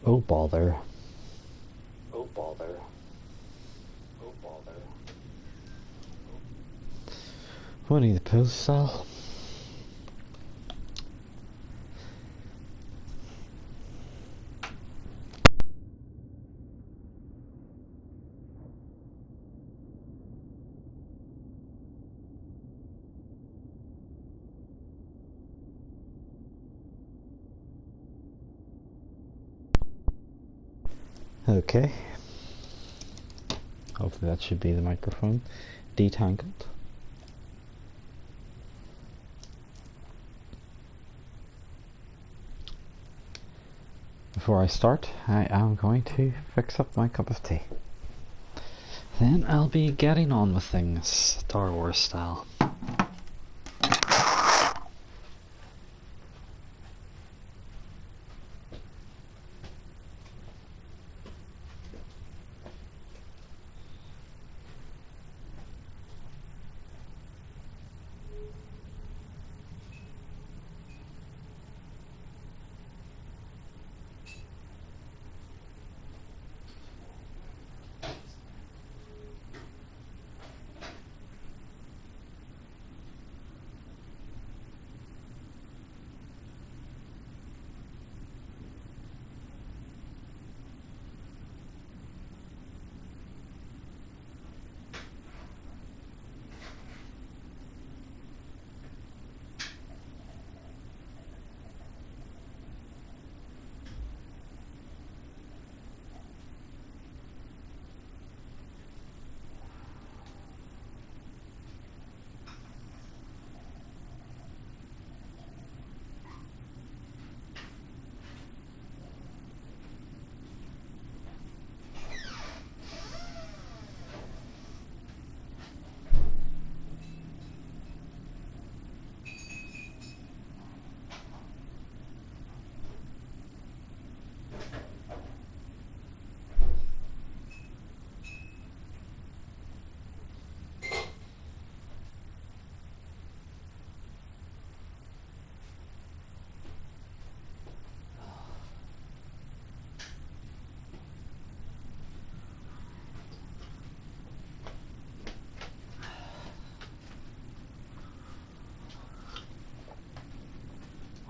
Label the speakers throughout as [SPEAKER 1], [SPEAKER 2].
[SPEAKER 1] Oh bother. Winnie the Pooh style. Okay. Hopefully that should be the microphone. Detangled. Before I start, I am going to fix up my cup of tea. Then I'll be getting on with things, Star Wars style.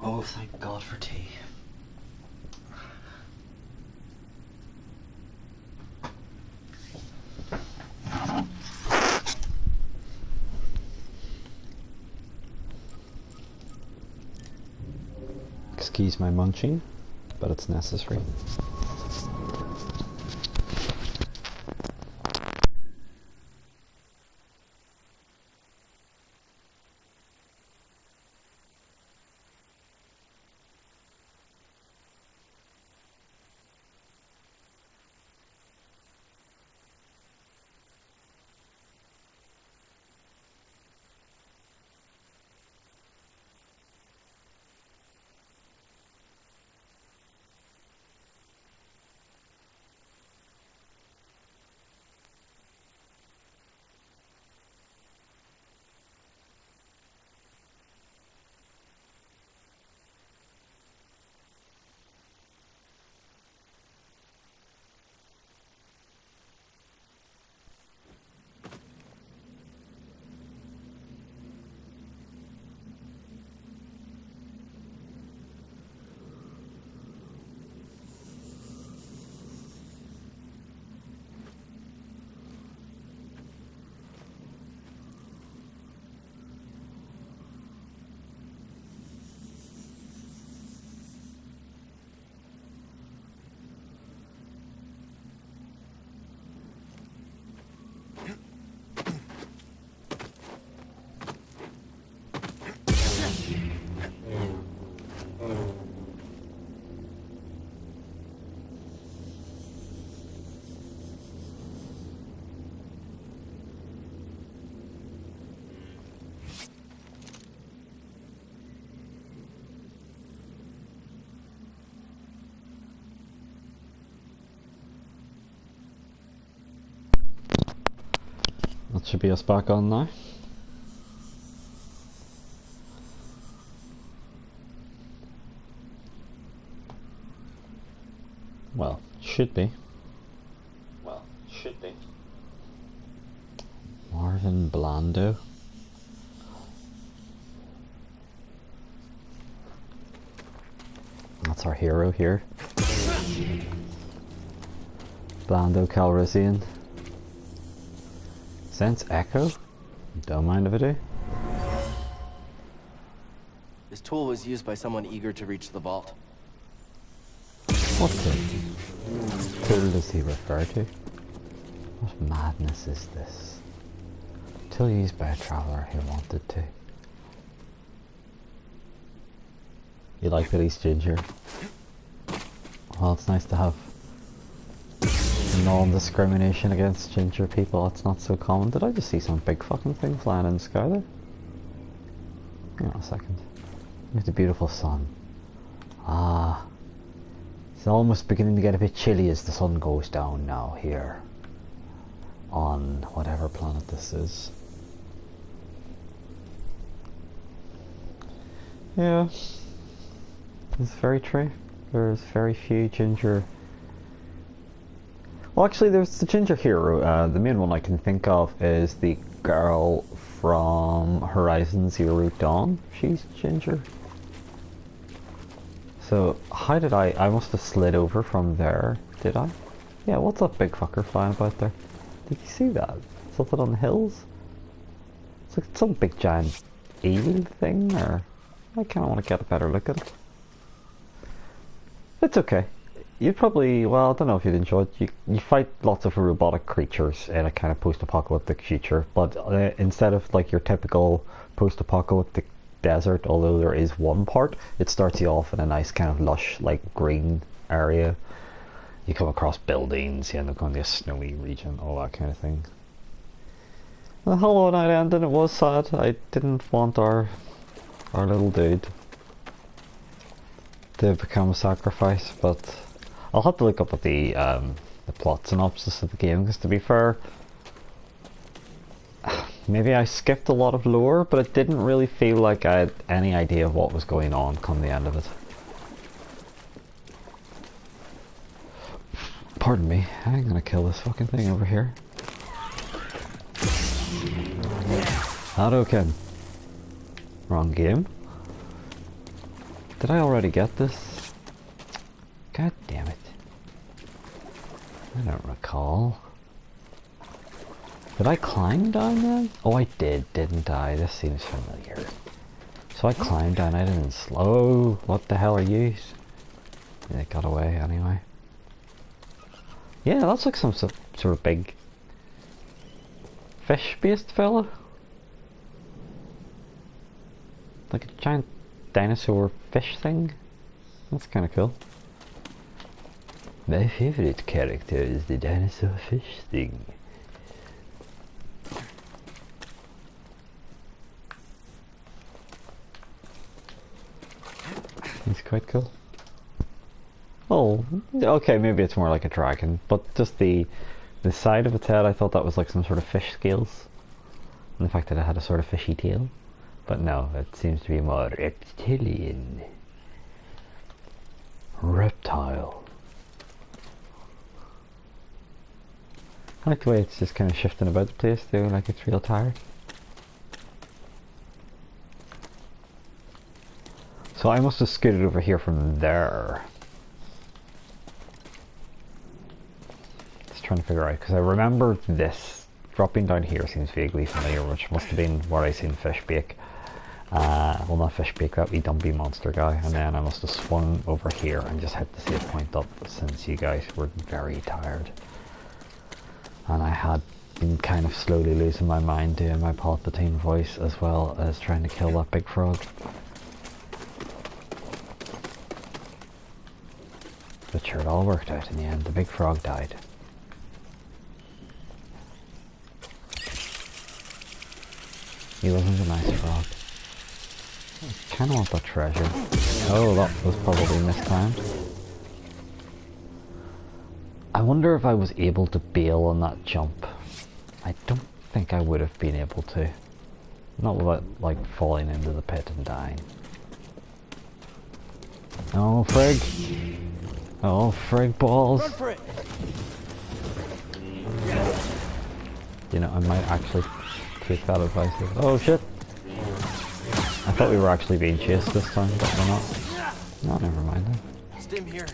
[SPEAKER 1] Oh, thank God for tea. Excuse my munching, but it's necessary. That should be us back on now. Well, should be. Marvin Blando. That's our hero here. Blando Calrissian. Sense Echo? Don't mind if I do.
[SPEAKER 2] This tool was used by someone eager to reach the vault.
[SPEAKER 1] What tool does he refer to? What madness is this? Tool used by a traveller who wanted to. You like that he's ginger? Well, it's nice to have non-discrimination against ginger people. It's not so common. Did I just see some big fucking thing flying in the sky there? Hang on a second. Here's the beautiful sun. Ah. It's almost beginning to get a bit chilly as the sun goes down now here. On whatever planet this is. Yeah. It's very true. There's very few ginger... Well, actually, there's the ginger hero. The main one I can think of is the girl from Horizon Zero Dawn. She's ginger. So, how did I must have slid over from there, did I? Yeah, what's that big fucker flying about there? Did you see that? Something on the hills? It's like some big giant eel thing, or... I kind of want to get a better look at it. It's okay. You'd probably, well, I don't know if you'd enjoy it. You fight lots of robotic creatures in a kind of post-apocalyptic future, but instead of like your typical post-apocalyptic desert, although there is one part, it starts you off in a nice kind of lush, like green area. You come across buildings, you end up going to a snowy region, all that kind of thing. The Hollow Knight ended, it was sad. I didn't want our little dude to become a sacrifice, but I'll have to look up at the plot synopsis of the game, because to be fair, maybe I skipped a lot of lore, but it didn't really feel like I had any idea of what was going on come the end of it. Pardon me, I'm gonna kill this fucking thing over here. Hadouken. Wrong game. Did I already get this? God damn it. I don't recall. Did I climb down then? Oh, I did, didn't I? This seems familiar. So I climbed down, I didn't slow. What the hell are you? Yeah, it got away anyway. Yeah, that's like some sort of big fish-based fella. Like a giant dinosaur fish thing. That's kind of cool. My favorite character is the dinosaur fish thing. He's quite cool. Oh, okay, maybe it's more like a dragon, but just the side of its head, I thought that was like some sort of fish scales. And the fact that it had a sort of fishy tail. But no, it seems to be more reptilian. Reptile. I like the way it's just kind of shifting about the place too, like it's real tired. So I must have scooted over here from there. Just trying to figure out, because I remember this dropping down here seems vaguely familiar, which must have been where I seen fish bake. Well, not fish bake, that wee dumpy monster guy. And then I must have swung over here and just had to see a point up since you guys were very tired. And I had been kind of slowly losing my mind doing my Palpatine voice as well as trying to kill that big frog. But sure, it all worked out in the end. The big frog died. He wasn't a nice frog. I kinda want that treasure. Oh, that was probably mistimed. I wonder if I was able to bail on that jump. I don't think I would have been able to. Not without, like, falling into the pit and dying. Oh, frig! Oh, frig balls.
[SPEAKER 2] Run for it.
[SPEAKER 1] You know, I might actually take that advice. Oh shit! I thought we were actually being chased this time, but we're not. No, never mind then.
[SPEAKER 2] Stim here.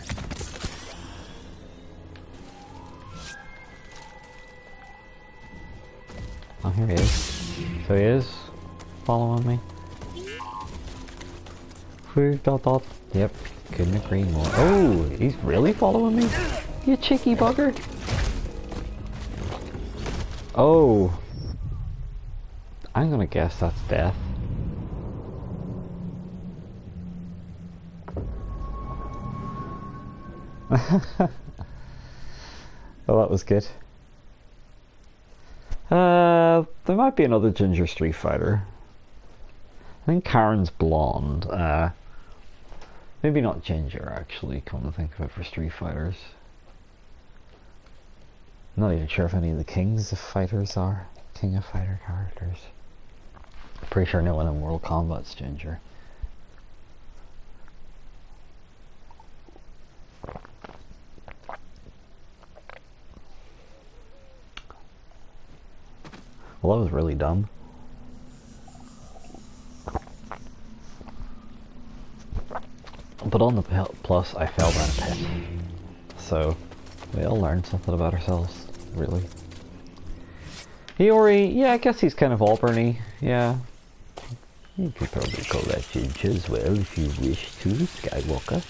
[SPEAKER 1] Oh, here he is. So he is following me. Dot. Yep, couldn't agree more. Oh, he's really following me? You cheeky bugger. Oh. I'm gonna guess that's death. Well, that was good. There might be another Ginger Street Fighter. I think Karen's blonde. Maybe not Ginger, actually, come to think of it, for Street Fighters. I'm not even sure if any of the Kings of Fighters are King of Fighter characters. Pretty sure no one in Mortal Kombat's Ginger. Well, that was really dumb. But on the plus, I fell down a pit. So, we all learned something about ourselves, really. Iori, yeah, I guess he's kind of Auburn-y, yeah. You could probably call that Ginger as well, if you wish to, Skywalker.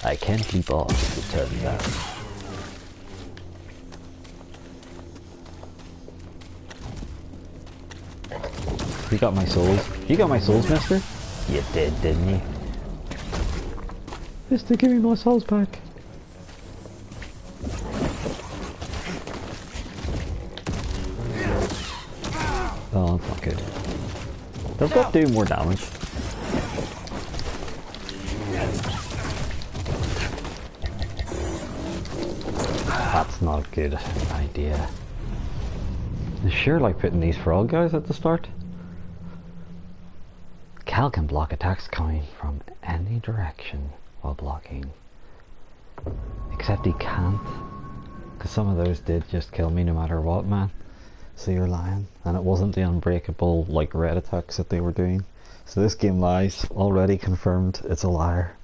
[SPEAKER 1] I can't leap off, it turns out. You got my souls. You got my souls, mister? You did, didn't you? Mister, give me my souls back. Oh, that's not good. They've got to do more damage. That's not a good idea. I sure like putting these frog guys at the start. Cal can block attacks coming from any direction while blocking. Except he can't. Because some of those did just kill me no matter what, man. So you're lying. And it wasn't the unbreakable, like, red attacks that they were doing. So this game lies. Already confirmed it's a liar.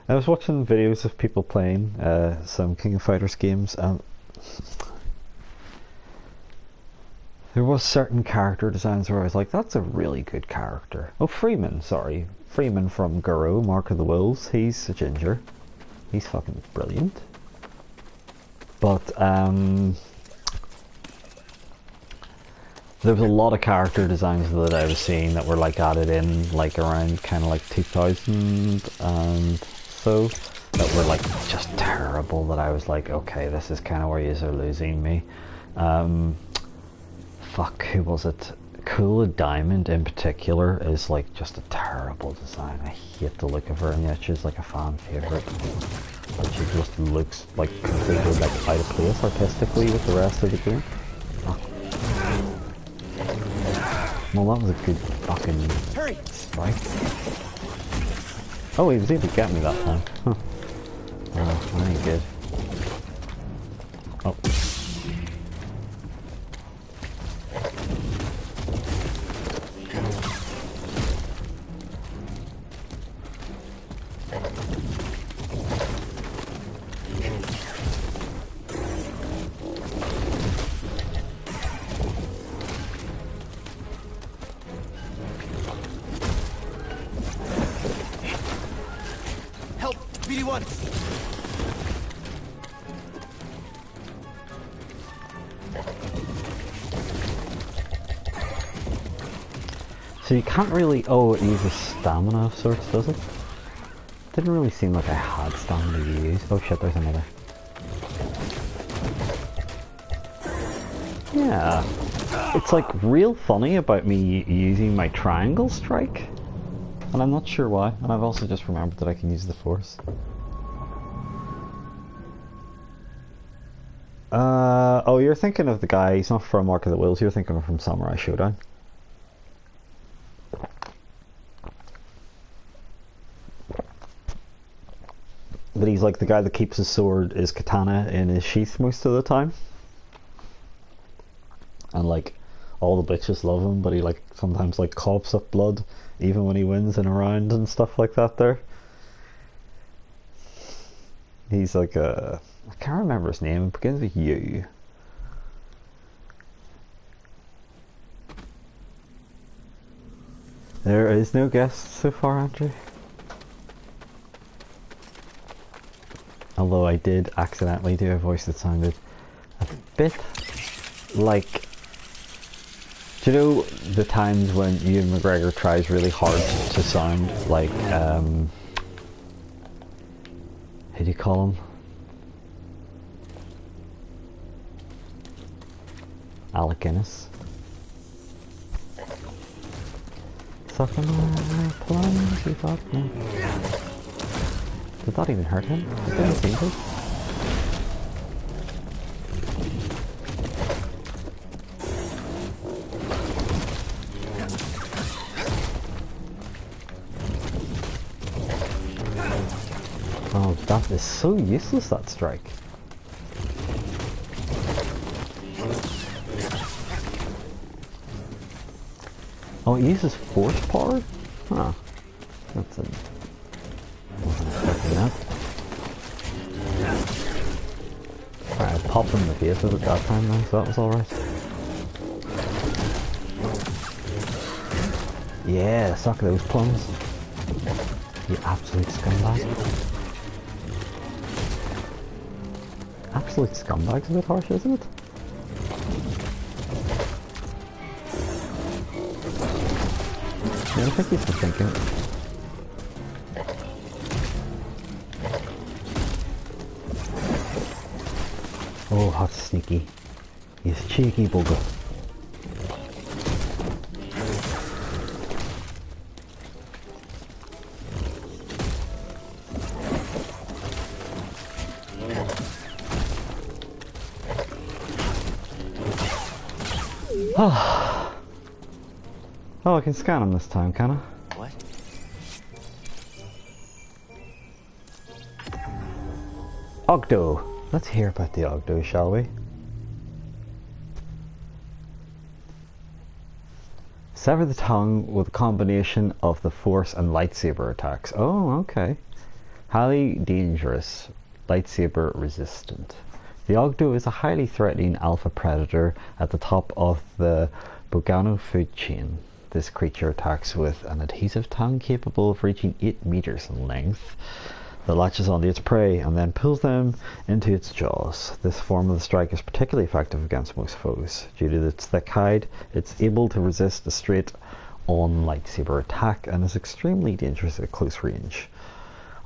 [SPEAKER 1] I was watching videos of people playing some King of Fighters games, and there was certain character designs where I was like, that's a really good character. Oh, Freeman, sorry. Freeman from Garo, Mark of the Wolves. He's a Ginger. He's fucking brilliant. But, there was a lot of character designs that I was seeing that were like added in like around kind of like 2000 and so, that were like just terrible, that I was like, okay, this is kind of where yous are losing me. Fuck, who was it? Cool Diamond in particular is like just a terrible design. I hate the look of her, and yet she's like a fan favourite. But she just looks like completely like out of place artistically with the rest of the game. Oh. Well, that was a good fucking strike. Oh, he was able to get me that time. Huh. Oh, that ain't good. Oh. So you can't really, oh, it uses stamina of sorts, does it? Didn't really seem like I had stamina to use. Oh shit, there's another. Yeah. It's like real funny about me using my triangle strike. And I'm not sure why. And I've also just remembered that I can use the force. Oh, you're thinking of the guy, he's not from Mark of the Wheels, you're thinking of from Samurai Showdown. But he's like the guy that keeps his sword, his katana, in his sheath most of the time. And like, all the bitches love him, but he like sometimes like coughs up blood, even when he wins in a round and stuff like that there. He's like a... I can't remember his name, it begins with U. There is no guest so far, Andrew. Although I did accidentally do a voice that sounded a bit like... Do you know the times when Ewan McGregor tries really hard to sound like, who do you call him? Alec Guinness. Sucking my plums, you got me. Did that even hurt him? It didn't seem to. Oh, that is so useless, that strike. Oh, it uses force power? Huh. That's a... wasn't expecting that. Alright, I popped him in the face with it that time though, so that was alright. Yeah, suck those plums. You absolute scumbag. Absolute scumbag's a bit harsh, isn't it? Yeah, I think he's been thinking. Oh, that's sneaky. He's cheeky bugger. Oh, I can scan him this time, can I?
[SPEAKER 2] What?
[SPEAKER 1] Ogdo! Let's hear about the Ogdo, shall we? Sever the tongue with a combination of the force and lightsaber attacks. Oh, okay. Highly dangerous. Lightsaber resistant. The Ogdo is a highly threatening alpha predator at the top of the Bogano food chain. This creature attacks with an adhesive tongue capable of reaching 8 meters in length that latches onto its prey and then pulls them into its jaws. This form of the strike is particularly effective against most foes. Due to its thick hide, it's able to resist a straight-on lightsaber attack and is extremely dangerous at close range,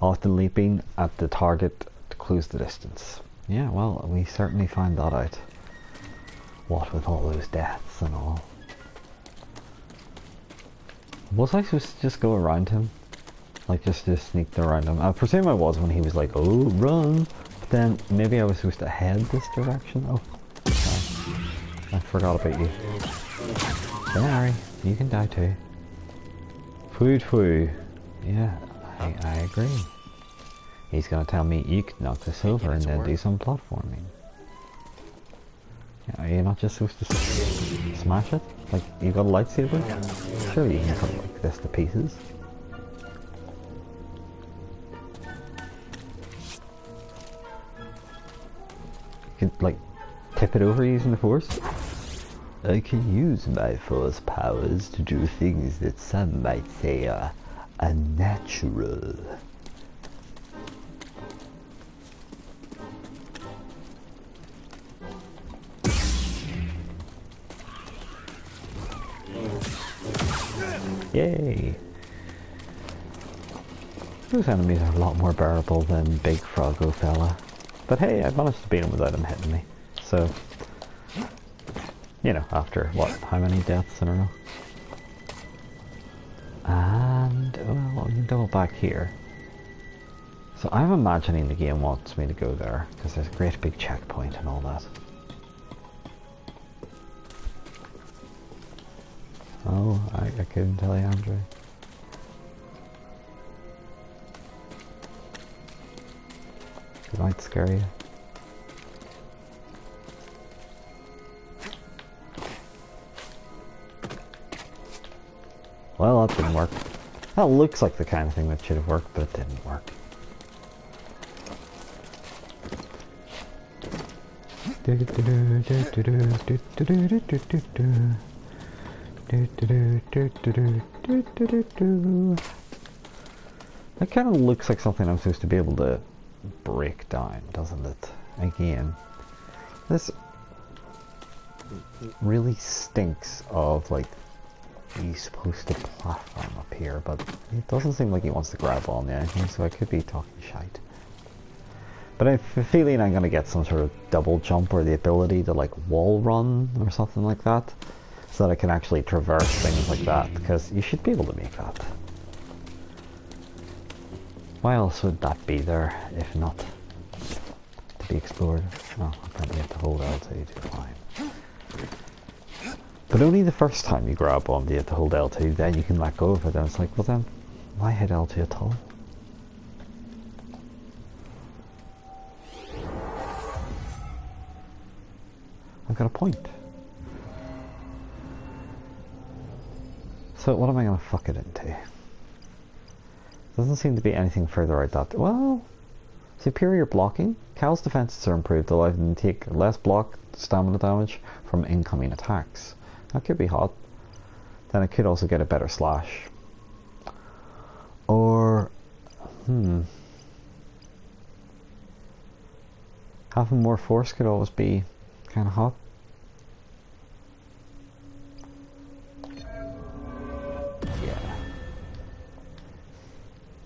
[SPEAKER 1] often leaping at the target to close the distance. Yeah, well, we certainly find that out. What with all those deaths and all. Was I supposed to just go around him? Like just sneak around him? I presume I was when he was like, oh, run! But then maybe I was supposed to head this direction? Oh, sorry. I forgot about you. Don't worry, you can die too. Food foo. Yeah, I agree. He's gonna tell me you can knock this over and then do some platforming. Yeah, are you not just supposed to smash it? Like, you got a lightsaber? Sure, you can cut like this to pieces. You can, like, tip it over using the force. I can use my force powers to do things that some might say are unnatural. Yay! Those enemies are a lot more bearable than Big Froggo fella. But hey, I managed to beat him without him hitting me. So, you know, after, what, how many deaths in a row? And, well, we can double back here. So I'm imagining the game wants me to go there, because there's a great big checkpoint and all that. Oh, I couldn't tell you, Andrew. It might scare you. Well, that didn't work. That looks like the kind of thing that should have worked, but it didn't work. That kind of looks like something I'm supposed to be able to break down, doesn't it? Again, this really stinks of like he's supposed to platform up here, but it doesn't seem like he wants to grab on anything, so I could be talking shite. But I have a feeling I'm going to get some sort of double jump or the ability to like wall run or something like that, so that I can actually traverse things like that, because you should be able to make that. Why else would that be there if not to be explored? Oh, apparently you have to hold L2 to climb. But only the first time you grab on, you have to hold L2, then you can let go of it, and it's like, well then, why hit L2 at all? I've got a point. So what am I going to fuck it into? Doesn't seem to be anything further out that... Well, superior blocking. Cal's defenses are improved, allowing them to take less block stamina damage from incoming attacks. That could be hot. Then it could also get a better slash. Or... having more force could always be kind of hot.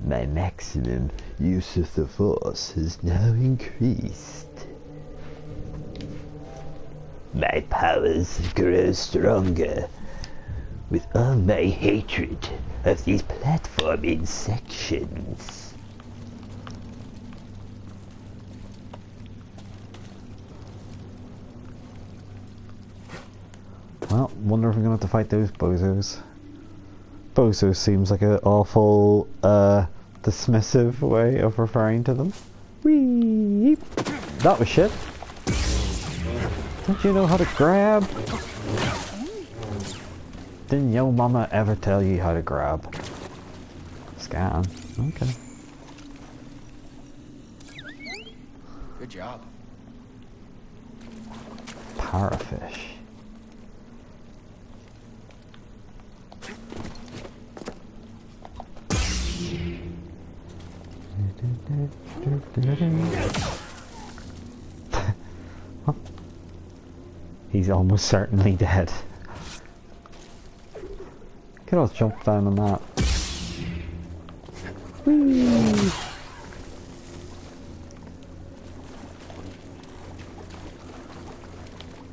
[SPEAKER 1] My maximum use of the force has now increased. My powers grow stronger with all my hatred of these platforming sections. Well, wonder if we're gonna have to fight those bozos. Bozo seems like an awful, dismissive way of referring to them. Whee! That was shit. Don't you know how to grab? Didn't your mama ever tell you how to grab? Scan. Okay.
[SPEAKER 2] Good job.
[SPEAKER 1] Parafish. He's almost certainly dead. Could always jump down on that. Whee!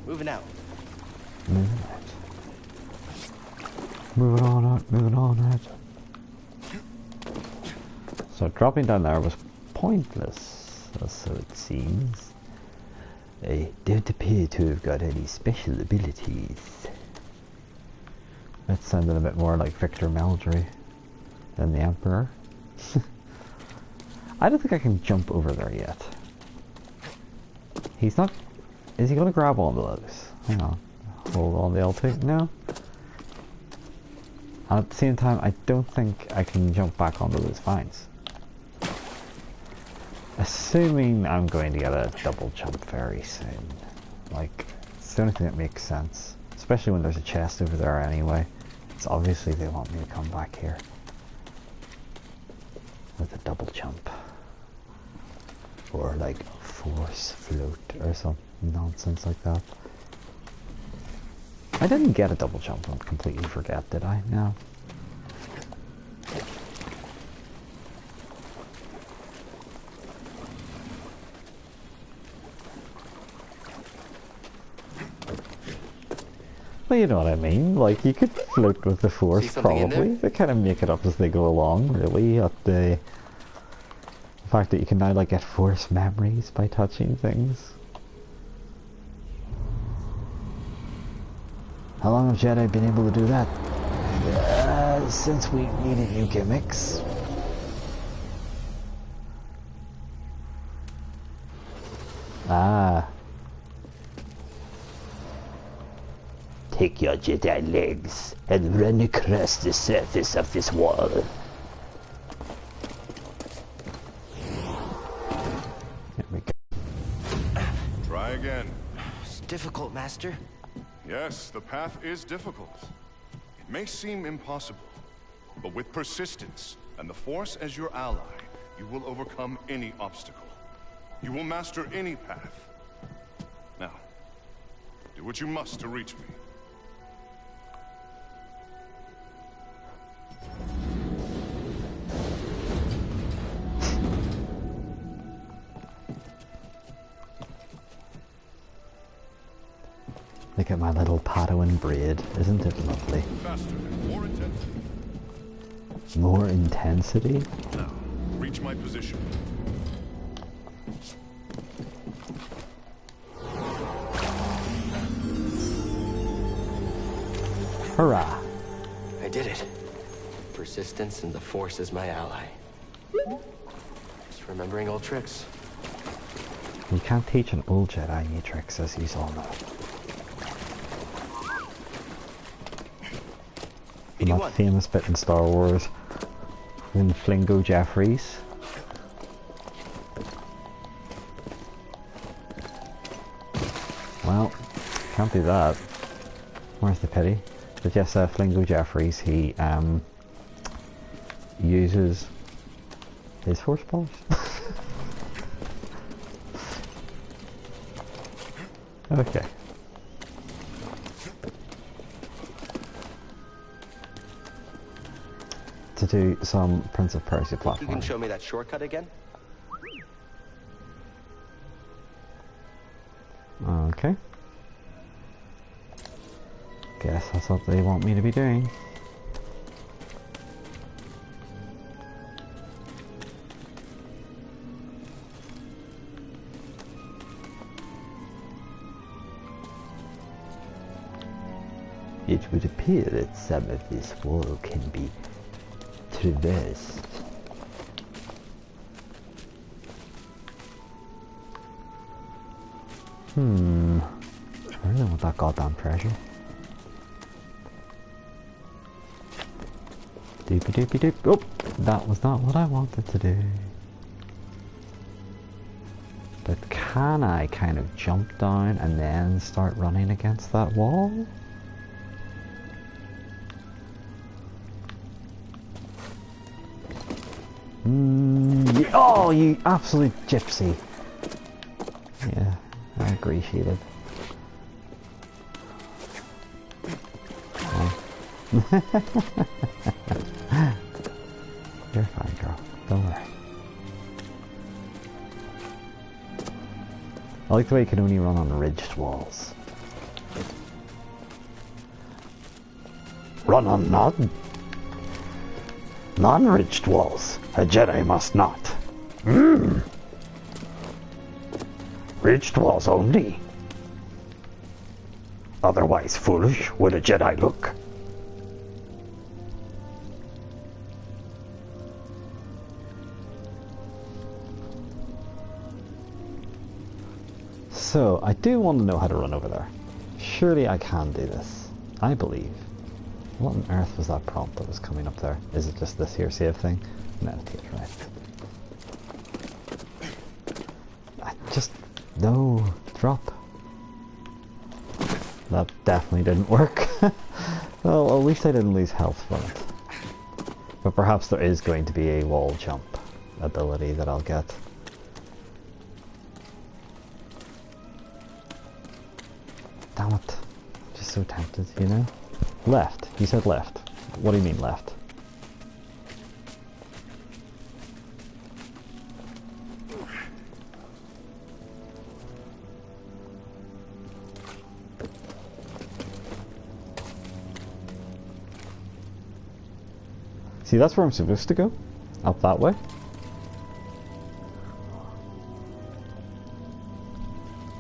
[SPEAKER 2] Moving out.
[SPEAKER 1] Moving on out, moving on out. So dropping down there was pointless, so it seems. I don't appear to have got any special abilities. That sounded a bit more like Victor Meldry than the Emperor. I don't think I can jump over there yet. He's not... Is he going to grab onto those? Hang on. Hold on the L2. No. At the same time, I don't think I can jump back onto those vines. Assuming I'm going to get a double jump very soon. Like, it's the only thing that makes sense. Especially when there's a chest over there anyway. It's obviously they want me to come back here. With a double jump. Or like force float or some nonsense like that. I didn't get a double jump and completely forget, did I? No. Well, you know what I mean. Like, you could float with the force, probably. They kind of make it up as they go along, really, at the fact that you can now like get force memories by touching things. How long have Jedi been able to do that? Since we needed new gimmicks. Ah. Take your Jedi legs and run across the surface of this wall. There we go.
[SPEAKER 3] Try again.
[SPEAKER 2] It's difficult, Master.
[SPEAKER 3] Yes, the path is difficult. It may seem impossible, but with persistence and the Force as your ally, you will overcome any obstacle. You will master any path. Now, do what you must to reach me.
[SPEAKER 1] Look at my little Padawan braid. Isn't it lovely?
[SPEAKER 3] Faster and more intensity.
[SPEAKER 1] More intensity?
[SPEAKER 3] Now, reach my position.
[SPEAKER 1] Hurrah!
[SPEAKER 2] I did it. Persistence and the Force is my ally. Just remembering old tricks.
[SPEAKER 1] You can't teach an old Jedi new tricks, as you all know. And that famous bit in Star Wars when Flingo Jeffries well, can't do that. Where's the pity? But yes, Flingo Jeffries, he uses his horse balls. Okay. To do some Prince of Persia platforming.
[SPEAKER 2] You can show me that shortcut again?
[SPEAKER 1] Okay. Guess that's what they want me to be doing. It would appear that some of this wall can be traversed. I really want that goddamn treasure. Doopy doopy doop. Oh, that was not what I wanted to do. But can I kind of jump down and then start running against that wall? Oh, you absolute gypsy. Yeah, I agree, Sheila. Oh. You're fine, girl. Don't worry. I like the way you can only run on ridged walls. Run on non-ridged walls. A Jedi must not. Ridged walls only. Otherwise foolish would a Jedi look. So, I do want to know how to run over there. Surely I can do this. I believe. What on earth was that prompt that was coming up there? Is it just this here save thing? Meditate, right. No, drop. That definitely didn't work. Well, at least I didn't lose health from it. But perhaps there is going to be a wall jump ability that I'll get. Damn it. Just so tempted, you know? Left. You said left. What do you mean left? See, that's where I'm supposed to go. Up that way.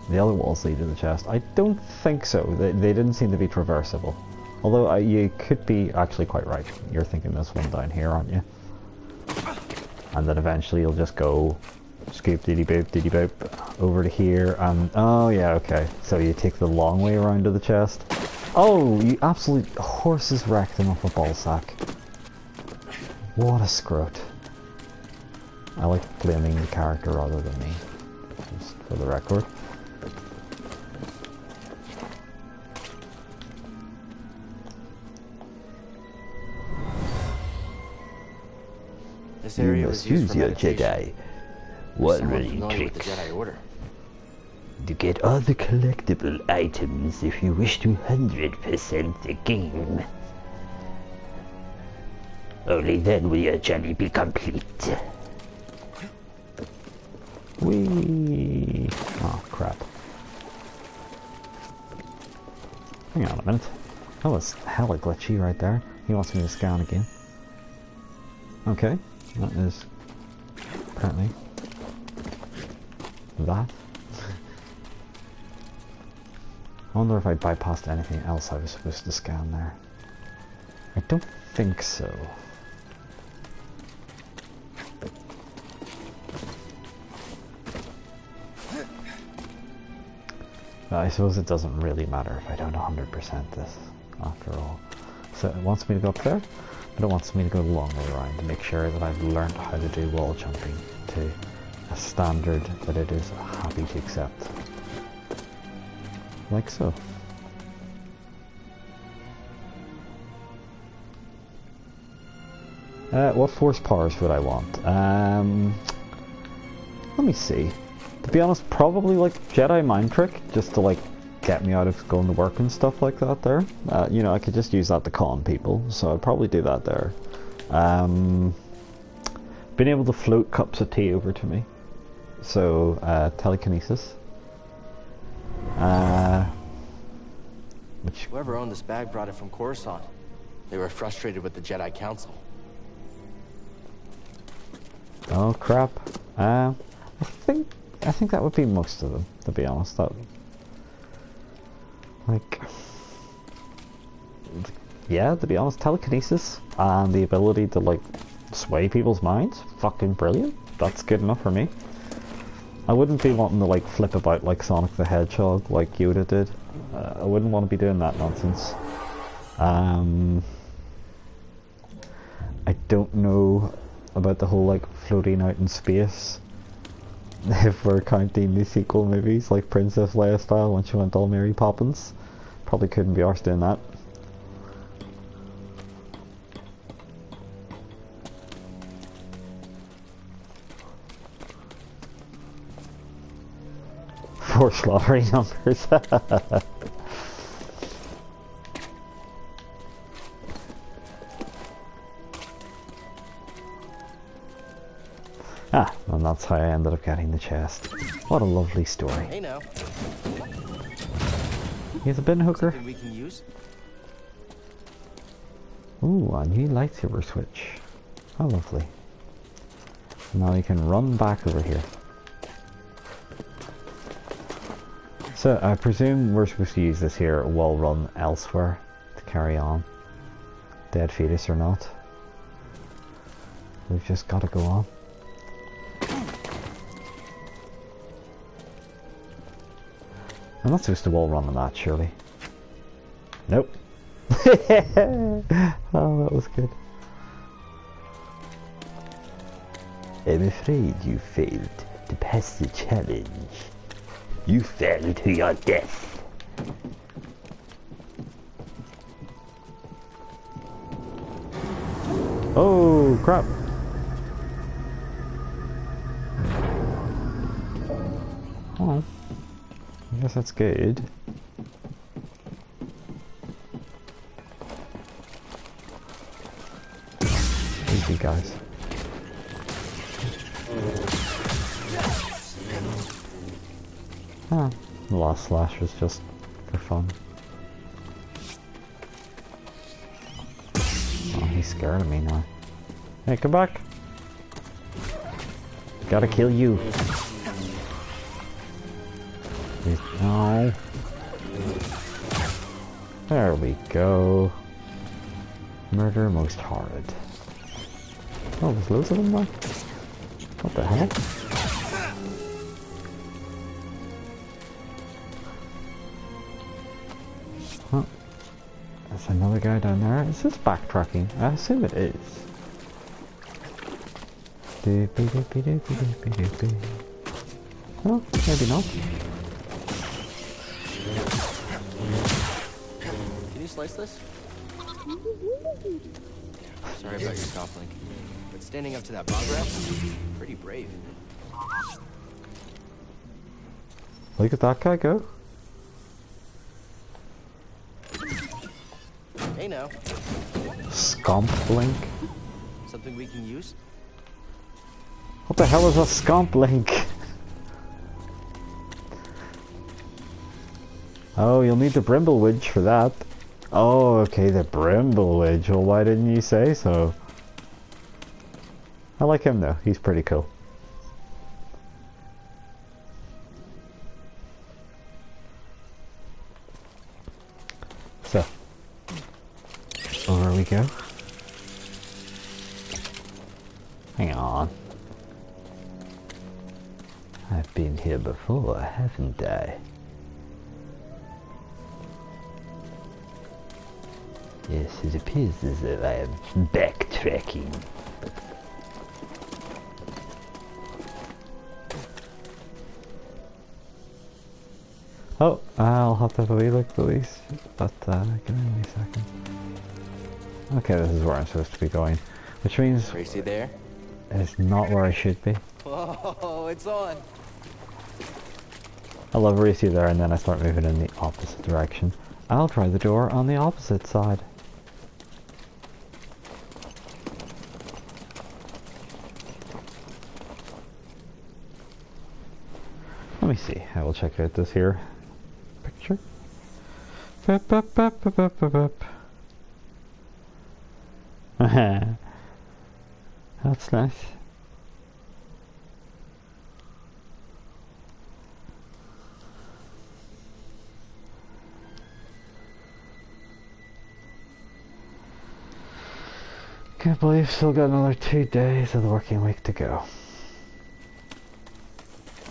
[SPEAKER 1] The other walls lead to the chest. I don't think so. They didn't seem to be traversable. Although you could be actually quite right. You're thinking this one down here, aren't you? And then eventually you'll just go scoop diddy boop over to here and oh yeah, okay. So you take the long way around to the chest. Oh, you absolute horses wrecked him off a ball sack. What a scrot. I like blaming the character rather than me. Just for the record.
[SPEAKER 2] This area was used for meditation.
[SPEAKER 1] Jedi. What
[SPEAKER 2] Someone
[SPEAKER 1] really
[SPEAKER 2] familiar with the
[SPEAKER 1] tricks?
[SPEAKER 2] Jedi Order.
[SPEAKER 4] To get all the collectible items if you wish to 100% the game. Only then will your journey be complete.
[SPEAKER 1] Whee! Oh crap. Hang on a minute. That was hella glitchy right there. He wants me to scan again. Okay, that is apparently that. I wonder if I bypassed anything else I was supposed to scan there. I don't think so. I suppose it doesn't really matter if I don't 100% this, after all. So it wants me to go up there, but it wants me to go the long way around to make sure that I've learned how to do wall jumping to a standard that it is happy to accept. Like so. What force powers would I want? Let me see. To be honest, probably like Jedi mind trick, just to like get me out of going to work and stuff like that there. You know, I could just use that to con people, so I'd probably do that there. Being able to float cups of tea over to me. So, telekinesis. Which...
[SPEAKER 2] Whoever owned this bag brought it from Coruscant. They were frustrated with the Jedi Council.
[SPEAKER 1] Oh crap. I think that would be most of them, to be honest. That, like, yeah, to be honest, telekinesis and the ability to like sway people's minds, fucking brilliant. That's good enough for me. I wouldn't be wanting to like flip about like Sonic the Hedgehog like Yoda did. I wouldn't want to be doing that nonsense. I don't know about the whole like floating out in space. If we're counting the sequel movies like Princess Leia style when she went all Mary Poppins. Probably couldn't be arsed doing that. Force lottery numbers. Ah, and that's how I ended up getting the chest. What a lovely story.
[SPEAKER 2] Hey now.
[SPEAKER 1] Here's a bin hooker.
[SPEAKER 2] Something we can use?
[SPEAKER 1] Ooh, a new lightsaber switch. How lovely. Now we can run back over here. So, I presume we're supposed to use this here while run elsewhere to carry on. Dead fetus or not. We've just got to go on. I'm not supposed to wall run on that, surely. Nope. Oh, that was good.
[SPEAKER 4] I'm afraid you failed to pass the challenge. You fell to your death.
[SPEAKER 1] Oh, crap. Oh. I guess that's good. Easy, guys. Ah, the last slash was just for fun. Oh, he's scared of me now. Hey, come back! Gotta kill you. No. There we go. Murder most horrid. Oh, there's loads of them there. What the hell? Oh, there's another guy down there. Is this backtracking? I assume it is. Oh, maybe not.
[SPEAKER 2] Can you slice this? Sorry about your scoff link. But standing up to that bog rat, pretty brave.
[SPEAKER 1] Look at that guy go.
[SPEAKER 2] Hey now.
[SPEAKER 1] Scomp Link.
[SPEAKER 2] Something we can use?
[SPEAKER 1] What the hell is a Scomp Link? Oh, you'll need the Brimblewidge for that. Oh, okay, the Brimblewidge. Well, why didn't you say so? I like him though. He's pretty cool. So, over we go. Hang on. I've been here before, haven't I? Yes, it appears as though I am backtracking. Oh, I'll have to have a wee look at least, but give me a second. Okay, this is where I'm supposed to be going, which means
[SPEAKER 2] Tracy there?
[SPEAKER 1] it's not where I should be.
[SPEAKER 2] Whoa, it's on.
[SPEAKER 1] I love where you see there and then I start moving in the opposite direction. I'll try the door on the opposite side. Let me see, I will check out this here picture. Bup, bup, bup, bup, bup, bup. That's nice. Can't believe still got another 2 days of the working week to go.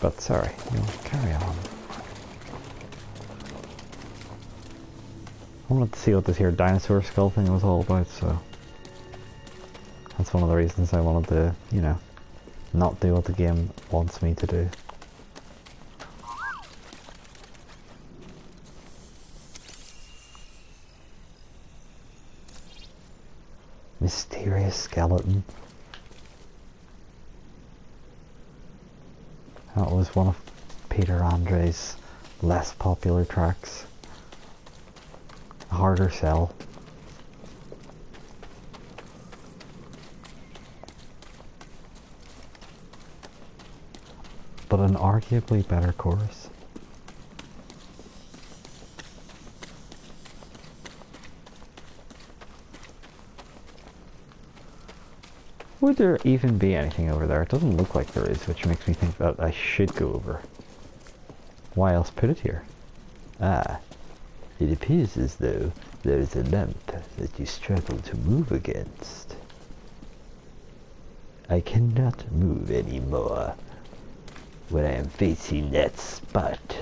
[SPEAKER 1] But sorry, you'll carry on. I wanted to see what this here dinosaur skull thing was all about, so that's one of the reasons I wanted to, you know, not do what the game wants me to do. Mysterious skeleton. That was one of Peter Andre's less popular tracks. A harder sell. But an arguably better chorus. Would there even be anything over there? It doesn't look like there is, which makes me think that I should go over. Why else put it here? Ah, it appears as though there is a lamp that you struggle to move against. I cannot move anymore when I am facing that spot.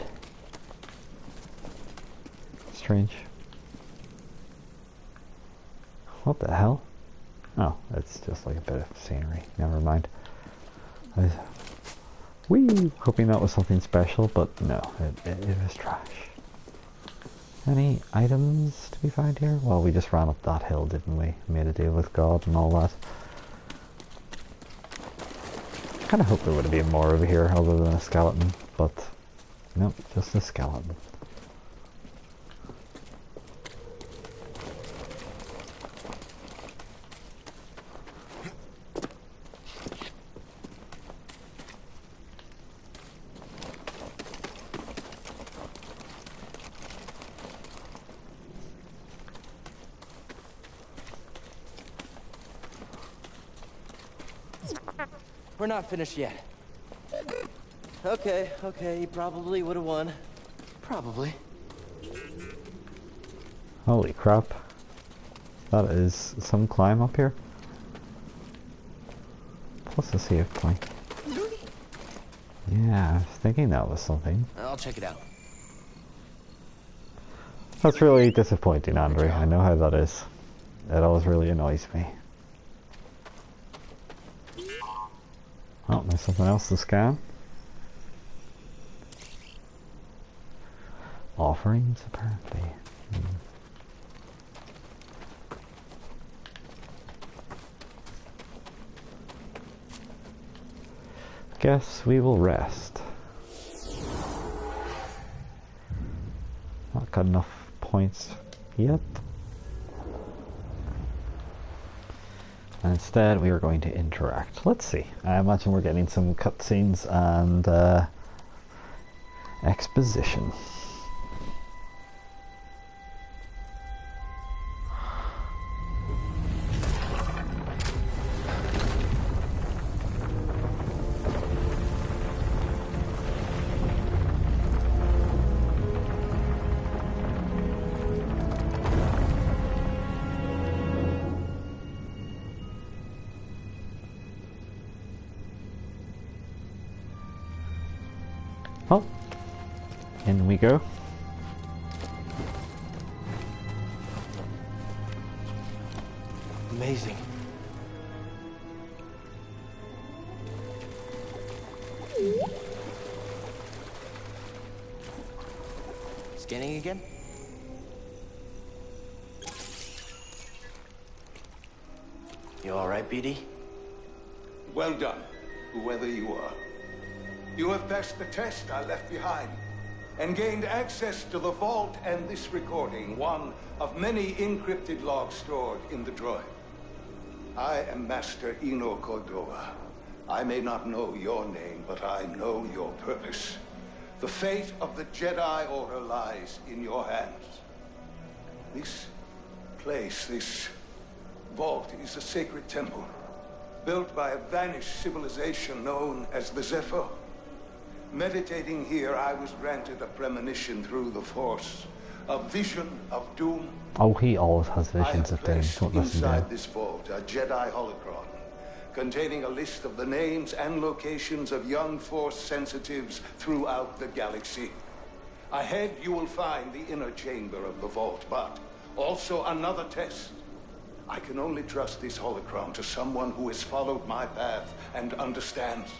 [SPEAKER 1] Strange. What the hell? Oh, it's just like a bit of scenery. Never mind. Whee! Hoping that was something special, but no, it was trash. Any items to be found here? Well, we just ran up that hill, didn't we? Made a deal with God and all that. I kind of hope there would have been more over here other than a skeleton, but nope, just a skeleton.
[SPEAKER 2] We're not finished yet. Okay, you probably would have won. Probably.
[SPEAKER 1] Holy crap. That is some climb up here. Plus a save point. Yeah, I was thinking that was something.
[SPEAKER 2] I'll check it out.
[SPEAKER 1] That's really disappointing, Andre. I know how that is. It always really annoys me. Oh, there's something else to scan. Offerings, apparently. Guess we will rest. Not got enough points yet. And instead we are going to interact. Let's see. I imagine we're getting some cutscenes and exposition. Oh, in we go.
[SPEAKER 2] Amazing. Scanning again? You all right, BD?
[SPEAKER 5] Well done, whoever you are. You have passed the test I left behind, and gained access to the vault and this recording, one of many encrypted logs stored in the droid. I am Master Eno Cordova. I may not know your name, but I know your purpose. The fate of the Jedi Order lies in your hands. This place, this vault, is a sacred temple, built by a vanished civilization known as the Zephyr. Meditating here, I was granted a premonition through the Force, a vision of doom.
[SPEAKER 1] Oh, he always has visions of doom. Don't listen to
[SPEAKER 5] Inside
[SPEAKER 1] him.
[SPEAKER 5] this vault, a Jedi holocron, containing a list of the names and locations of young Force sensitives throughout the galaxy. Ahead, you will find the inner chamber of the vault, but also another test. I can only trust this holocron to someone who has followed my path and understands.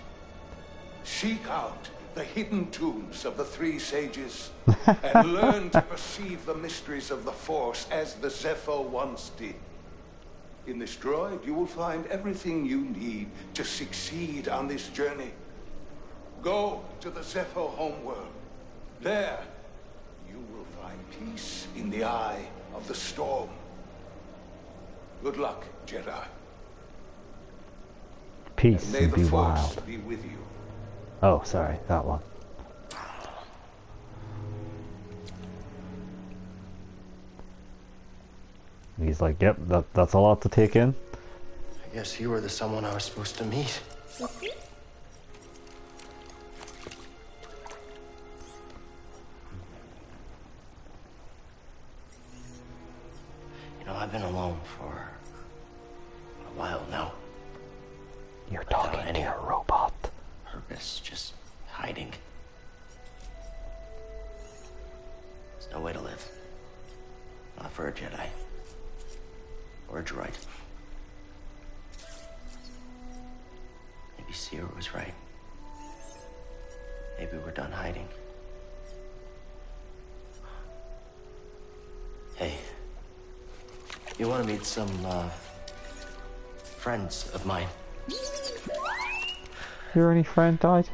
[SPEAKER 5] Seek out the hidden tombs of the three sages and learn to perceive the mysteries of the Force as the Zephyr once did. In this droid, you will find everything you need to succeed on this journey. Go to the Zephyr homeworld. There, you will find peace in the eye of the storm. Good luck, Jedi.
[SPEAKER 1] Peace
[SPEAKER 5] And may
[SPEAKER 1] and
[SPEAKER 5] the
[SPEAKER 1] be
[SPEAKER 5] Force
[SPEAKER 1] wild.
[SPEAKER 5] be with you.
[SPEAKER 1] Oh, sorry, that one. He's like, yep, that's a lot to take in.
[SPEAKER 2] I guess you were the someone I was supposed to meet. You know, I've been alone for a while now.
[SPEAKER 1] You're
[SPEAKER 2] Without
[SPEAKER 1] talking to
[SPEAKER 2] any
[SPEAKER 1] a robot.
[SPEAKER 2] purpose, just hiding. There's no way to live. Not for a Jedi. Or a droid. Maybe Seer was right. Maybe we're done hiding. Hey. You want to meet some, friends of mine?
[SPEAKER 1] Your only friend died?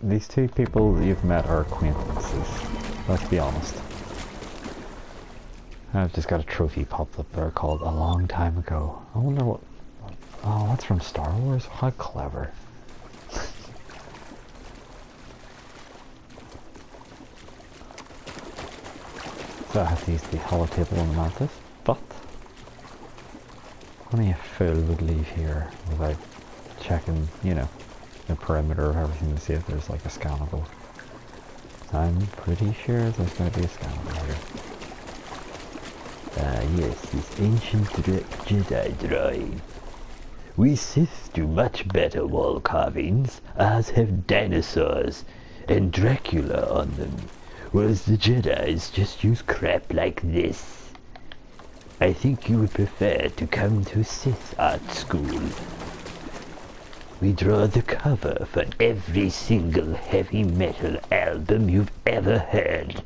[SPEAKER 1] These two people that you've met are acquaintances. Let's be honest. I've just got a trophy popped up there called A Long Time Ago. I wonder what... Oh, that's from Star Wars? How clever. So I have to use the holotable on the mantis, but... only a fool would leave here without checking, you know, the perimeter of everything to see if there's like a scannable I'm pretty sure there's going to be a Skywalker.
[SPEAKER 4] Yes, this ancient Jedi drive. We Sith do much better wall carvings, as have dinosaurs and Dracula on them, whereas the Jedis just use crap like this. I think you would prefer to come to Sith art school. We draw the cover for every single heavy metal album you've ever heard.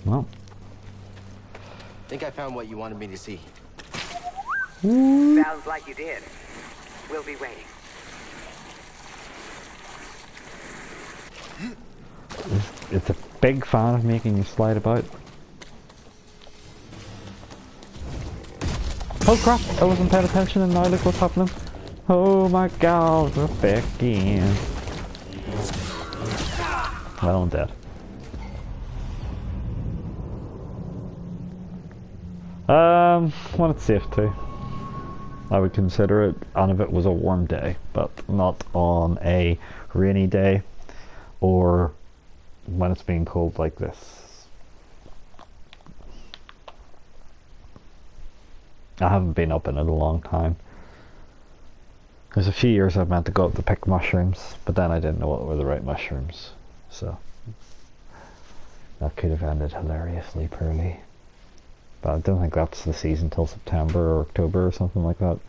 [SPEAKER 1] Well,
[SPEAKER 2] Think I found what you wanted me to see.
[SPEAKER 6] Sounds like you did. We'll be waiting.
[SPEAKER 1] it's a big fan of making you slide about. Oh crap, I wasn't paying attention and now look what's happening. Oh my god, we're back in. Well, I'm dead. When it's safe to, I would consider it, and if it was a warm day, but not on a rainy day or when it's being cold like this. I haven't been up in it a long time. There's a few years I've meant to go up to pick mushrooms, but then I didn't know what were the right mushrooms, so that could have ended hilariously poorly. But I don't think that's the season till September or October or something like that.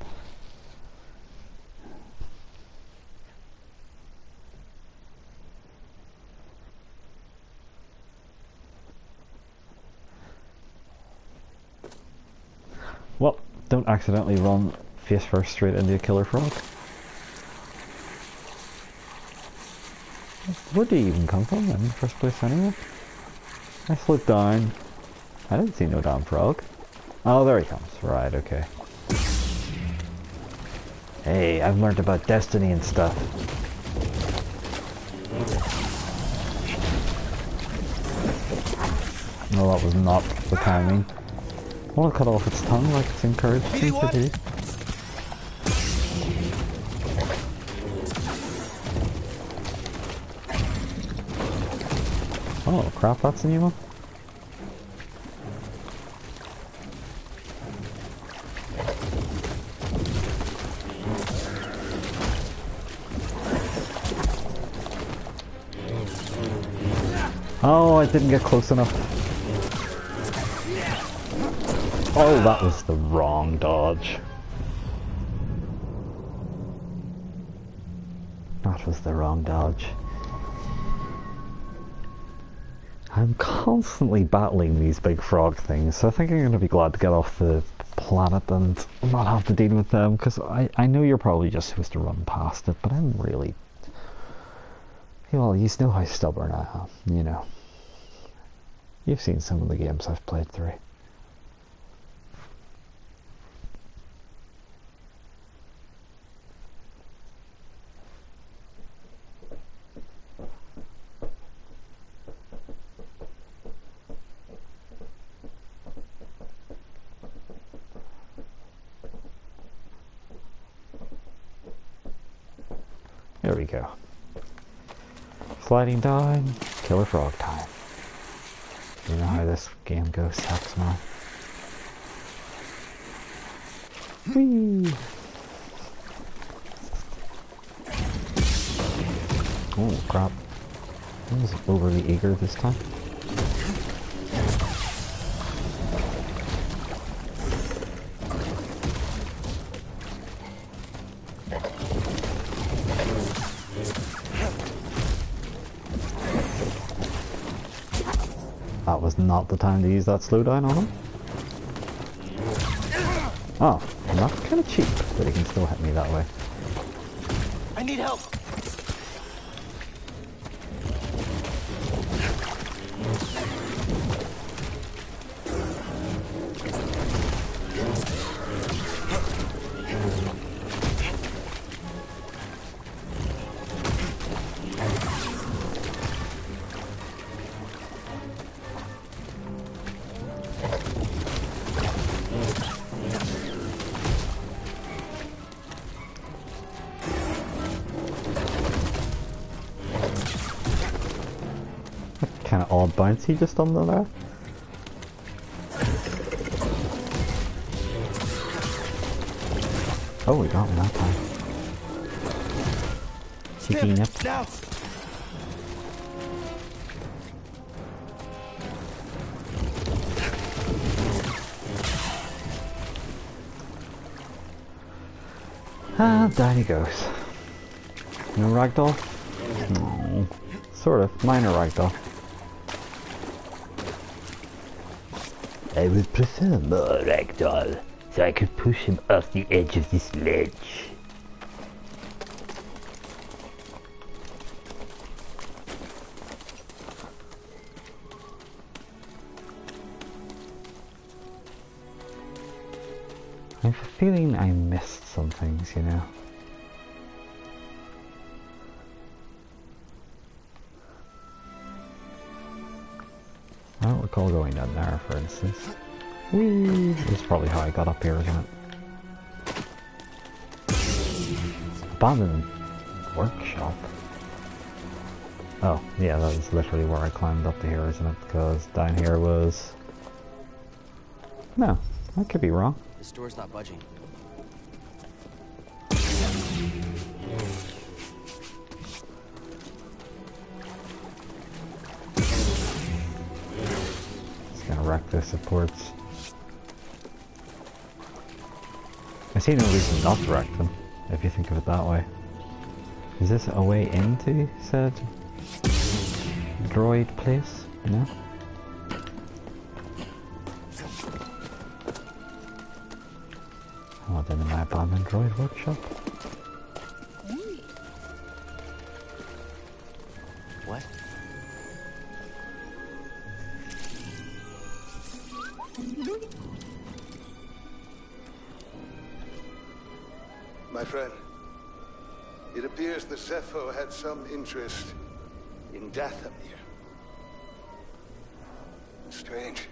[SPEAKER 1] Well, don't accidentally run face first straight into a killer frog. Where do you even come from in the first place anyway? I slid down. I didn't see no damn frog. Oh, there he comes. Right, okay. Hey, I've learned about destiny and stuff. No, that was not the timing. I want to cut off its tongue like it's encouraged me to do. Oh crap, that's a new one. Oh, I didn't get close enough. Oh, that was the wrong dodge. That was the wrong dodge. I'm constantly battling these big frog things, so I think I'm going to be glad to get off the planet and not have to deal with them, because I know you're probably just supposed to run past it, but I'm really... Well, you know how stubborn I am, you know. You've seen some of the games I've played through. There we go. Sliding down, killer frog time. You know how this game goes, Saxman. Whee! Oh crap. I was overly eager this time. That was not the time to use that slowdown on him. Oh, and that's kind of cheap, but he can still hit me that way.
[SPEAKER 2] I need help.
[SPEAKER 1] of odd bounce he just done there. Oh, we got him that time. Cheeky nip.
[SPEAKER 2] Now!
[SPEAKER 1] Ah, down he goes. No ragdoll? No. Sort of. Minor ragdoll.
[SPEAKER 4] I would prefer more ragdoll, so I could push him off the edge of this ledge.
[SPEAKER 1] I have a feeling I missed some things, you know. I don't recall going down there, for instance. Whee! It's probably how I got up here, isn't it? Abandoned workshop? Oh, yeah, that is literally where I climbed up to here, isn't it? Because down here was... No, I could be wrong.
[SPEAKER 2] This door's not budging.
[SPEAKER 1] It's gonna wreck the supports. I see no reason not to wreck them, if you think of it that way. Is this a way into said droid place? No? Oh, then in my abandoned droid workshop?
[SPEAKER 2] What?
[SPEAKER 5] My friend, it appears the Zepho had some interest in Dathomir. Strange.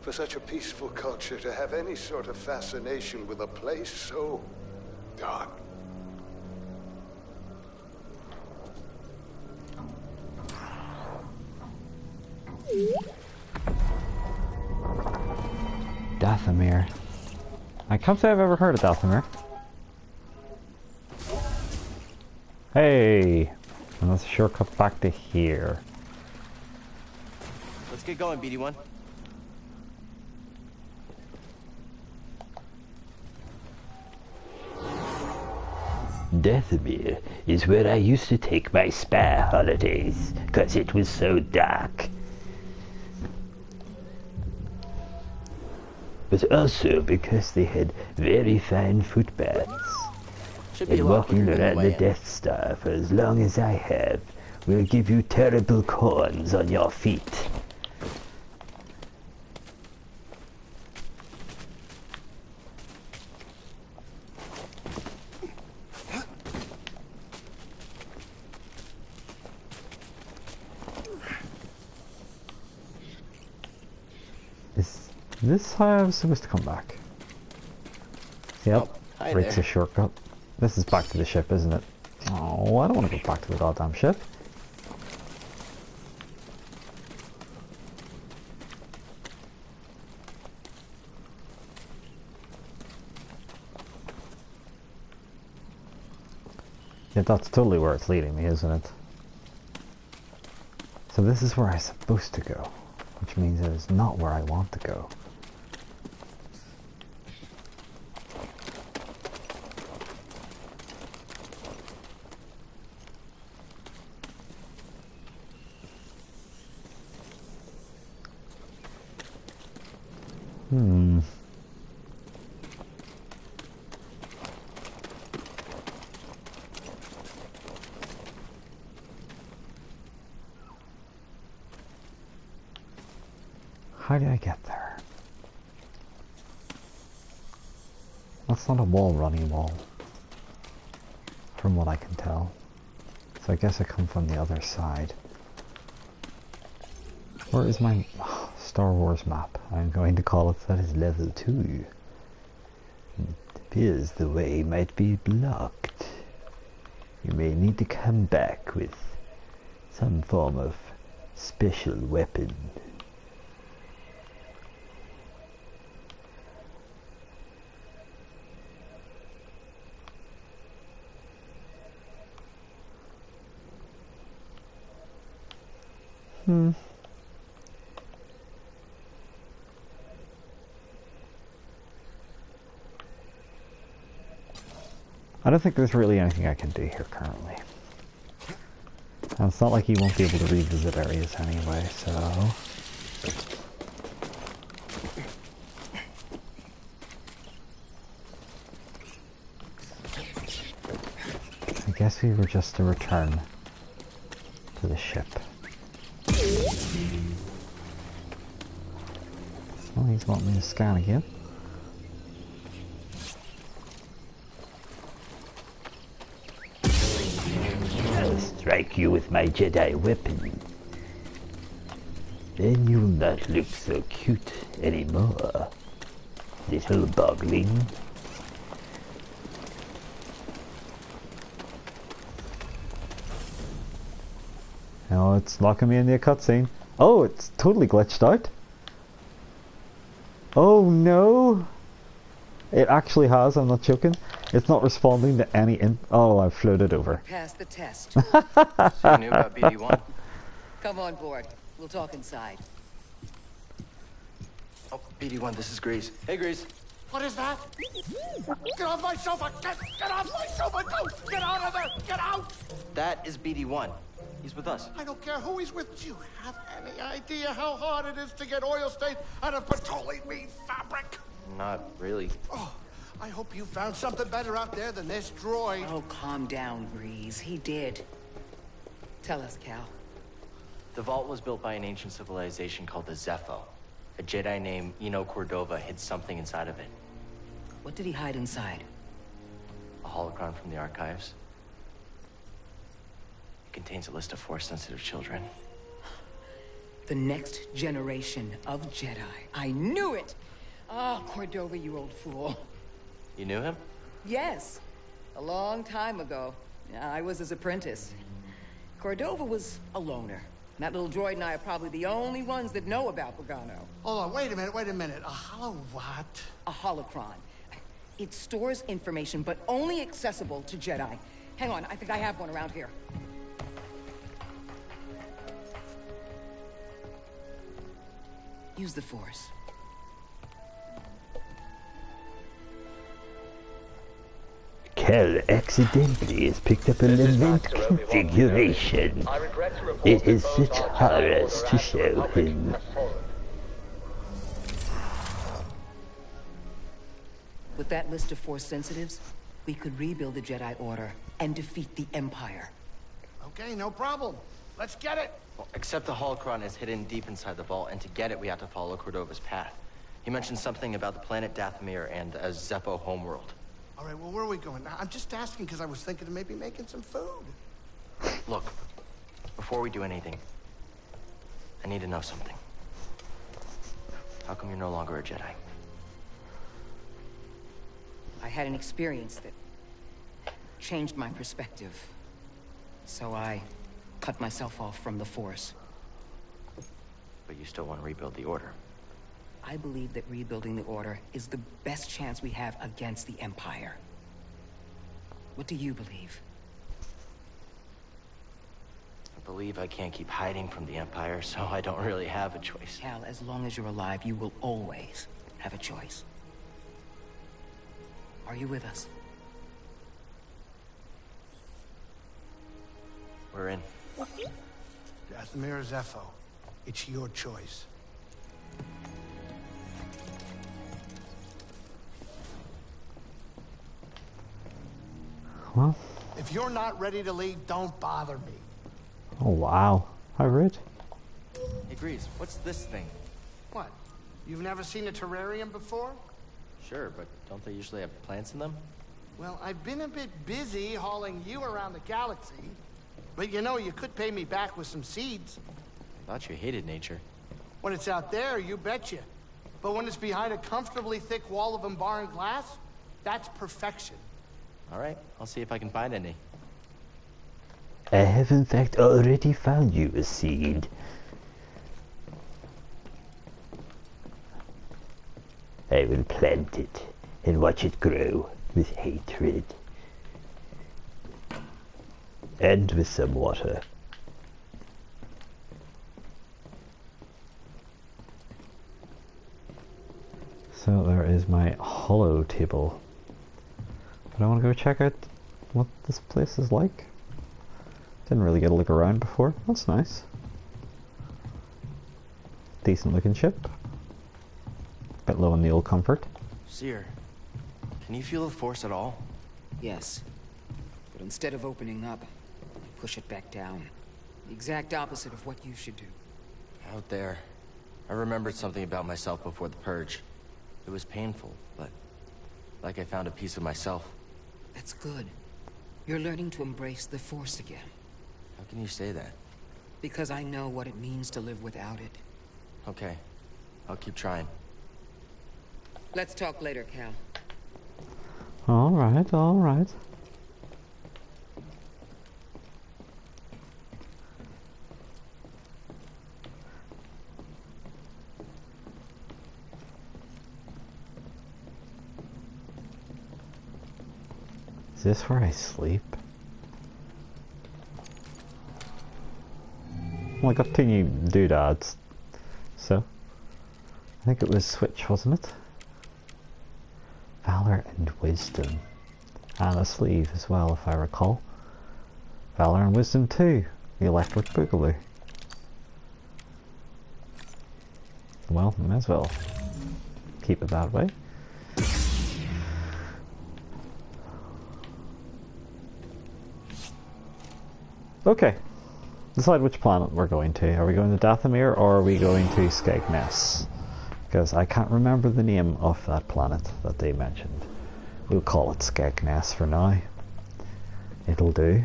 [SPEAKER 5] For such a peaceful culture to have any sort of fascination with a place so dark.
[SPEAKER 1] Dathomir. I can't say I've ever heard of Dathomir. Hey! And that's a shortcut back to here.
[SPEAKER 2] Let's get going, BD1.
[SPEAKER 4] Dathomir is where I used to take my spa holidays, 'cause it was so dark. But also because they had very fine footbaths.
[SPEAKER 2] Should be a
[SPEAKER 4] And
[SPEAKER 2] lot
[SPEAKER 4] walking
[SPEAKER 2] quicker than
[SPEAKER 4] around
[SPEAKER 2] the
[SPEAKER 4] the
[SPEAKER 2] way in.
[SPEAKER 4] Death Star for as long as I have will give you terrible corns on your feet.
[SPEAKER 1] Is this how I was supposed to come back? Yep.
[SPEAKER 2] Oh, hi
[SPEAKER 1] Breaks
[SPEAKER 2] there.
[SPEAKER 1] a shortcut. This is back to the ship, isn't it? Oh, I don't want to go back to the goddamn ship. Yeah, that's totally where it's leading me, isn't it? So this is where I'm supposed to go, which means it is not where I want to go. Hmm. How do I get there? That's not a wall running wall, from what I can tell. So I guess I come from the other side. Where is my Star Wars map? I'm going to call it that is level 2. It appears the way might be blocked. You may need to come back with some form of
[SPEAKER 4] special weapon.
[SPEAKER 1] I don't think there's really anything I can do here currently. And it's not like you won't be able to revisit areas anyway, so... I guess we were just to return to the ship. So he's wanting me to scan again.
[SPEAKER 4] I'll strike you with my Jedi weapon. Then you'll not look so cute anymore, little bogling.
[SPEAKER 1] Oh, it's locking me in the cutscene. Oh, it's totally glitched out. Oh no! It actually has, I'm not joking. It's not responding to any oh, I've floated over.
[SPEAKER 6] Pass the test.
[SPEAKER 2] So you knew about BD-1?
[SPEAKER 6] Come on board. We'll talk inside.
[SPEAKER 2] Oh, BD-1, this is Grease. Hey, Grease.
[SPEAKER 5] What is that? Get off my sofa! Get off my sofa! Don't! Get out of there! Get out!
[SPEAKER 2] That is BD-1. He's with us.
[SPEAKER 5] I don't care who he's with. Do you have any idea how hard it is to get oil stains out of petroleum fabric?
[SPEAKER 2] Not really.
[SPEAKER 5] Oh, I hope you found something better out there than this droid.
[SPEAKER 6] Oh, calm down, Breeze. He did. Tell us, Cal.
[SPEAKER 2] The vault was built by an ancient civilization called the Zepho. A Jedi named Eno Cordova hid something inside of it.
[SPEAKER 6] What did he hide inside?
[SPEAKER 2] A holocron from the archives. It contains a list of Force-sensitive children.
[SPEAKER 6] The next generation of Jedi. I knew it! Ah, Cordova, you old fool.
[SPEAKER 2] You knew him?
[SPEAKER 6] Yes. A long time ago. I was his apprentice. Cordova was a loner. That little droid and I are probably the only ones that know about Bogano.
[SPEAKER 5] Hold on, wait a minute. A hollow what?
[SPEAKER 6] A holocron. It stores information, but only accessible to Jedi. Hang on, I think I have one around here. Use the Force.
[SPEAKER 4] Cal accidentally has picked up an event configuration. It is such horrors to show him.
[SPEAKER 6] With that list of Force sensitives, we could rebuild the Jedi Order and defeat the Empire.
[SPEAKER 5] Okay, no problem. Let's get it.
[SPEAKER 2] Well, except the holocron is hidden deep inside the vault, and to get it, we have to follow Cordova's path. He mentioned something about the planet Dathomir and a Zeppo homeworld.
[SPEAKER 5] All right, well, where are we going? I'm just asking because I was thinking of maybe making some food.
[SPEAKER 2] Look, before we do anything, I need to know something. How come you're no longer a Jedi?
[SPEAKER 6] I had an experience that changed my perspective. So I cut myself off from the Force.
[SPEAKER 2] But you still want to rebuild the Order.
[SPEAKER 6] I believe that rebuilding the Order is the best chance we have against the Empire. What do you believe?
[SPEAKER 2] I believe I can't keep hiding from the Empire, so I don't really have a choice.
[SPEAKER 6] Cal, as long as you're alive, you will always have a choice. Are you with us?
[SPEAKER 2] We're in.
[SPEAKER 5] Dathomir Zepho. It's your choice.
[SPEAKER 1] Well,
[SPEAKER 5] If you're not ready to leave, don't bother me.
[SPEAKER 1] oh wow. How rude.
[SPEAKER 2] Hey, Grease, what's this thing?
[SPEAKER 5] What? You've never seen a terrarium before?
[SPEAKER 2] Sure, but don't they usually have plants in them?
[SPEAKER 5] Well, I've been a bit busy hauling you around the galaxy. But you know, you could pay me back with some seeds.
[SPEAKER 2] I thought you hated nature.
[SPEAKER 5] When it's out there, you betcha. But when it's behind a comfortably thick wall of embarring glass, that's perfection.
[SPEAKER 2] All right, I'll see if I can find any.
[SPEAKER 4] I have in fact already found you a seed. I will plant it and watch it grow with hatred. And with some water.
[SPEAKER 1] So there is my hollow table. But I want to go check out what this place is like. Didn't really get a look around before. That's nice. Decent looking ship. Bit low on the old comfort.
[SPEAKER 2] Seer, can you feel the force at all?
[SPEAKER 6] Yes. But instead of opening up, I push it back down. The exact opposite of what you should do.
[SPEAKER 2] Out there, I remembered something about myself before the purge. It was painful, but like I found a piece of myself.
[SPEAKER 6] That's good. You're learning to embrace the Force again.
[SPEAKER 2] How can you say that?
[SPEAKER 6] Because I know what it means to live without it.
[SPEAKER 2] Okay, I'll keep trying.
[SPEAKER 6] Let's talk later, Cal.
[SPEAKER 1] Alright, alright. Is this where I sleep? Well, I got 2 new doodads. So, I think it was Switch, wasn't it? Valor and Wisdom. And a sleeve as well, if I recall. Valor and Wisdom 2. The Electric Boogaloo. Well, may as well keep it that way. Okay. Decide which planet we're going to. Are we going to Dathomir or are we going to Skegness? Because I can't remember the name of that planet that they mentioned. We'll call it Skegness for now. It'll do.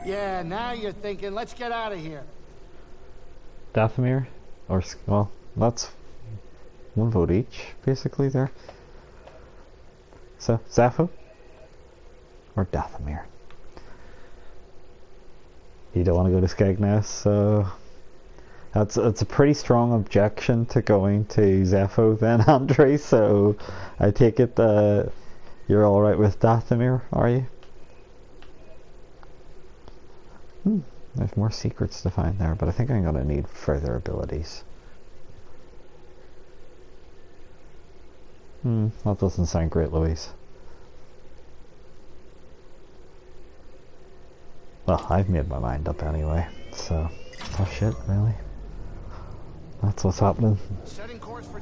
[SPEAKER 7] Yeah, now you're thinking, let's get out of here.
[SPEAKER 1] Dathomir? Or, well, that's 1 vote each, basically, there. So, Zepho? Or Dathomir? You don't want to go to Skegness, so... That's a pretty strong objection to going to Zepho then, Andre, so... I take it you're alright with Dathomir, are you? There's more secrets to find there, but I think I'm going to need further abilities. That doesn't sound great, Louise. Well, I've made my mind up anyway, so... Tough shit, really. That's what's happening.
[SPEAKER 7] Setting course for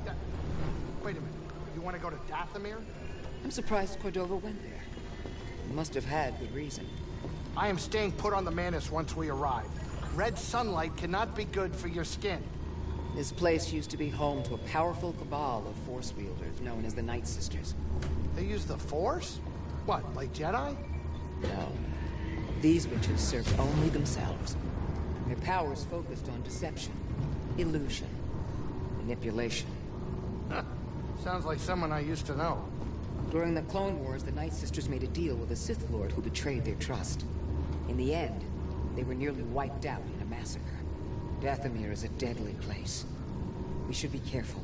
[SPEAKER 7] Wait a minute. You want to go to Dathomir?
[SPEAKER 6] I'm surprised Cordova went there. He must have had good reason.
[SPEAKER 7] I am staying put on the Manus once we arrive. Red sunlight cannot be good for your skin.
[SPEAKER 6] This place used to be home to a powerful cabal of Force wielders known as the Night Sisters.
[SPEAKER 7] They use the Force? What, like Jedi?
[SPEAKER 6] No. These witches served only themselves. Their powers focused on deception, illusion, manipulation.
[SPEAKER 7] Sounds like someone I used to know.
[SPEAKER 6] During the Clone Wars, the Night Sisters made a deal with a Sith Lord who betrayed their trust. In the end, they were nearly wiped out in a massacre. Dathomir is a deadly place. We should be careful.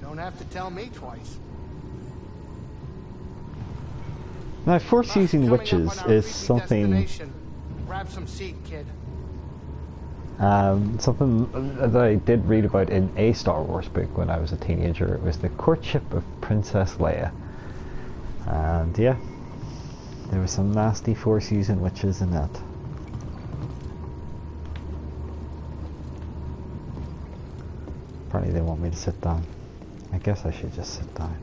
[SPEAKER 7] Don't have to tell me twice.
[SPEAKER 1] Now, Force using witches is something...
[SPEAKER 7] Grab some seat, kid.
[SPEAKER 1] Something that I did read about in a Star Wars book when I was a teenager. It was the courtship of Princess Leia. And yeah, there was some nasty Force using witches in that. Apparently they want me to sit down. I guess I should just sit down.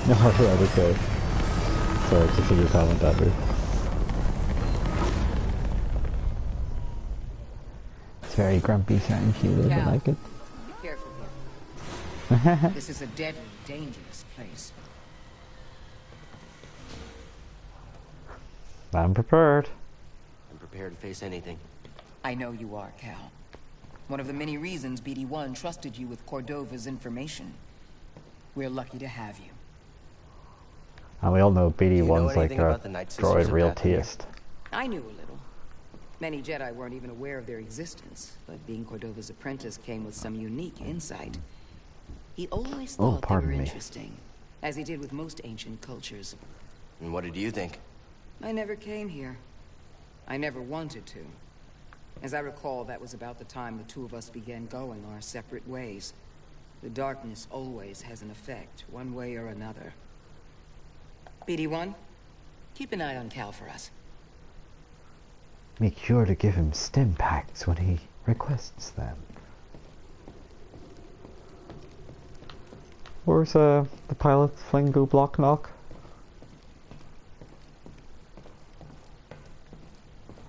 [SPEAKER 1] No, right, okay. Sorry, just a comment that way. It's very grumpy sound, she doesn't like it.
[SPEAKER 6] Be careful here. This is a deadly, dangerous place.
[SPEAKER 1] I'm prepared.
[SPEAKER 2] I'm prepared to face anything.
[SPEAKER 6] I know you are, Cal. One of the many reasons BD-1 trusted you with Cordova's information. We're lucky to have you.
[SPEAKER 1] And we all know
[SPEAKER 2] Do you know
[SPEAKER 1] BD-1's like
[SPEAKER 2] anything
[SPEAKER 1] a
[SPEAKER 2] about the Night Sisters
[SPEAKER 1] droid
[SPEAKER 2] of
[SPEAKER 1] real
[SPEAKER 2] Dathomir?
[SPEAKER 1] taste.
[SPEAKER 6] I knew a little. Many Jedi weren't even aware of their existence, but being Cordova's apprentice came with some unique insight. He always thought they were
[SPEAKER 1] pardon me.
[SPEAKER 6] interesting, as he did with most ancient cultures.
[SPEAKER 2] And what did you think?
[SPEAKER 6] I never came here. I never wanted to. As I recall, that was about the time the two of us began going our separate ways. The darkness always has an effect, one way or another. BD-1, keep an eye on Cal for us.
[SPEAKER 1] Make sure to give him stim packs when he requests them. Where's the pilot Flingo block knock?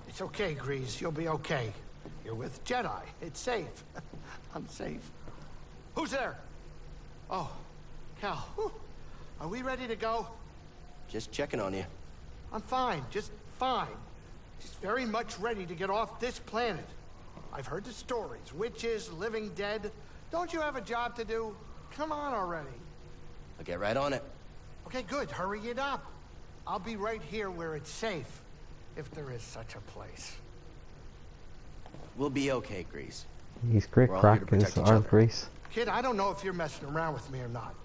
[SPEAKER 7] It's okay, Grease. You'll be okay. You're with Jedi. It's safe. I'm safe. Who's there? Oh, Cal. Whew. Are we ready to go?
[SPEAKER 2] Just checking on you.
[SPEAKER 7] I'm fine. Just fine. Just very much ready to get off this planet. I've heard the stories. Witches, living dead. Don't you have a job to do? Come on already.
[SPEAKER 2] I'll get right on it.
[SPEAKER 7] Okay, good. Hurry it up. I'll be right here where it's safe. If there is such a place.
[SPEAKER 2] We'll be okay, Grease.
[SPEAKER 1] He's great
[SPEAKER 2] We're all here to
[SPEAKER 1] crack
[SPEAKER 2] protect
[SPEAKER 1] is
[SPEAKER 2] each
[SPEAKER 1] our
[SPEAKER 2] other.
[SPEAKER 1] Grease.
[SPEAKER 7] Kid, I don't know if you're messing around with me or not.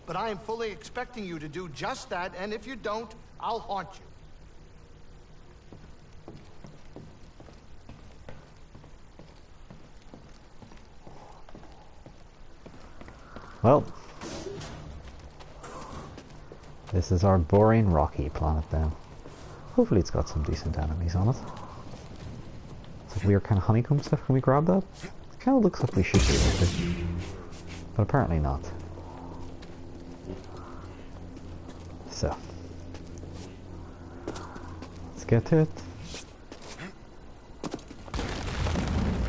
[SPEAKER 7] But I am fully expecting you to do just that, and if you don't, I'll haunt you.
[SPEAKER 1] Well, this is our boring rocky planet now. Hopefully it's got some decent enemies on it. It's like weird kind of honeycomb stuff. Can we grab that? It kind of looks like we should be able to. But apparently not. So. Let's get to it.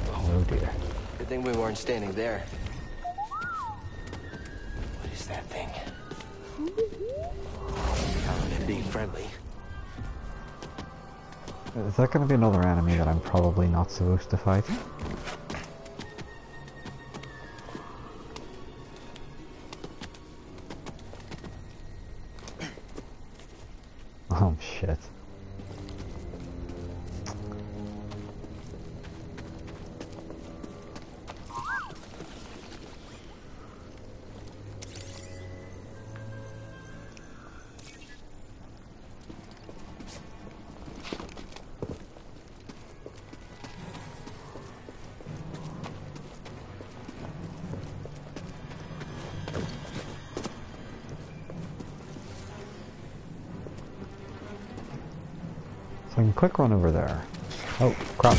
[SPEAKER 1] Oh dear.
[SPEAKER 2] Good thing we weren't standing there. What is that thing? Being friendly.
[SPEAKER 1] Is that going to be another enemy that I'm probably not supposed to fight? Oh shit. So I can quick run over there. Oh, crap.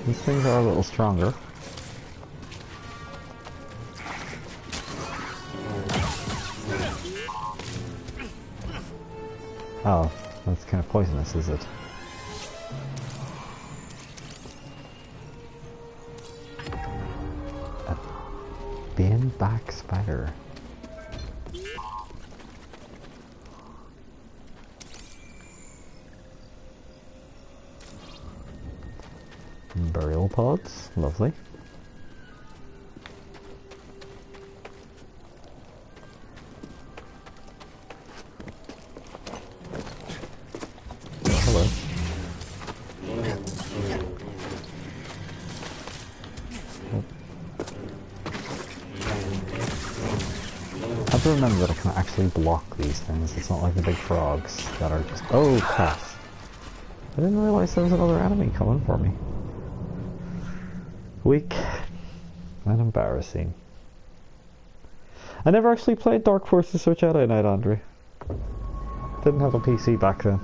[SPEAKER 1] These things are a little stronger. Oh, that's kind of poisonous, is it? A bin-back spider. Burial pods, lovely. Hello. I have to remember that I can actually block these things. It's not like the big frogs that are just... Oh, crap. I didn't realize there was another enemy coming for me. Weak and embarrassing. I never actually played Dark Forces or Jedi Knight, Andre. Didn't have a PC back then.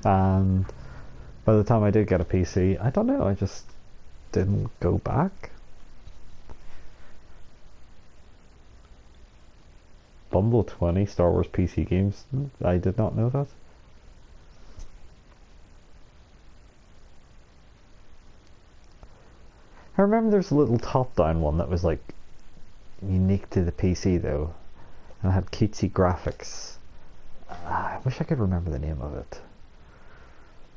[SPEAKER 1] And by the time I did get a PC, I don't know, I just didn't go back. Bumble 20 Star Wars PC games. I did not know that. I remember there's a little top-down one that was like unique to the PC though, and it had cutesy graphics. I wish I could remember the name of it,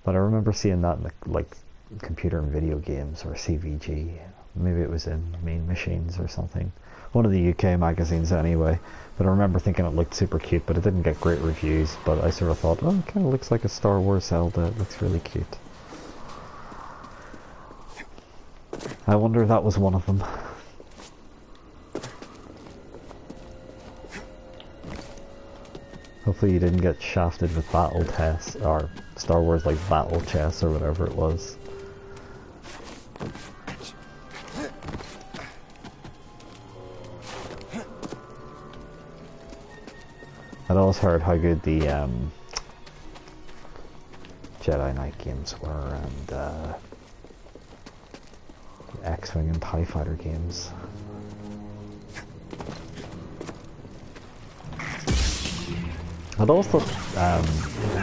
[SPEAKER 1] but I remember seeing that in the, like, computer and video games or CVG. Maybe it was in Mean Machines or something. One of the UK magazines anyway. But I remember thinking it looked super cute, but it didn't get great reviews. But I sort of thought, oh, it kind of looks like a Star Wars Zelda. It looks really cute. I wonder if that was one of them. Hopefully you didn't get shafted with Battle Chess, or Star Wars like Battle Chess or whatever it was. I'd always heard how good the Jedi Knight games were, and the X-Wing and TIE Fighter games. I'd always thought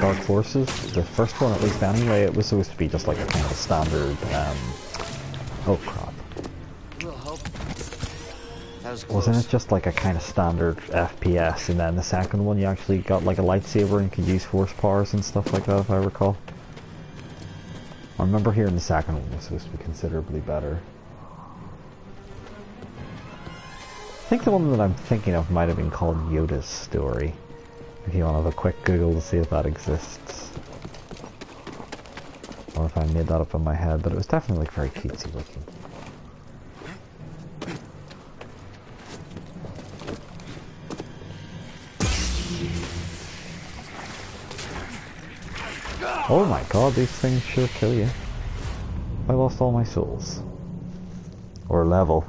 [SPEAKER 1] Dark Forces, the first one at least anyway, it was supposed to be just like a kind of standard, oh crap. Wasn't it just like a kind of standard FPS, and then the second one you actually got like a lightsaber and could use force powers and stuff like that, if I recall? I remember hearing the second one was supposed to be considerably better. I think the one that I'm thinking of might have been called Yoda's Story. If you want to have a quick Google to see if that exists. Or if I made that up in my head, but it was definitely like very cutesy looking. Oh my god, these things sure kill you. I lost all my souls. Or level.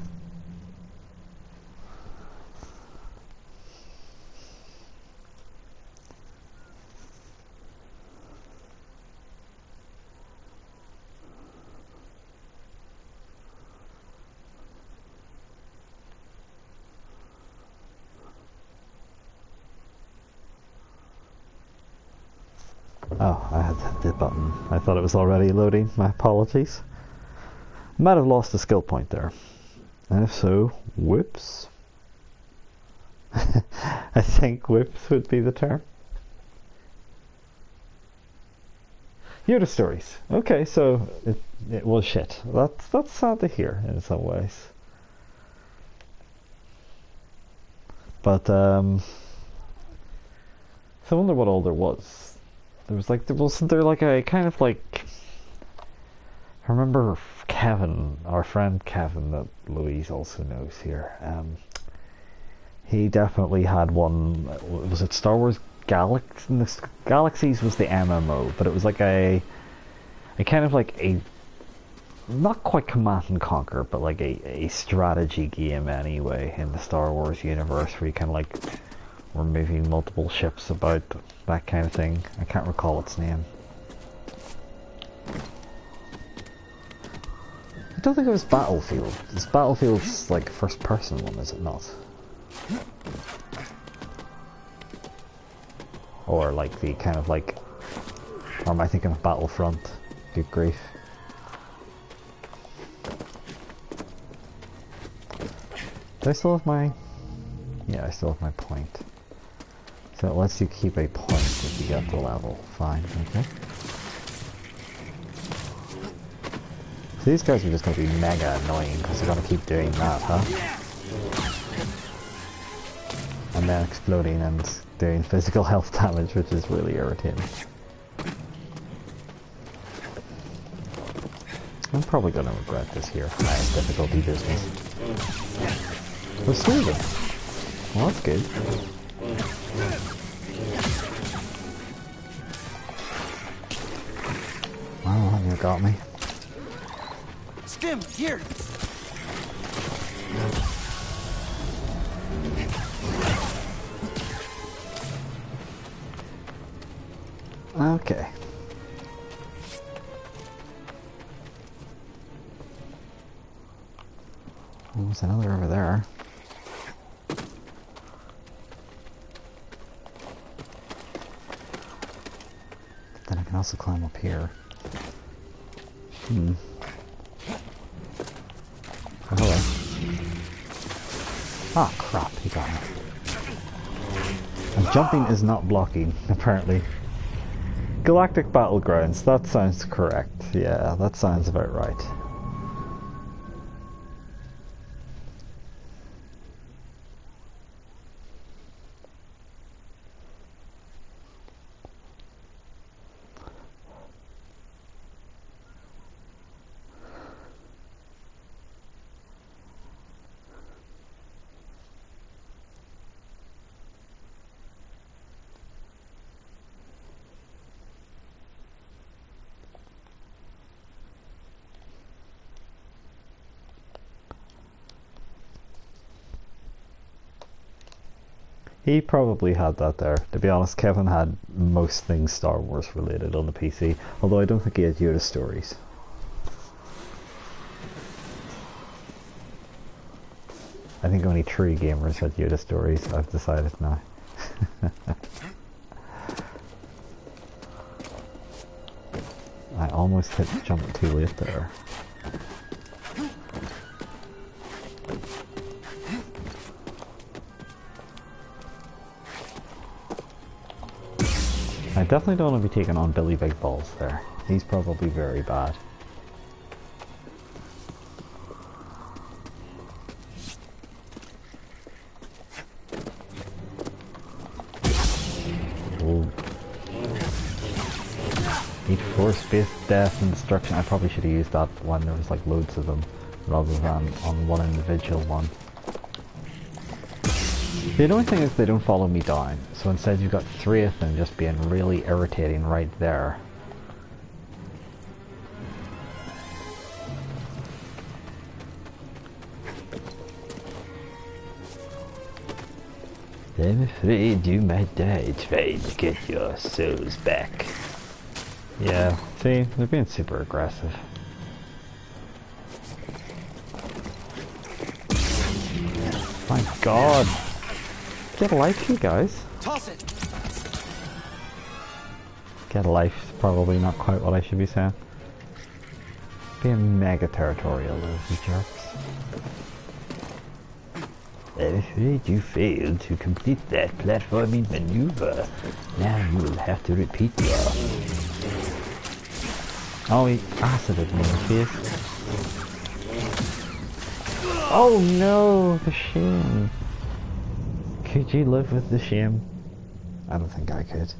[SPEAKER 1] Oh, I had the button. I thought it was already loading. My apologies. Might have lost a skill point there. And if so, whoops. I think whoops would be the term. Yoda Stories. Okay, so it was shit. That's sad to hear in some ways. But so I wonder what all there was. Wasn't there like a kind of like, I remember Kevin, our friend Kevin that Louise also knows here, he definitely had one. Was it Star Wars Galaxies was the MMO, but it was like a kind of like a, not quite Command and Conquer, but like a strategy game anyway in the Star Wars universe, where you kind of like were moving multiple ships about, that kind of thing. I can't recall its name. I don't think it was Battlefield. This Battlefield's like a first person one, is it not? Or like the kind of like, or am I thinking of Battlefront? Good grief. Do I still have my, yeah, I still have my point. So it lets you keep a point if you get the level. Fine, okay. So these guys are just going to be mega annoying because they're going to keep doing that, huh? And then exploding and doing physical health damage, which is really irritating. I'm probably going to regret this here. Nice difficulty business. We're smoothing. Well, that's good. Wow, you got me.
[SPEAKER 2] Stim, here!
[SPEAKER 1] Okay. Well, there's another over there. Then I can also climb up here. Ah, crap, he got me. And jumping is not blocking, apparently. Galactic Battlegrounds, that sounds correct. Yeah, that sounds about right. He probably had that there. To be honest, Kevin had most things Star Wars related on the PC, although I don't think he had Yoda stories. I think only true gamers had Yoda stories, I've decided now. I almost hit jump too late there. I definitely don't want to be taking on Billy Big Balls there. He's probably very bad. Oh. Need force-based death and destruction. I probably should have used that when there was like loads of them, rather than on one individual one. The annoying thing is they don't follow me down, so instead you've got 3 of them just being really irritating right there.
[SPEAKER 4] I'm afraid you might die trying to get your souls back.
[SPEAKER 1] Yeah, see, they're being super aggressive. My god! Get a life, you guys.
[SPEAKER 2] Toss it.
[SPEAKER 1] Get a life is probably not quite what I should be saying. Being mega territorial, those jerks.
[SPEAKER 4] I'm afraid you failed to complete that platforming maneuver. Now you will have to repeat your...
[SPEAKER 1] Oh, he acided me in the face. Oh no, the shame. Could you live with the shame? I don't think I could.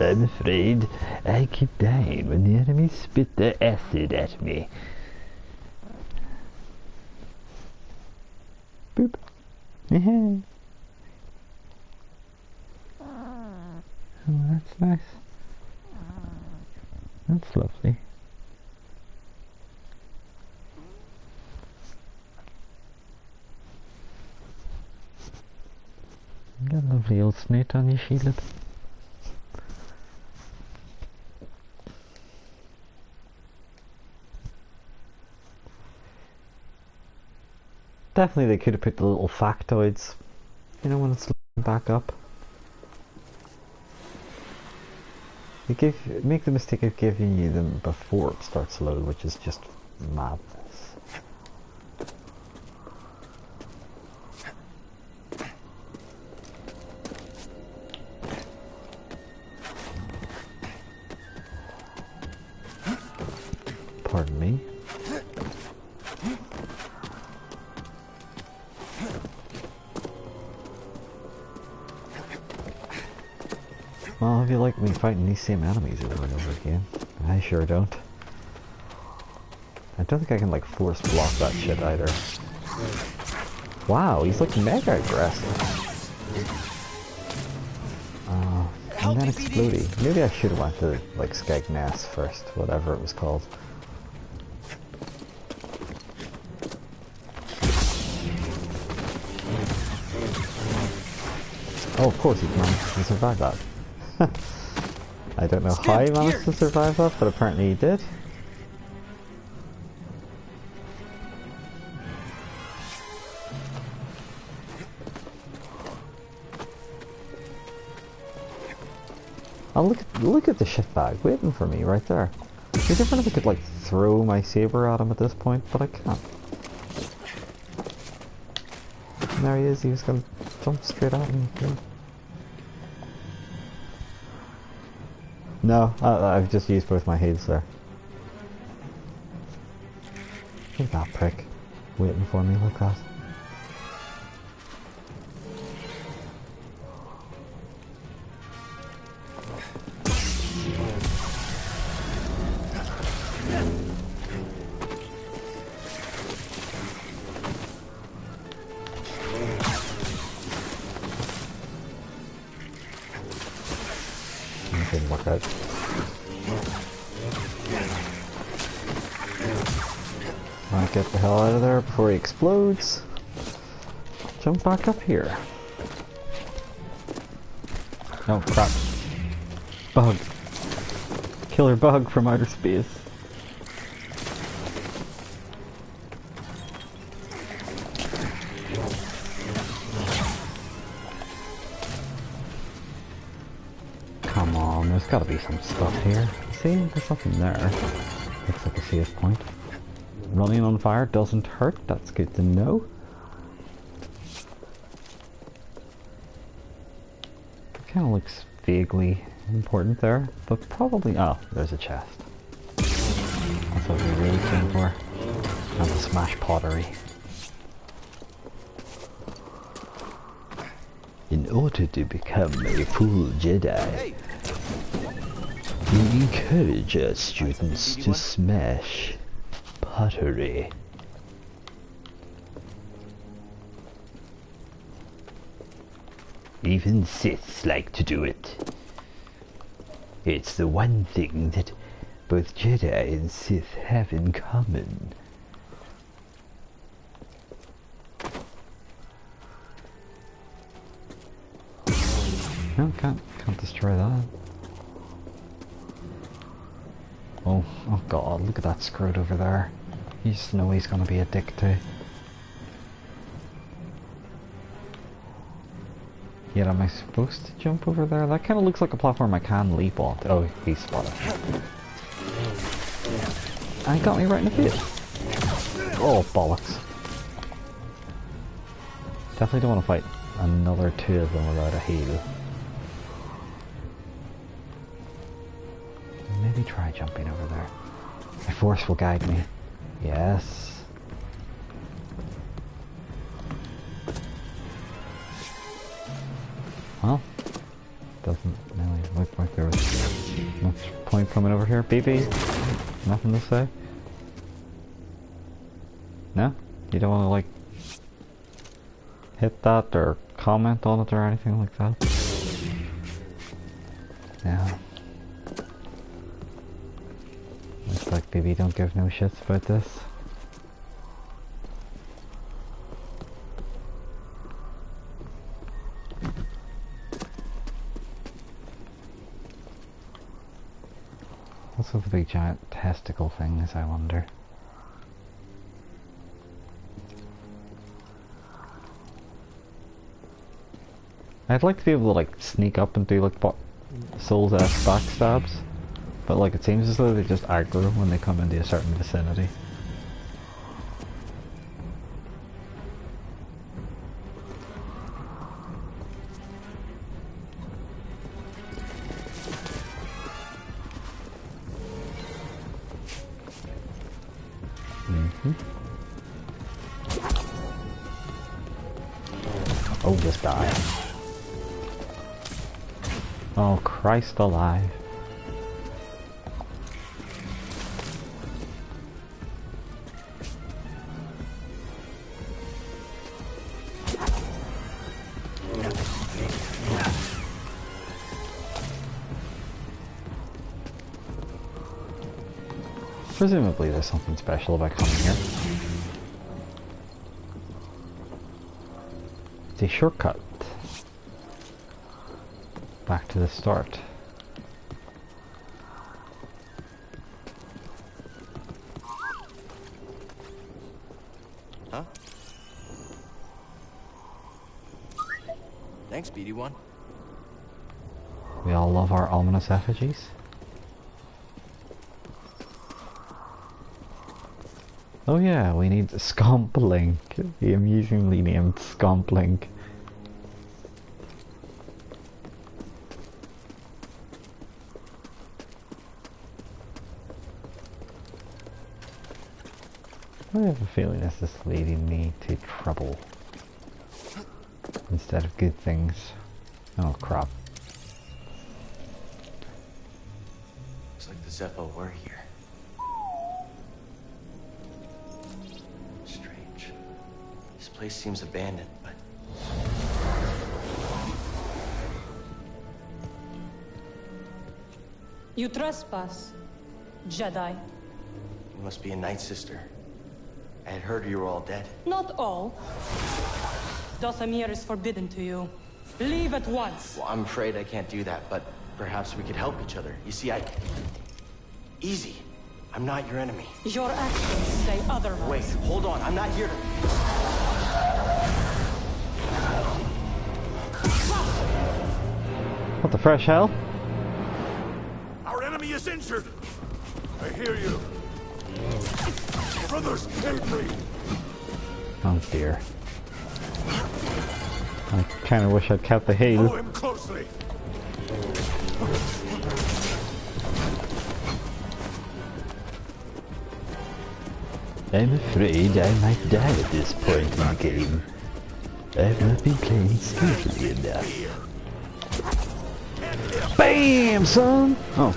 [SPEAKER 4] I'm afraid I keep dying when the enemy spit their acid at me.
[SPEAKER 1] Boop. Oh, that's nice. That's lovely. You got a lovely old snake on your shield. Definitely they could have put the little factoids, you know, when it's back up. They make the mistake of giving you them before it starts to load, which is just madness. Pardon me. Well, if you like me fighting these same enemies over and over again, I sure don't. I don't think I can like force block that shit either. Wow, he's like mega aggressive. And then explodey. Maybe I should have went to like Skegness first, whatever it was called. Oh, of course he managed to survive that. I don't know how he managed to survive that, but apparently he did. Oh, look at the shitbag waiting for me right there. It'd be different if I could like throw my saber at him at this point, but I can't. There he is. He was gonna jump straight at me. Yeah. No, I've just used both my heals there. Look at that prick waiting for me like that. Didn't work out. I'll get the hell out of there before he explodes. Jump back up here. Oh crap. Bug. Killer bug from outer space. Come on, there's gotta be some stuff here. See, there's nothing there. Looks like a safe point. Running on fire doesn't hurt, that's good to know. Kinda looks vaguely important there, but probably... oh, there's a chest. That's what we really came for. And the smash pottery.
[SPEAKER 4] In order to become a full Jedi, we encourage our students to smash pottery. Even Siths like to do it. It's the one thing that both Jedi and Sith have in common.
[SPEAKER 1] No, can't destroy that. Oh god, look at that screwed over there. You just know he's gonna be a dick too. Yet am I supposed to jump over there? That kinda looks like a platform I can leap on. Oh, he's spotted. And he got me right in the face. Oh, bollocks. Definitely don't want to fight another two of them without a heal. Maybe try jumping over there. My force will guide me. Yes. Well, doesn't really look like there was much point coming over here. BB? Nothing to say? No? You don't want to like hit that or comment on it or anything like that? Yeah. Looks like BB don't give no shits about this. What's with the big giant testicle things, I wonder? I'd like to be able to like sneak up and do like Souls-esque backstabs, but like it seems as though they just aggro when they come into a certain vicinity. Oh, just die. Oh, Christ alive. Presumably there's something special about coming here. It's a shortcut back to the start.
[SPEAKER 2] Huh? Thanks, BD1.
[SPEAKER 1] We all love our ominous effigies. Oh yeah, we need Scomp Link, the amusingly named Scomp Link. I have a feeling this is leading me to trouble instead of good things. Oh crap.
[SPEAKER 2] Looks like the Zeppo were here. Strange. This place seems abandoned, but...
[SPEAKER 8] You trespass, Jedi.
[SPEAKER 2] You must be a Night Sister. I had heard you were all dead.
[SPEAKER 8] Not all. Dothamir is forbidden to you. Leave at once.
[SPEAKER 2] Well, I'm afraid I can't do that, but perhaps we could help each other. You see, Easy. I'm not your enemy.
[SPEAKER 8] Your actions say otherwise.
[SPEAKER 2] Wait, hold on. I'm not here to...
[SPEAKER 1] What the fresh hell?
[SPEAKER 3] Our enemy is injured. I hear you. Brothers, aid me.
[SPEAKER 1] Oh dear. I kinda wish I'd kept the heal.
[SPEAKER 3] Follow him closely.
[SPEAKER 4] I'm afraid I might die at this point in the game. I've not been playing skillfully enough.
[SPEAKER 1] BAM, son! Oh.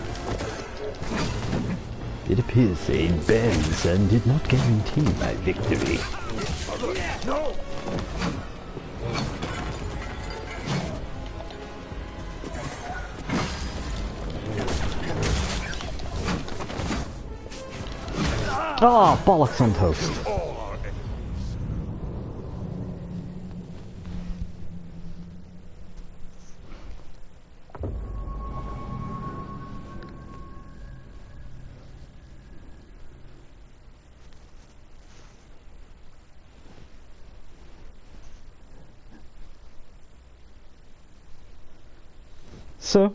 [SPEAKER 4] It appears saying Barry, son, did not guarantee my victory.
[SPEAKER 3] No.
[SPEAKER 1] Oh, bollocks on toast.
[SPEAKER 3] All our enemies.
[SPEAKER 1] So, at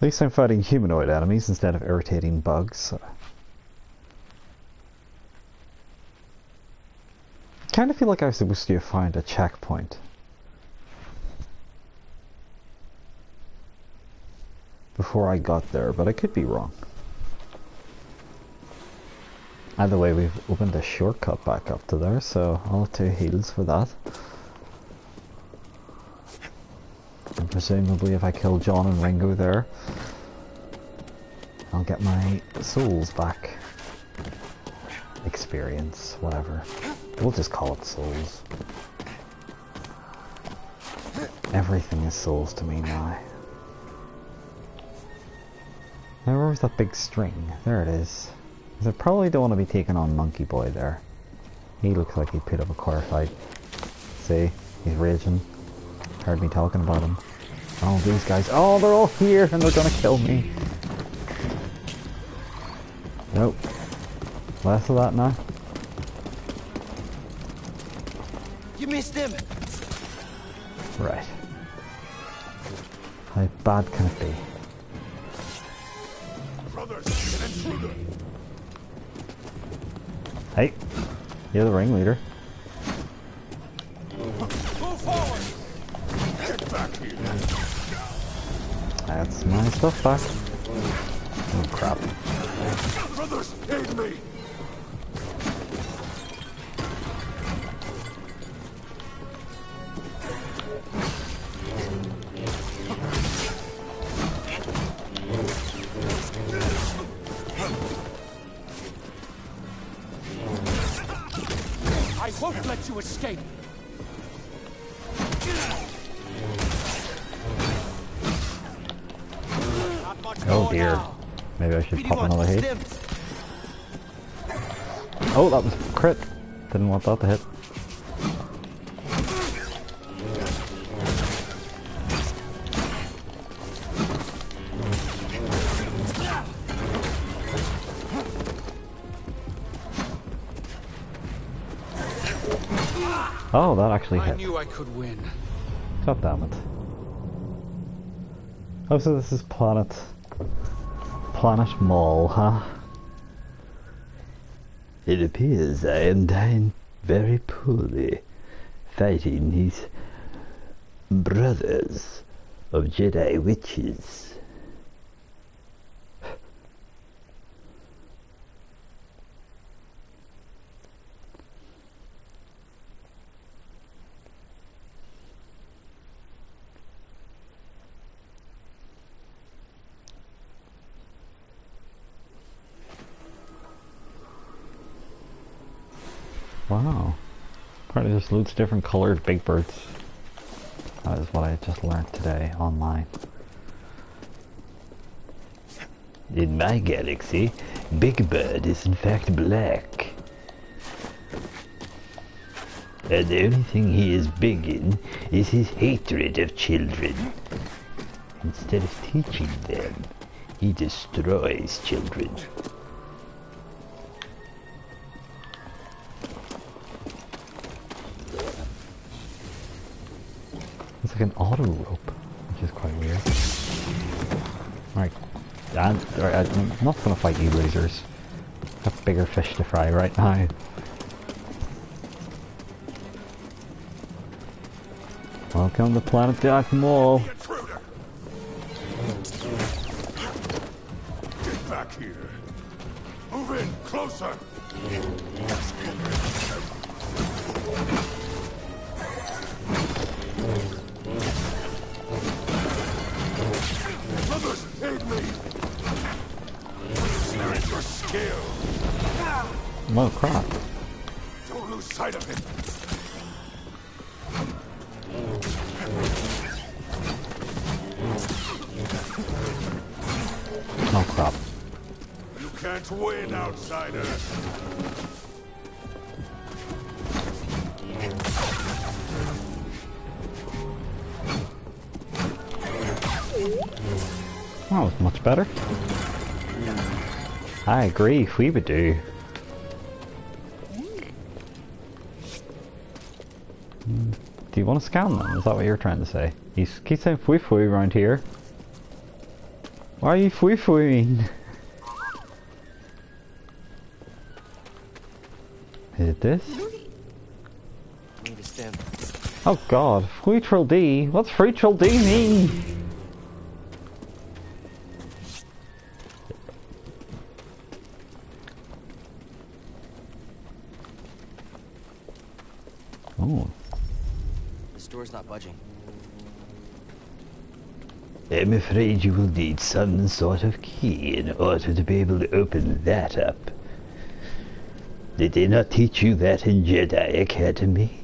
[SPEAKER 1] least I'm fighting humanoid enemies instead of irritating bugs. I kind of feel like I was supposed to find a checkpoint before I got there, but I could be wrong. Either way, we've opened a shortcut back up to there, so I'll have 2 heals for that. And presumably if I kill John and Ringo there, I'll get my souls back. Experience, whatever. We'll just call it souls. Everything is souls to me now. Now where was that big string? There it is. I probably don't want to be taking on Monkey Boy there. He looks like he'd put up a car fight. See? He's raging. Heard me talking about him. Oh, these guys. Oh, they're all here and they're gonna kill me. Nope. Less of that now.
[SPEAKER 2] You missed him!
[SPEAKER 1] Right. How bad can it be?
[SPEAKER 3] Brothers, an intruder.
[SPEAKER 1] Hey, you're the ringleader.
[SPEAKER 3] Move forward. Get back here.
[SPEAKER 1] That's my stuff back. Oh crap.
[SPEAKER 3] Brothers, aid me.
[SPEAKER 7] I won't let you escape.
[SPEAKER 1] Oh dear. Maybe I should pop another hit. Oh, that was crit. Didn't want that to hit. Oh, that actually
[SPEAKER 7] I
[SPEAKER 1] hit.
[SPEAKER 7] knew I could win.
[SPEAKER 1] God damn it. Oh, so this is Planet Mall, huh?
[SPEAKER 4] It appears I am dying very poorly, fighting these brothers of Jedi witches.
[SPEAKER 1] Wow. Apparently there's loads of different colored big birds. That is what I just learned today online.
[SPEAKER 4] In my galaxy, Big Bird is in fact black. And the only thing he is big in is his hatred of children. Instead of teaching them, he destroys children.
[SPEAKER 1] It's like an auto rope, which is quite weird. Alright, I'm not gonna fight you losers. Got bigger fish to fry right now. Welcome to Planet Death Mall.
[SPEAKER 3] Get back here. Move in closer. Brothers, aid me. There is your skill.
[SPEAKER 1] Oh crap.
[SPEAKER 3] Don't lose sight of him.
[SPEAKER 1] Oh crap.
[SPEAKER 3] You can't win, outsider.
[SPEAKER 1] That was much better. I agree, we would do. Do you want to scan them? Is that what you're trying to say? You keep saying fui fui around here. Why are you fui fuiing? Is it this?
[SPEAKER 2] Need to stand.
[SPEAKER 1] Oh god, Fruitral D? What's Fruitral D mean? Oh.
[SPEAKER 2] This door's not budging.
[SPEAKER 4] I'm afraid you will need some sort of key in order to be able to open that up. Did they not teach you that in Jedi Academy?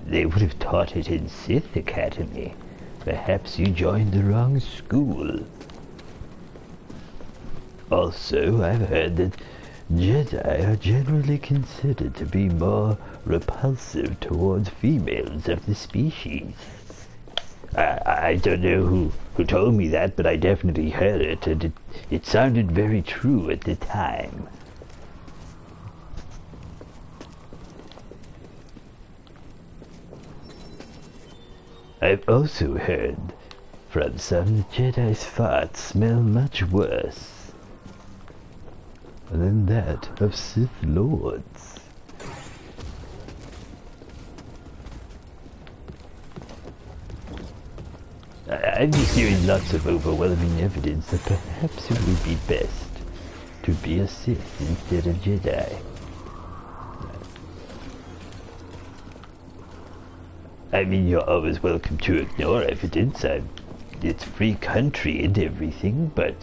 [SPEAKER 4] They would have taught it in Sith Academy. Perhaps you joined the wrong school. Also, I've heard that Jedi are generally considered to be more repulsive towards females of the species. I don't know who told me that, but I definitely heard it, and it sounded very true at the time. I've also heard from some that Jedi's farts smell much worse than that of Sith Lords. I'm just hearing lots of overwhelming evidence that perhaps it would be best to be a Sith instead of Jedi. I mean, you're always welcome to ignore evidence. It's free country and everything, but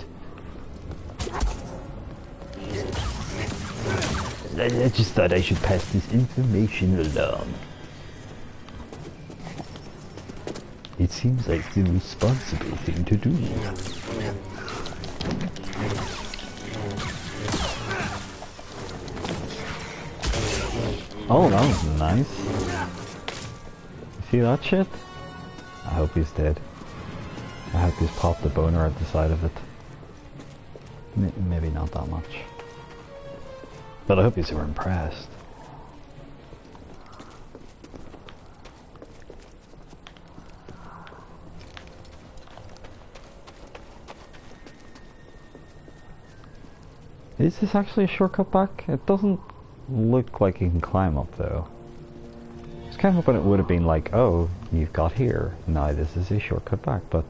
[SPEAKER 4] I just thought I should pass this information along. It seems like the responsible thing to do.
[SPEAKER 1] Oh, that was nice. See that shit? I hope he's dead. I hope he's popped the boner at the side of it. Maybe not that much. But I hope he's super impressed. Is this actually a shortcut back? It doesn't look like you can climb up though. I was kind of hoping it would have been like, oh, you've got here. No, this is a shortcut back, but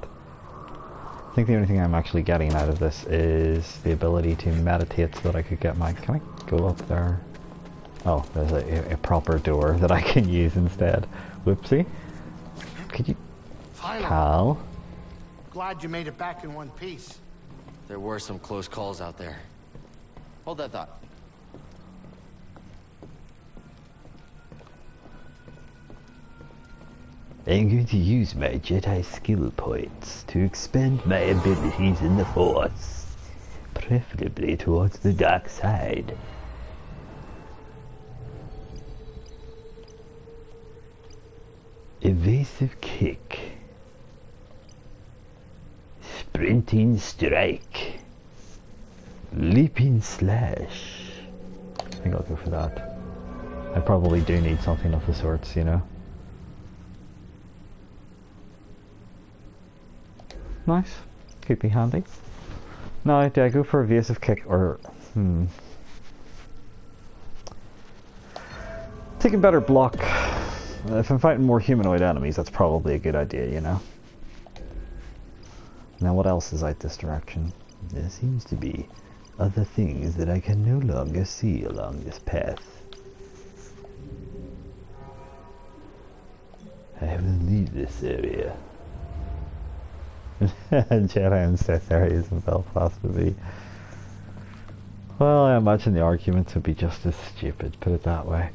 [SPEAKER 1] I think the only thing I'm actually getting out of this is the ability to meditate so that I could get my... Can I go up there? Oh, there's a proper door that I can use instead. Whoopsie. Could you...
[SPEAKER 7] Finally.
[SPEAKER 1] Cal?
[SPEAKER 7] Glad you made it back in one piece.
[SPEAKER 2] There were some close calls out there. Hold that thought.
[SPEAKER 4] I'm going to use my Jedi skill points to expand my abilities in the Force, preferably towards the dark side. Evasive kick. Sprinting strike. Leaping slash.
[SPEAKER 1] I think I'll go for that. I probably do need something of the sorts, you know. Nice. Could be handy. Now, do I go for evasive kick or... Take a better block. If I'm fighting more humanoid enemies, that's probably a good idea, you know. Now what else is out this direction?
[SPEAKER 4] There seems to be other things that I can no longer see along this path. I will leave this area.
[SPEAKER 1] Jedi and Sith areas in Belfast would be... Well, I imagine the arguments would be just as stupid, put it that way.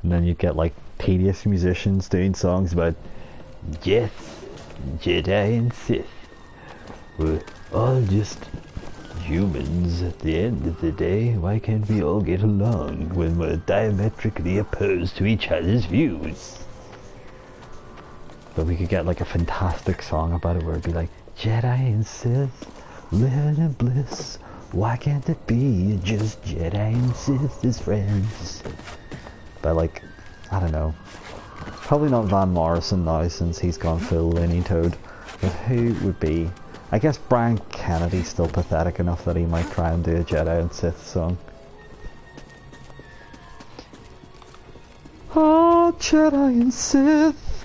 [SPEAKER 1] And then you get like tedious musicians doing songs about
[SPEAKER 4] Death, Jedi and Sith. We're all just humans at the end of the day. Why can't we all get along when we're diametrically opposed to each other's views?
[SPEAKER 1] But we could get like a fantastic song about it where it'd be like, Jedi and Sith, live in bliss. Why can't it be just Jedi and Sith as friends? But like, I don't know. Probably not Van Morrison now since he's gone full Looney Toad. But who would be? I guess Brian Kennedy's still pathetic enough that he might try and do a Jedi and Sith song. Oh, Jedi and Sith,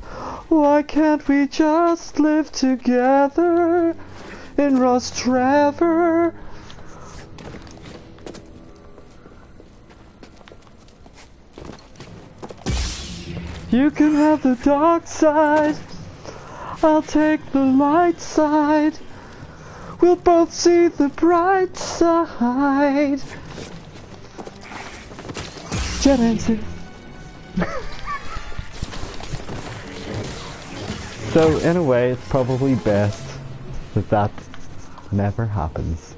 [SPEAKER 1] why can't we just live together in Ross Trevor? You can have the dark side, I'll take the light side. We'll both see the bright side. Jedi and Sith. So in a way, it's probably best that that never happens.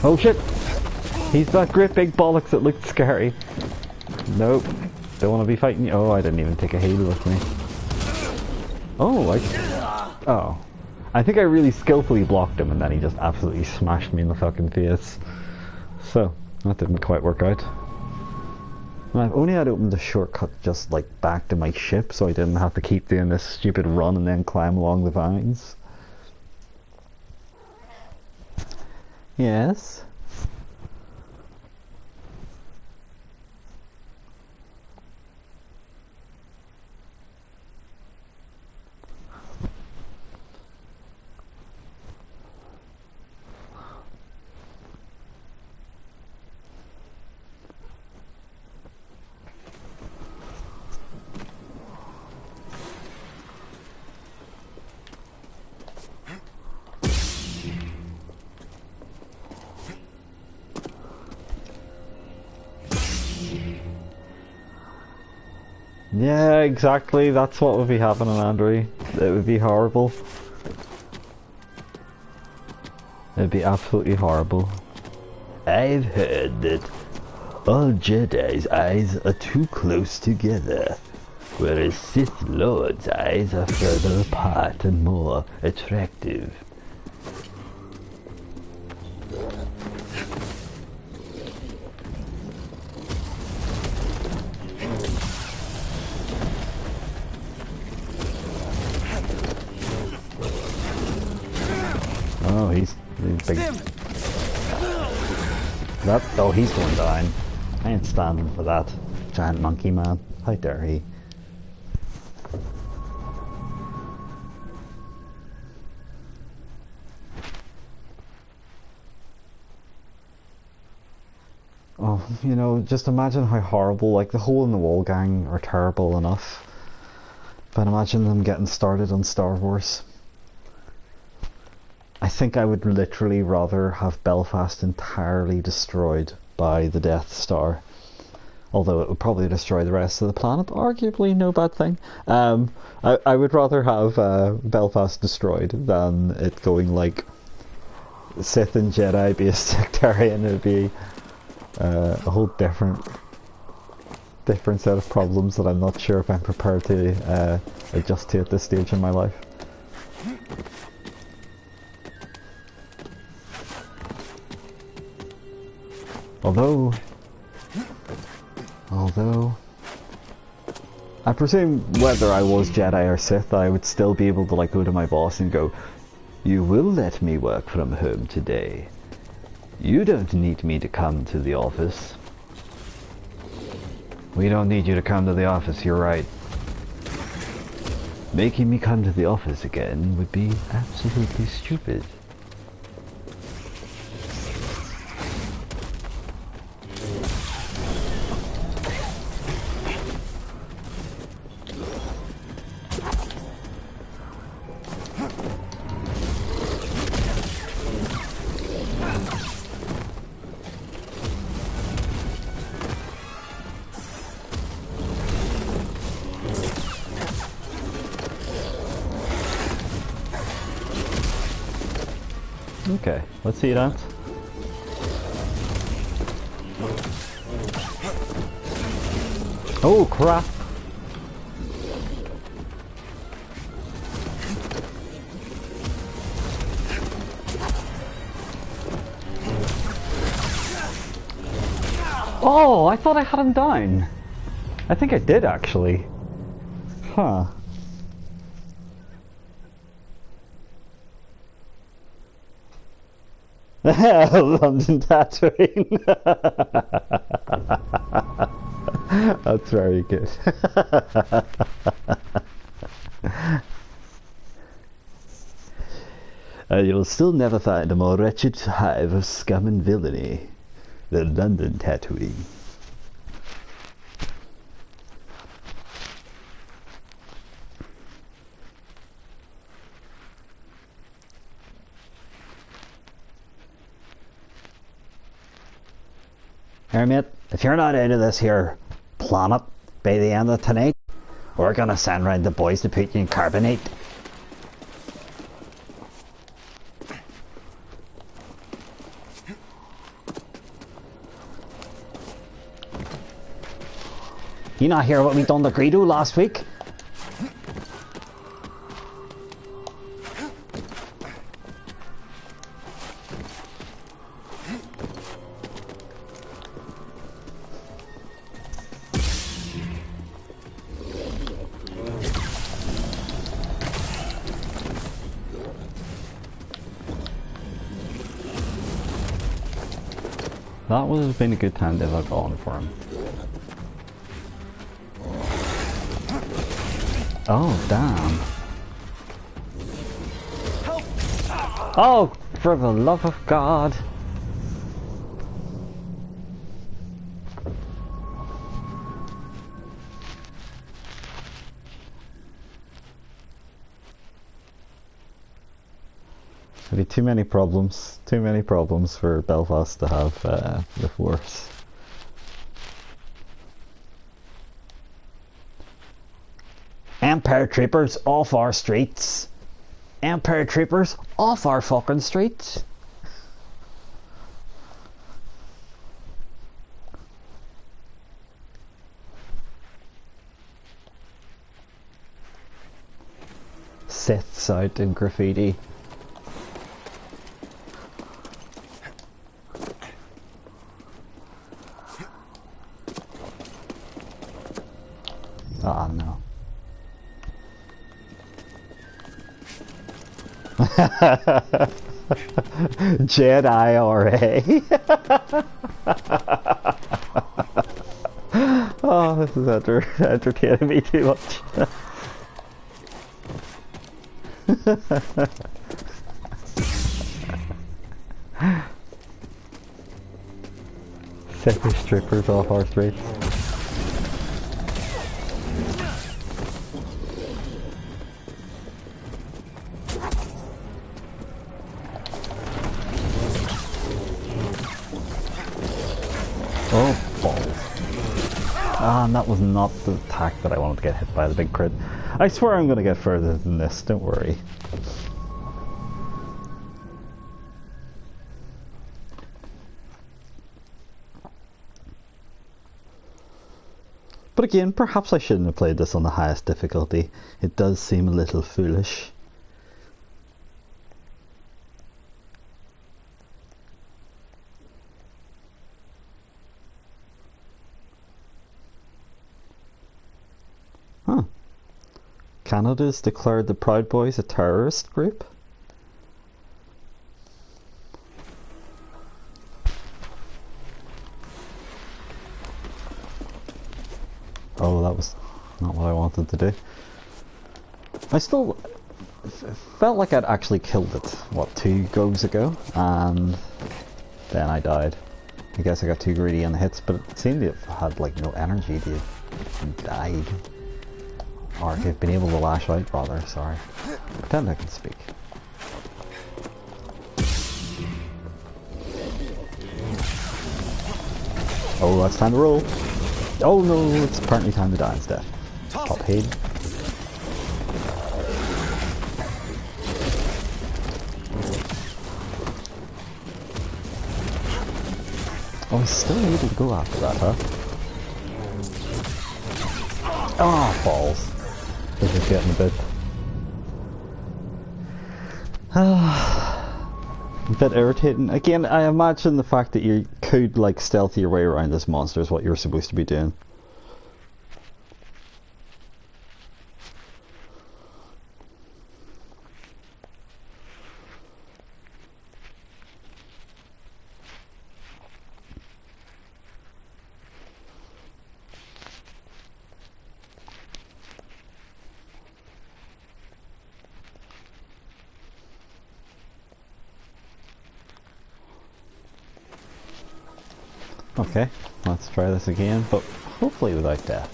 [SPEAKER 1] Oh shit! He's that great big bollocks that looked scary. Nope. Don't want to be fighting you. Oh, I didn't even take a heal with me. Oh, oh. I think I really skillfully blocked him and then he just absolutely smashed me in the fucking face. So, that didn't quite work out. And I've only had to open the shortcut just like back to my ship so I didn't have to keep doing this stupid run and then climb along the vines. Yes. Yeah, exactly. That's what would be happening, Andrew. It would be horrible. It'd be absolutely horrible.
[SPEAKER 4] I've heard that all Jedi's eyes are too close together, whereas Sith Lord's eyes are further apart and more attractive.
[SPEAKER 1] Oh, he's big. That, oh, he's going down. I ain't standing for that. Giant monkey man. How dare he? Oh, you know, just imagine how horrible, like the Hole in the Wall gang are terrible enough. But imagine them getting started on Star Wars. I think I would literally rather have Belfast entirely destroyed by the Death Star. Although it would probably destroy the rest of the planet, arguably no bad thing. I would rather have Belfast destroyed than it going like Sith and Jedi be a sectarian. It would be a whole different set of problems that I'm not sure if I'm prepared to adjust to at this stage in my life. Although I presume whether I was Jedi or Sith, I would still be able to like go to my boss and go, "You will let me work from home today. You don't need me to come to the office." "We don't need you to come to the office, you're right." "Making me come to the office again would be absolutely stupid." Okay, let's see that. Oh crap! Oh, I thought I had him down. I think I did actually. Huh. London Tatooine. That's very good. You'll still never find a more wretched hive of scum and villainy than London Tatooine. Hermit, if you're not out of this here planet by the end of tonight, we're gonna send round the boys to put you in carbonate. You not hear what we done to Greedo last week? That would have been a good time to have gone for him. Oh, damn. Oh, for the love of God. There'd be too many problems for Belfast to have the Force. Empire Troopers off our streets. Empire Troopers off our fucking streets. Siths out in graffiti. Oh no. Jedi RA. Oh, this is entertaining me too much. Set your strippers off horse rates. Oh, balls. Ah, and that was not the attack that I wanted to get hit by, the big crit. I swear I'm going to get further than this, don't worry. But again, perhaps I shouldn't have played this on the highest difficulty. It does seem a little foolish. Huh. Canada's declared the Proud Boys a terrorist group? Oh, that was not what I wanted to do. I still felt like I'd actually killed it, what, 2 goes ago? And then I died. I guess I got too greedy on the hits, but it seemed to have had like no energy to have died. Or to have been able to lash out, rather, sorry. Pretend I can speak. Oh, that's time to roll. Oh no, it's apparently time to die instead. Top head. Oh, he's still able to go after that, huh? Oh, balls. This is getting a bit... a bit irritating. Again, I imagine the fact that you could like stealthy your way around this monster is what you're supposed to be doing. Okay, let's try this again, but hopefully without death.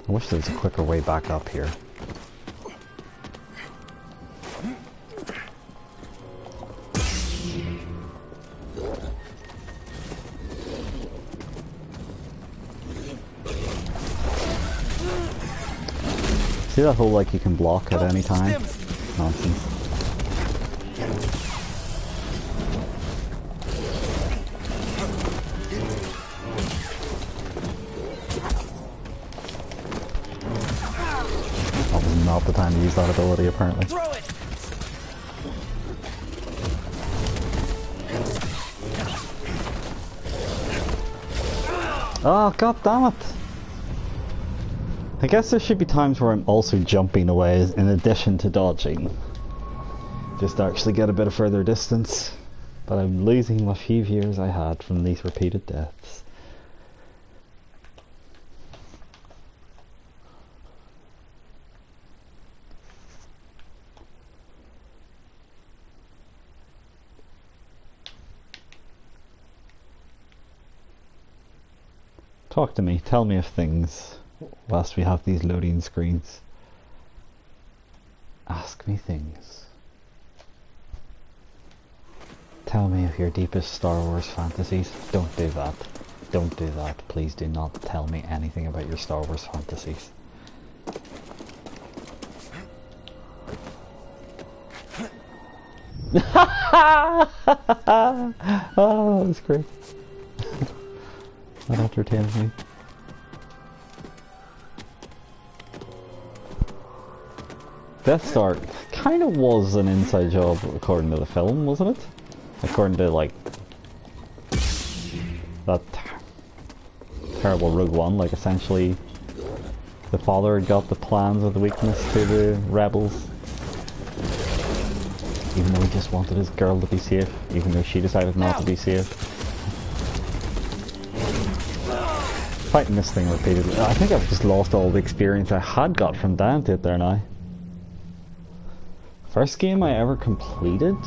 [SPEAKER 1] I wish there was a quicker way back up here. See that whole like you can block at any time? Nonsense. That was not the time to use that ability apparently.
[SPEAKER 9] Throw it.
[SPEAKER 1] Oh, god damn it! I guess there should be times where I'm also jumping away in addition to dodging. Just to actually get a bit of further distance. But I'm losing the few years I had from these repeated deaths. Talk to me, tell me of things. Whilst we have these loading screens. Ask me things. Tell me of your deepest Star Wars fantasies. Don't do that. Don't do that. Please do not tell me anything about your Star Wars fantasies. Oh, that was great. That entertains me. Death Star kind of was an inside job according to the film, wasn't it? According to like that terrible Rogue One, like essentially the father had got the plans of the weakness to the rebels. Even though he just wanted his girl to be safe, even though she decided not to be safe. Fighting this thing repeatedly. I think I've just lost all the experience I had got from down to it there now. First game I ever completed?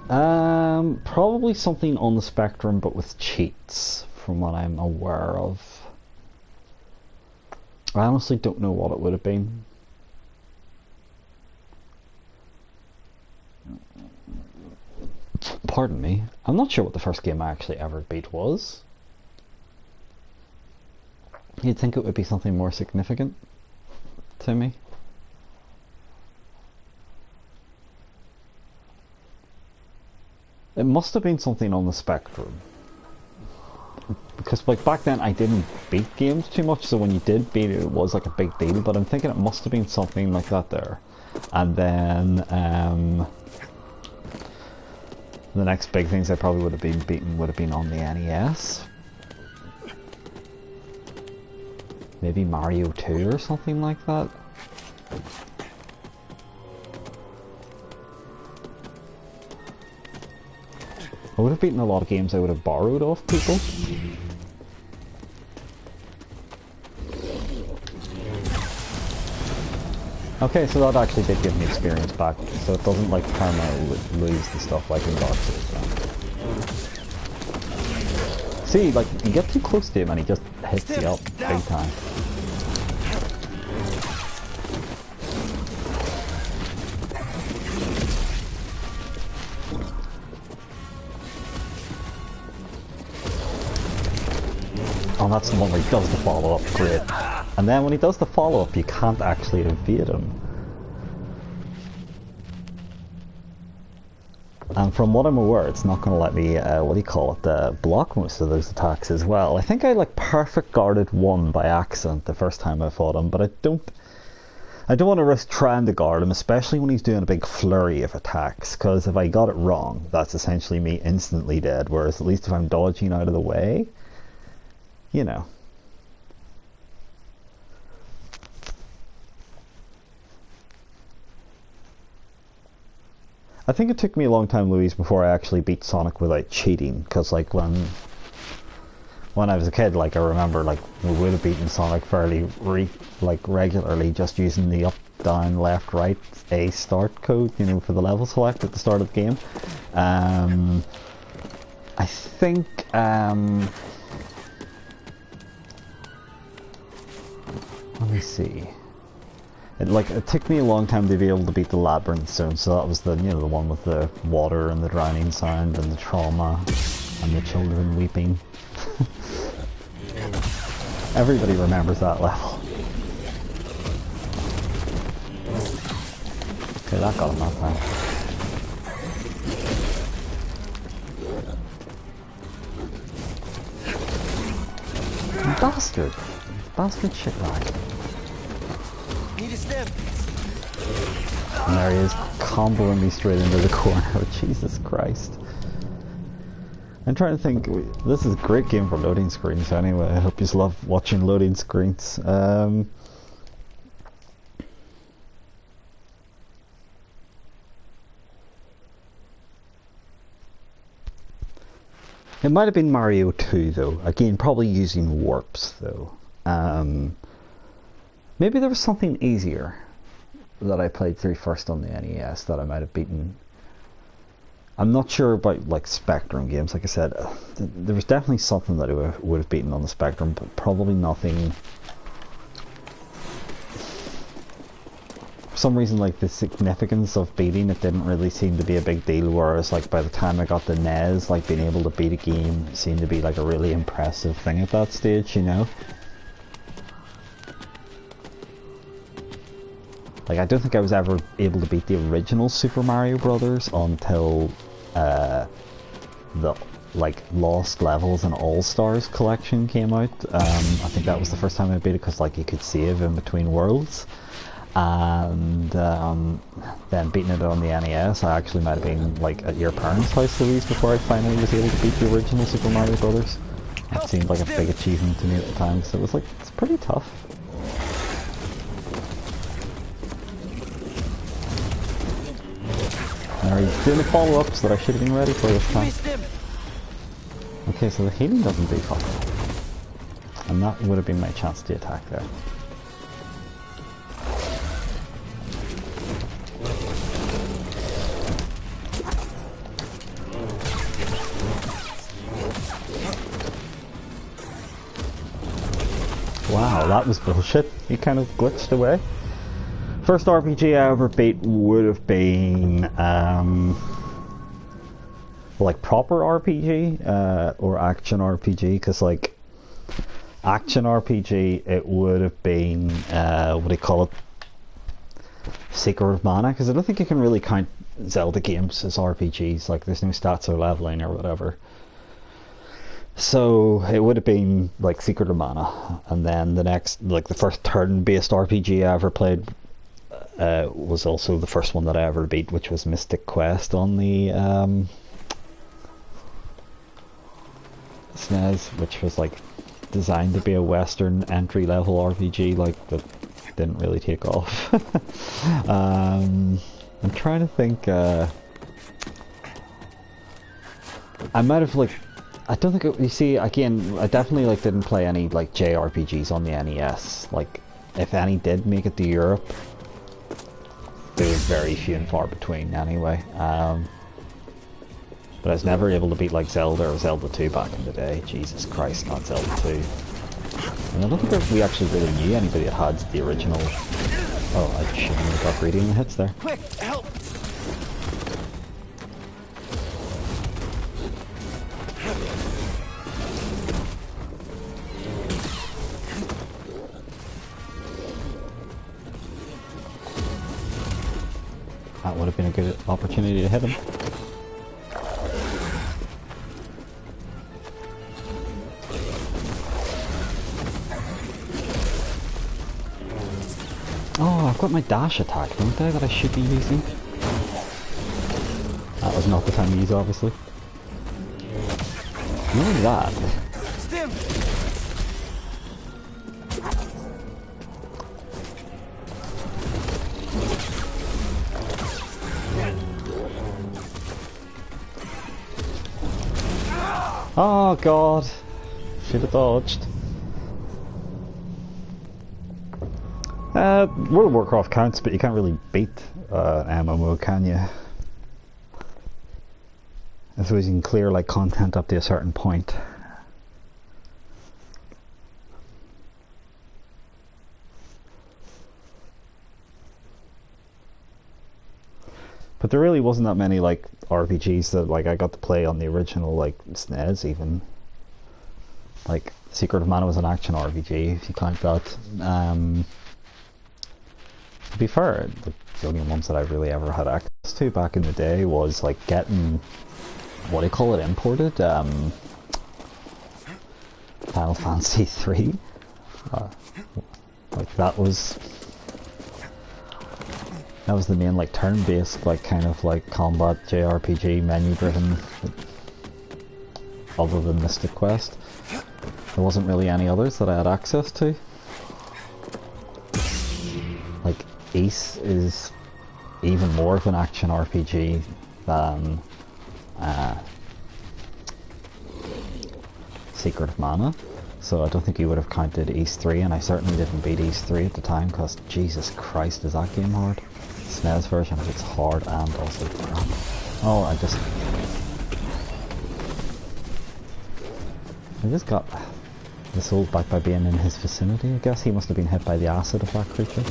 [SPEAKER 1] Probably something on the Spectrum but with cheats, from what I'm aware of. I honestly don't know what it would have been. Pardon me. I'm not sure what the first game I actually ever beat was. You'd think it would be something more significant to me. It must have been something on the Spectrum. Because like back then I didn't beat games too much, so when you did beat it, it was like a big deal, but I'm thinking it must have been something like that there. And then the next big things I probably would have been beaten would have been on the NES. Maybe Mario 2 or something like that. I would have beaten a lot of games I would have borrowed off people. Okay, so that actually did give me experience back, so it doesn't like permanently lose the stuff like in Dark Souls. See, like, you get too close to him and he just hits you up big time. Oh, that's the one where he does the follow-up, great. And then when he does the follow-up, you can't actually evade him. And from what I'm aware, it's not going to let me, what do you call it, block most of those attacks as well. I think I like perfect guarded one by accident the first time I fought him, but I don't want to risk trying to guard him, especially when he's doing a big flurry of attacks, because if I got it wrong, that's essentially me instantly dead, whereas at least if I'm dodging out of the way, you know. I think it took me a long time, Louise, before I actually beat Sonic without cheating, because like when I was a kid, like I remember like we would have beaten Sonic fairly regularly just using the up, down, left, right, A start code, you know, for the level select at the start of the game. I think let me see. It took me a long time to be able to beat the Labyrinth Zone, so that was the, you know, the one with the water and the drowning sound and the trauma and the children weeping. Everybody remembers that level. Okay, that got him that time. Bastard! Bastard shit rag. And there he is, comboing me straight into the corner. Jesus Christ. I'm trying to think, this is a great game for loading screens anyway. I hope you love watching loading screens. It might have been Mario 2 though. Again, probably using warps though. Maybe there was something easier that I played through first on the NES that I might have beaten. I'm not sure about like Spectrum games. Like I said, there was definitely something that I would have beaten on the Spectrum, but probably nothing. For some reason, like the significance of beating it didn't really seem to be a big deal, whereas like by the time I got the NES, like being able to beat a game seemed to be like a really impressive thing at that stage, you know? Like, I don't think I was ever able to beat the original Super Mario Brothers until the like Lost Levels and All Stars collection came out. I think that was the first time I beat it because like you could save in between worlds. And then beating it on the NES, I actually might have been like at your parents' house, Louise, before I finally was able to beat the original Super Mario Brothers. That seemed like a big achievement to me at the time, so it was like, it's pretty tough. Now he's doing the follow-ups that I should have been ready for this time. Okay, so the healing doesn't do fuck all. And that would have been my chance to attack there. Wow, that was bullshit. He kind of glitched away. First RPG I ever beat would have been like proper RPG or action RPG, because like action RPG it would have been what do you call it, Secret of Mana, because I don't think you can really count Zelda games as RPGs, like there's no stats or leveling or whatever. So it would have been like Secret of Mana, and then the next, like the first turn-based RPG I ever played was also the first one that I ever beat, which was Mystic Quest on the SNES, which was like designed to be a Western entry-level RPG, like, that didn't really take off. I'm trying to think. I might have like. I don't think you see, again, I definitely like didn't play any like JRPGs on the NES. Like, if any did make it to Europe, they were very few and far between anyway. But I was never able to beat like Zelda or Zelda 2 back in the day. Jesus Christ, not Zelda 2. And I don't think we actually really knew anybody that had the original. Oh, I shouldn't have got greedy in the hits there.
[SPEAKER 2] Quick, help!
[SPEAKER 1] That would have been a good opportunity to hit him. Oh, I've got my dash attack, don't I, that I should be using? That was not the time to use, obviously. Not only that.
[SPEAKER 2] Stim!
[SPEAKER 1] Oh god, should have dodged. World of Warcraft counts, but you can't really beat MMO, can you? I suppose you can clear like content up to a certain point. But there really wasn't that many like RPGs that like I got to play on the original like SNES even. Like Secret of Mana was an action RPG if you count that. To be fair, the only ones that I really ever had access to back in the day was like getting, what do you call it, imported? Final Fantasy 3. Like that was the main like turn-based like kind of like combat JRPG menu driven, other than Mystic Quest. There wasn't really any others that I had access to. Like Ace is even more of an action RPG than Secret of Mana. So I don't think you would have counted Ace 3, and I certainly didn't beat Ace 3 at the time, because Jesus Christ is that game hard. SNES version, it's hard and also crap. Oh, I just got the soul back by being in his vicinity. I guess he must have been hit by the acid of that creature.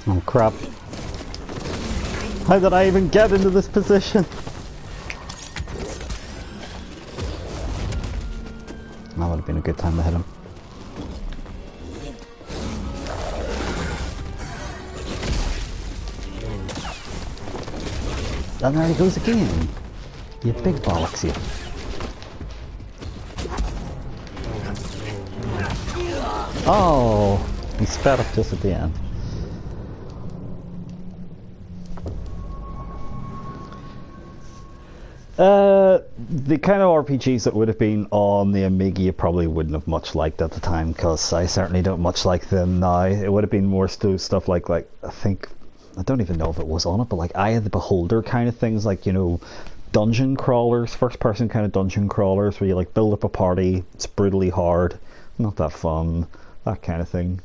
[SPEAKER 1] Oh crap. How did I even get into this position? been a good time to hit him. And there he goes again. You big bollocks, you. Oh, he sped up just at the end. The kind of RPGs that would have been on the Amiga you probably wouldn't have much liked at the time, because I certainly don't much like them now. It would have been more stuff like I don't even know if it was on it, but like Eye of the Beholder kind of things, like, you know, dungeon crawlers, first person kind of dungeon crawlers where you like build up a party, it's brutally hard, not that fun, that kind of thing.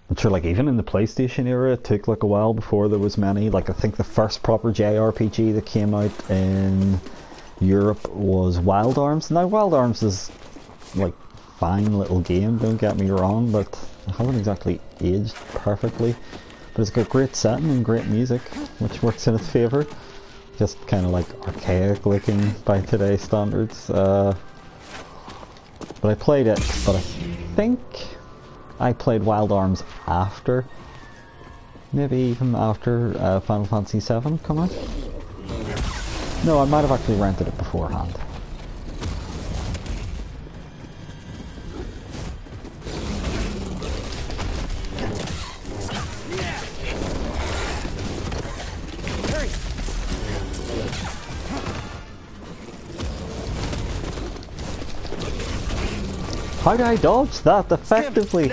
[SPEAKER 1] I'm sure, like, even in the PlayStation era, it took like a while before there was many. Like, I think the first proper JRPG that came out in Europe was Wild Arms. Now, Wild Arms is like fine little game, don't get me wrong, but it hasn't exactly aged perfectly. But it's got great setting and great music, which works in its favour. Just kind of like archaic looking by today's standards. But I played it, but I think I played Wild Arms after, maybe even after Final Fantasy VII come out. No, I might have actually rented it beforehand. How did I dodge that effectively?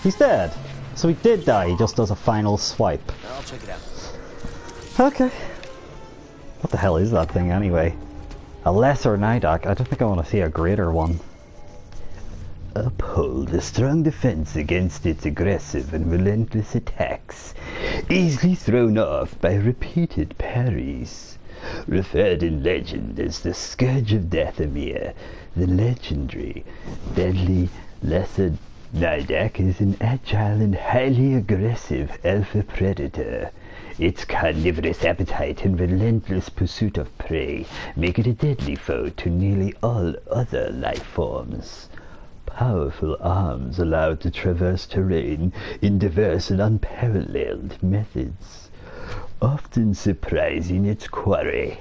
[SPEAKER 1] He's dead. So he did die, he just does a final swipe.
[SPEAKER 2] I'll check it out.
[SPEAKER 1] Okay. What the hell is that thing anyway? A lesser Nidak? I don't think I want to see a greater one.
[SPEAKER 4] Uphold a strong defense against its aggressive and relentless attacks, easily thrown off by repeated parries. Referred in legend as the Scourge of Dathomir, the legendary, deadly, lesser Nidak is an agile and highly aggressive alpha predator. Its carnivorous appetite and relentless pursuit of prey make it a deadly foe to nearly all other life forms. Powerful arms allow it to traverse terrain in diverse and unparalleled methods, often surprising its quarry.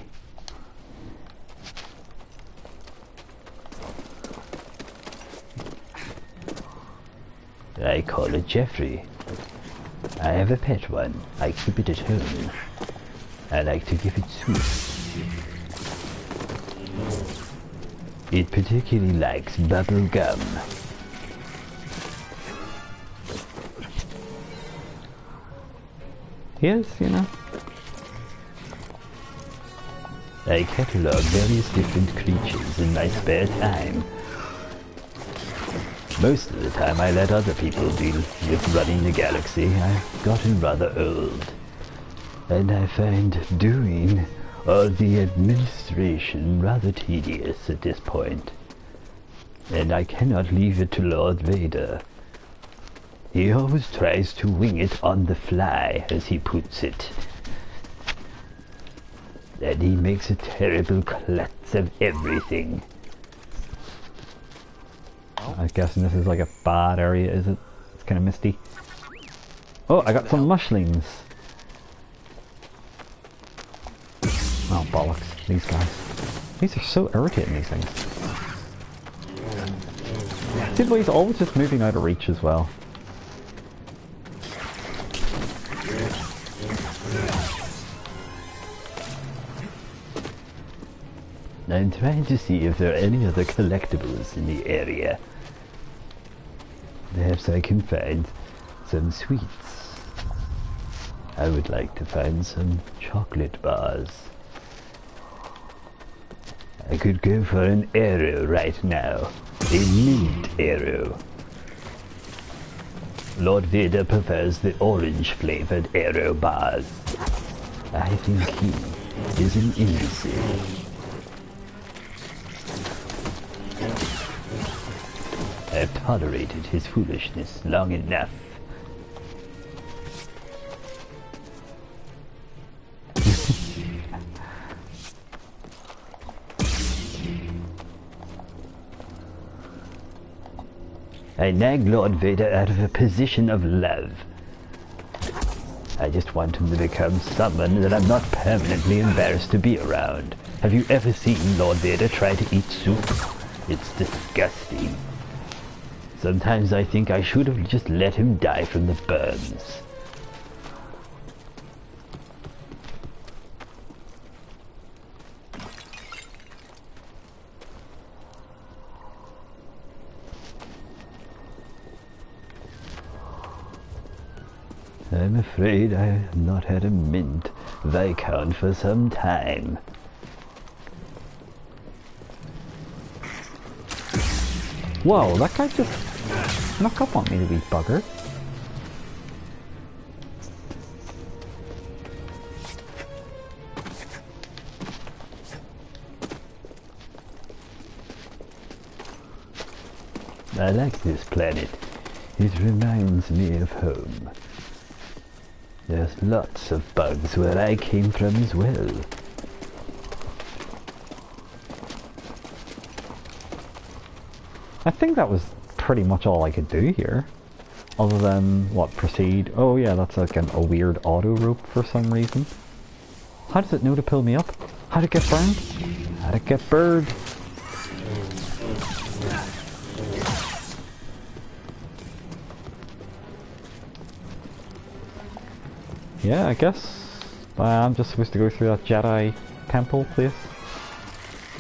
[SPEAKER 4] I call it Jeffrey. I have a pet one. I keep it at home. I like to give it soup. It particularly likes bubble gum.
[SPEAKER 1] Yes, you know.
[SPEAKER 4] I catalogue various different creatures in my spare time. Most of the time I let other people deal with running the galaxy. I've gotten rather old. And I find doing all the administration rather tedious at this point. And I cannot leave it to Lord Vader. He always tries to wing it on the fly, as he puts it. And he makes a terrible klutz of everything.
[SPEAKER 1] I'm guessing this is like a bad area, is it? It's kind of misty. Oh, I got some mushrooms. Oh, bollocks. These guys. These are so irritating, these things. See the way he's always just moving out of reach as well.
[SPEAKER 4] I'm trying to see if there are any other collectibles in the area. Perhaps I can find some sweets. I would like to find some chocolate bars. I could go for an arrow right now. A mint arrow. Lord Vader prefers the orange-flavored arrow bars. I think he is an imbecile. I've tolerated his foolishness long enough. I nag Lord Vader out of a position of love. I just want him to become someone that I'm not permanently embarrassed to be around. Have you ever seen Lord Vader try to eat soup? It's disgusting. Sometimes I think I should have just let him die from the burns. I'm afraid I have not had a mint Viscount for some time.
[SPEAKER 1] Whoa, that guy just snuck up on me, the wee bugger.
[SPEAKER 4] I like this planet. It reminds me of home. There's lots of bugs where I came from as well.
[SPEAKER 1] I think that was pretty much all I could do here. Other than, what, proceed? Oh yeah, that's like a weird auto rope for some reason. How does it know to pull me up? How'd it get burned? How'd it get burned? Yeah, I guess I'm just supposed to go through that Jedi temple place.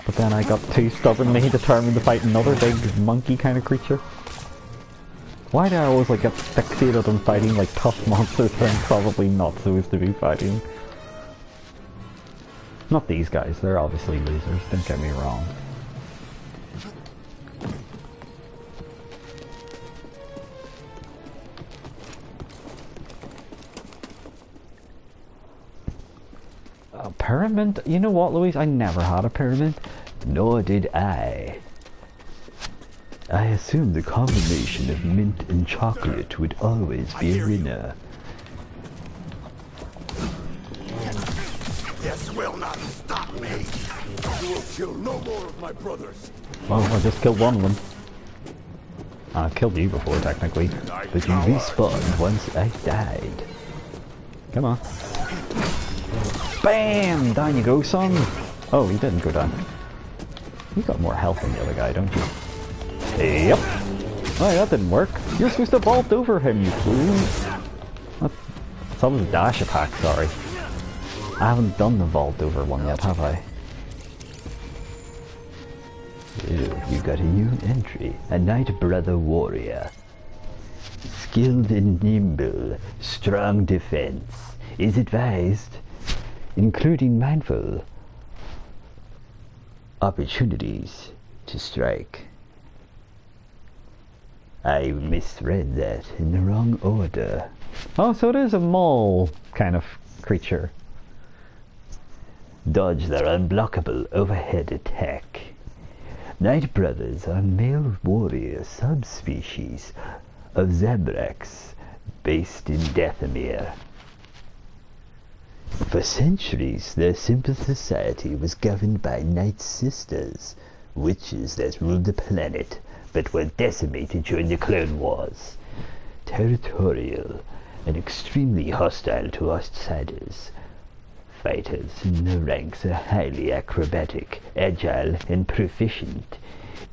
[SPEAKER 1] But then I got too stubbornly determined to fight another big monkey kind of creature. Why do I always like get fixated on fighting like tough monsters that I'm probably not supposed to be fighting? Not these guys, they're obviously losers, don't get me wrong. A pyramid? You know what, Louise? I never had a pyramid.
[SPEAKER 4] Nor did I. I assumed the combination of mint and chocolate would always be a winner.
[SPEAKER 5] This will not stop me. You will kill no more of my brothers.
[SPEAKER 1] Well, I just killed one of them. I killed you before, technically.
[SPEAKER 4] But you respawned once I died.
[SPEAKER 1] Come on. Bam! Down you go, son! Oh, he didn't go down. You got more health than the other guy, don't you? Yep. Oh, that didn't work. You're supposed to vault over him, you fool. That was a dash attack, sorry. I haven't done the vault over one yet, have I?
[SPEAKER 4] Ew, you got a new entry. A Knight Brother Warrior. Skilled and nimble. Strong defense. Is advised. Including mindful opportunities to strike. I misread that in the wrong order.
[SPEAKER 1] Oh, so it is a mole kind of creature.
[SPEAKER 4] Dodge their unblockable overhead attack. Knight Brothers are male warrior subspecies of Zabrax based in Dathomir. For centuries, their simple society was governed by Night Sisters, witches that ruled the planet, but were decimated during the Clone Wars. Territorial and extremely hostile to outsiders. Fighters in the ranks are highly acrobatic, agile, and proficient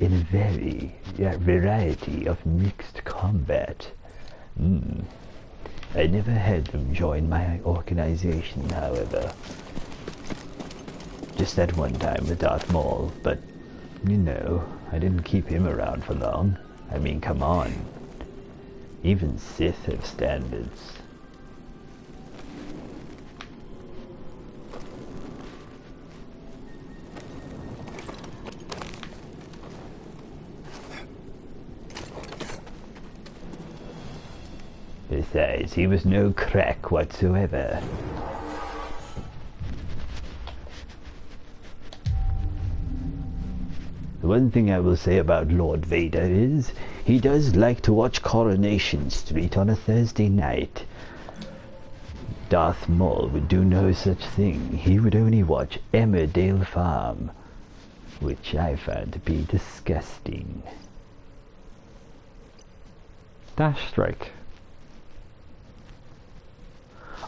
[SPEAKER 4] in a variety of mixed combat. I never had them join my organization, however. Just that one time with Darth Maul, but, you know, I didn't keep him around for long. I mean, come on. Even Sith have standards. Besides, he was no crack whatsoever. The one thing I will say about Lord Vader is, he does like to watch Coronation Street on a Thursday night. Darth Maul would do no such thing. He would only watch Emmerdale Farm, which I found to be disgusting.
[SPEAKER 1] Dash strike.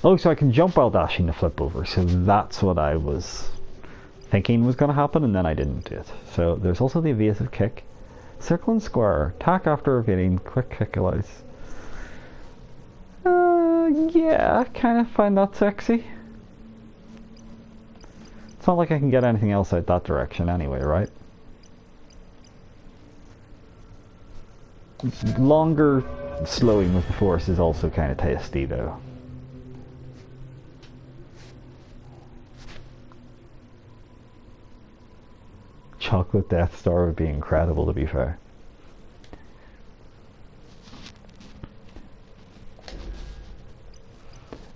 [SPEAKER 1] Oh, so I can jump while dashing to flip over. So that's what I was thinking was going to happen, and then I didn't do it. So there's also the evasive kick. Circle and square. Attack after evading. Quick kick allows. Yeah, I kind of find that sexy. It's not like I can get anything else out that direction anyway, right? Longer slowing with the Force is also kind of tasty, though. Chocolate Death Star would be incredible, to be fair.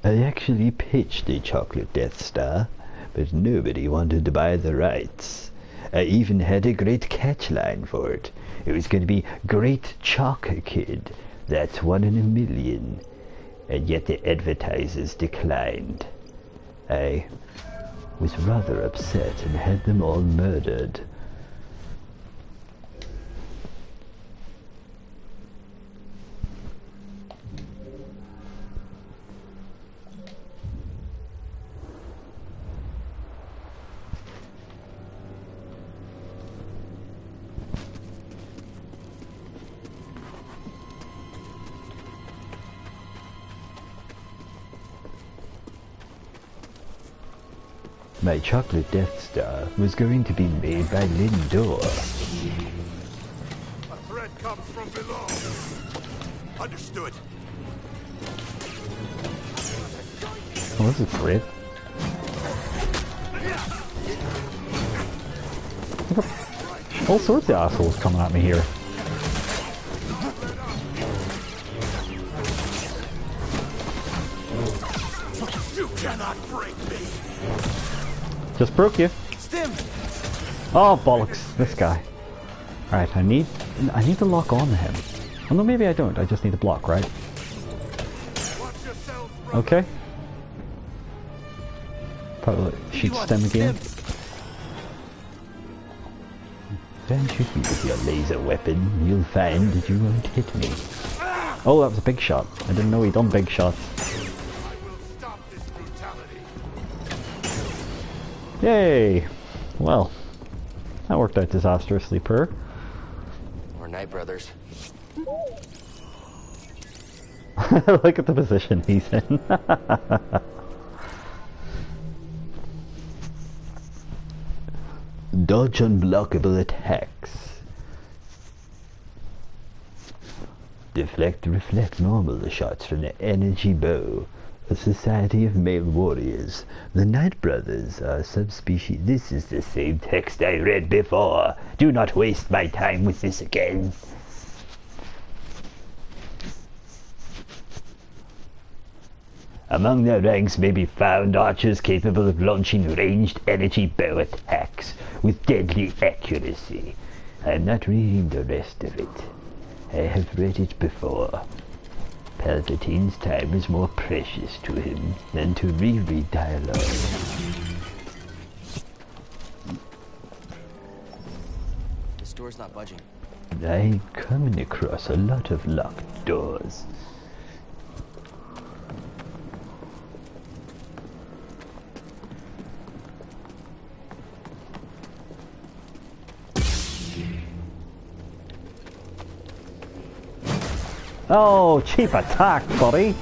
[SPEAKER 4] I actually pitched a Chocolate Death Star, but nobody wanted to buy the rights. I even had a great catchline for it. It was going to be Great Choc Kid. That's 1 in a million. And yet the advertisers declined. I was rather upset and had them all murdered. My Chocolate Death Star was going to be made by Lindor.
[SPEAKER 3] A threat comes from below. Understood.
[SPEAKER 1] Oh, this is great. All sorts of assholes coming at me here.
[SPEAKER 3] You cannot break me.
[SPEAKER 1] Just broke you.
[SPEAKER 3] Stim.
[SPEAKER 1] Oh bollocks! This guy. All right, I need to lock on to him. Oh no, maybe I don't. I just need to block, right? Okay. Probably shoot stem again.
[SPEAKER 4] Don't shoot me with your laser weapon. You'll find that you won't hit me.
[SPEAKER 1] Oh, that was a big shot. I didn't know he'd done big shots. Yay! Well, that worked out disastrously, per.
[SPEAKER 2] We're Night Brothers.
[SPEAKER 1] Look at the position he's in.
[SPEAKER 4] Dodge unblockable attacks. Deflect, reflect normal shots from the energy bow. A society of male warriors. The Night Brothers are subspecies. This is the same text I read before. Do not waste my time with this again. Among their ranks may be found archers capable of launching ranged energy bow attacks with deadly accuracy. I'm not reading the rest of it. I have read it before. Palpatine's time is more precious to him than to reread dialogue.
[SPEAKER 2] This door's not budging.
[SPEAKER 4] I'm coming across a lot of locked doors.
[SPEAKER 1] Oh, cheap attack, buddy.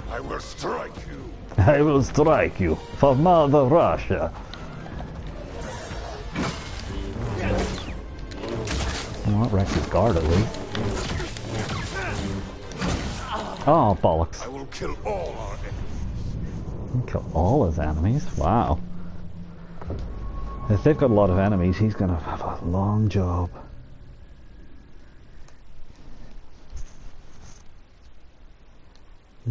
[SPEAKER 3] I will strike you.
[SPEAKER 4] I will strike you for Mother Russia.
[SPEAKER 1] Well, that wrecks his guard at least. Oh, bollocks.
[SPEAKER 3] I will kill all our enemies.
[SPEAKER 1] Kill all his enemies? Wow. If they've got a lot of enemies, he's gonna have a long job.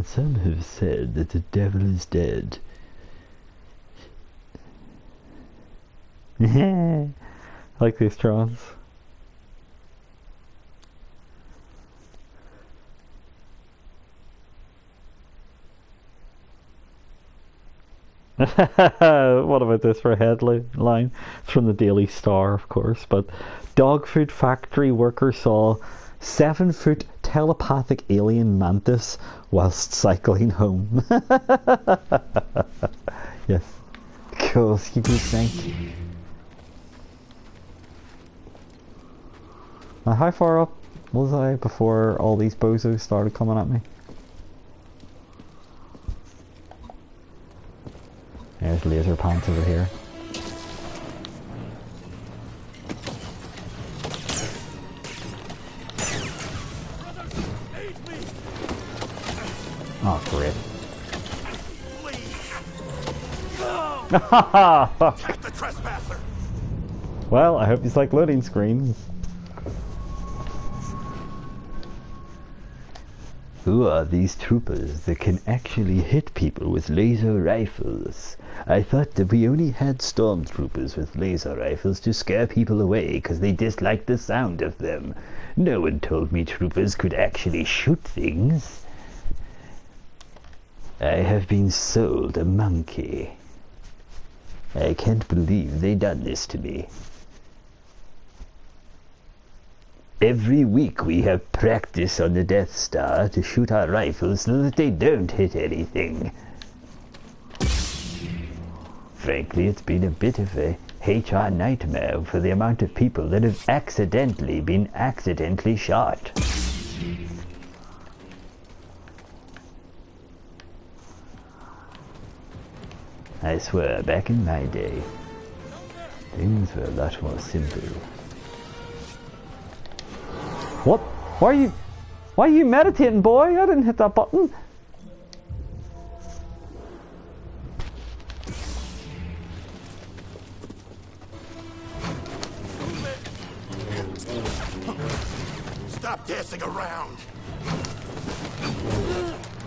[SPEAKER 4] Some have said that the devil is dead.
[SPEAKER 1] I like these trons. What about this for a headline? It's from the Daily Star, of course, but dog food factory worker saw 7-foot telepathic alien mantis whilst cycling home. Yes. Cool, keep it sank. Now, how far up was I before all these bozos started coming at me? There's laser pants over here. Oh, great.
[SPEAKER 3] Check the trespasser.
[SPEAKER 1] Well, I hope you like loading screens.
[SPEAKER 4] Who are these troopers that can actually hit people with laser rifles? I thought that we only had stormtroopers with laser rifles to scare people away because they disliked the sound of them. No one told me troopers could actually shoot things. I have been sold a monkey. I can't believe they done this to me. Every week we have practice on the Death Star to shoot our rifles so that they don't hit anything. Frankly, it's been a bit of a HR nightmare for the amount of people that have been accidentally shot. I swear, back in my day, things were a lot more simple.
[SPEAKER 1] What? Why are you meditating, boy? I didn't hit that button.
[SPEAKER 3] Stop dancing around.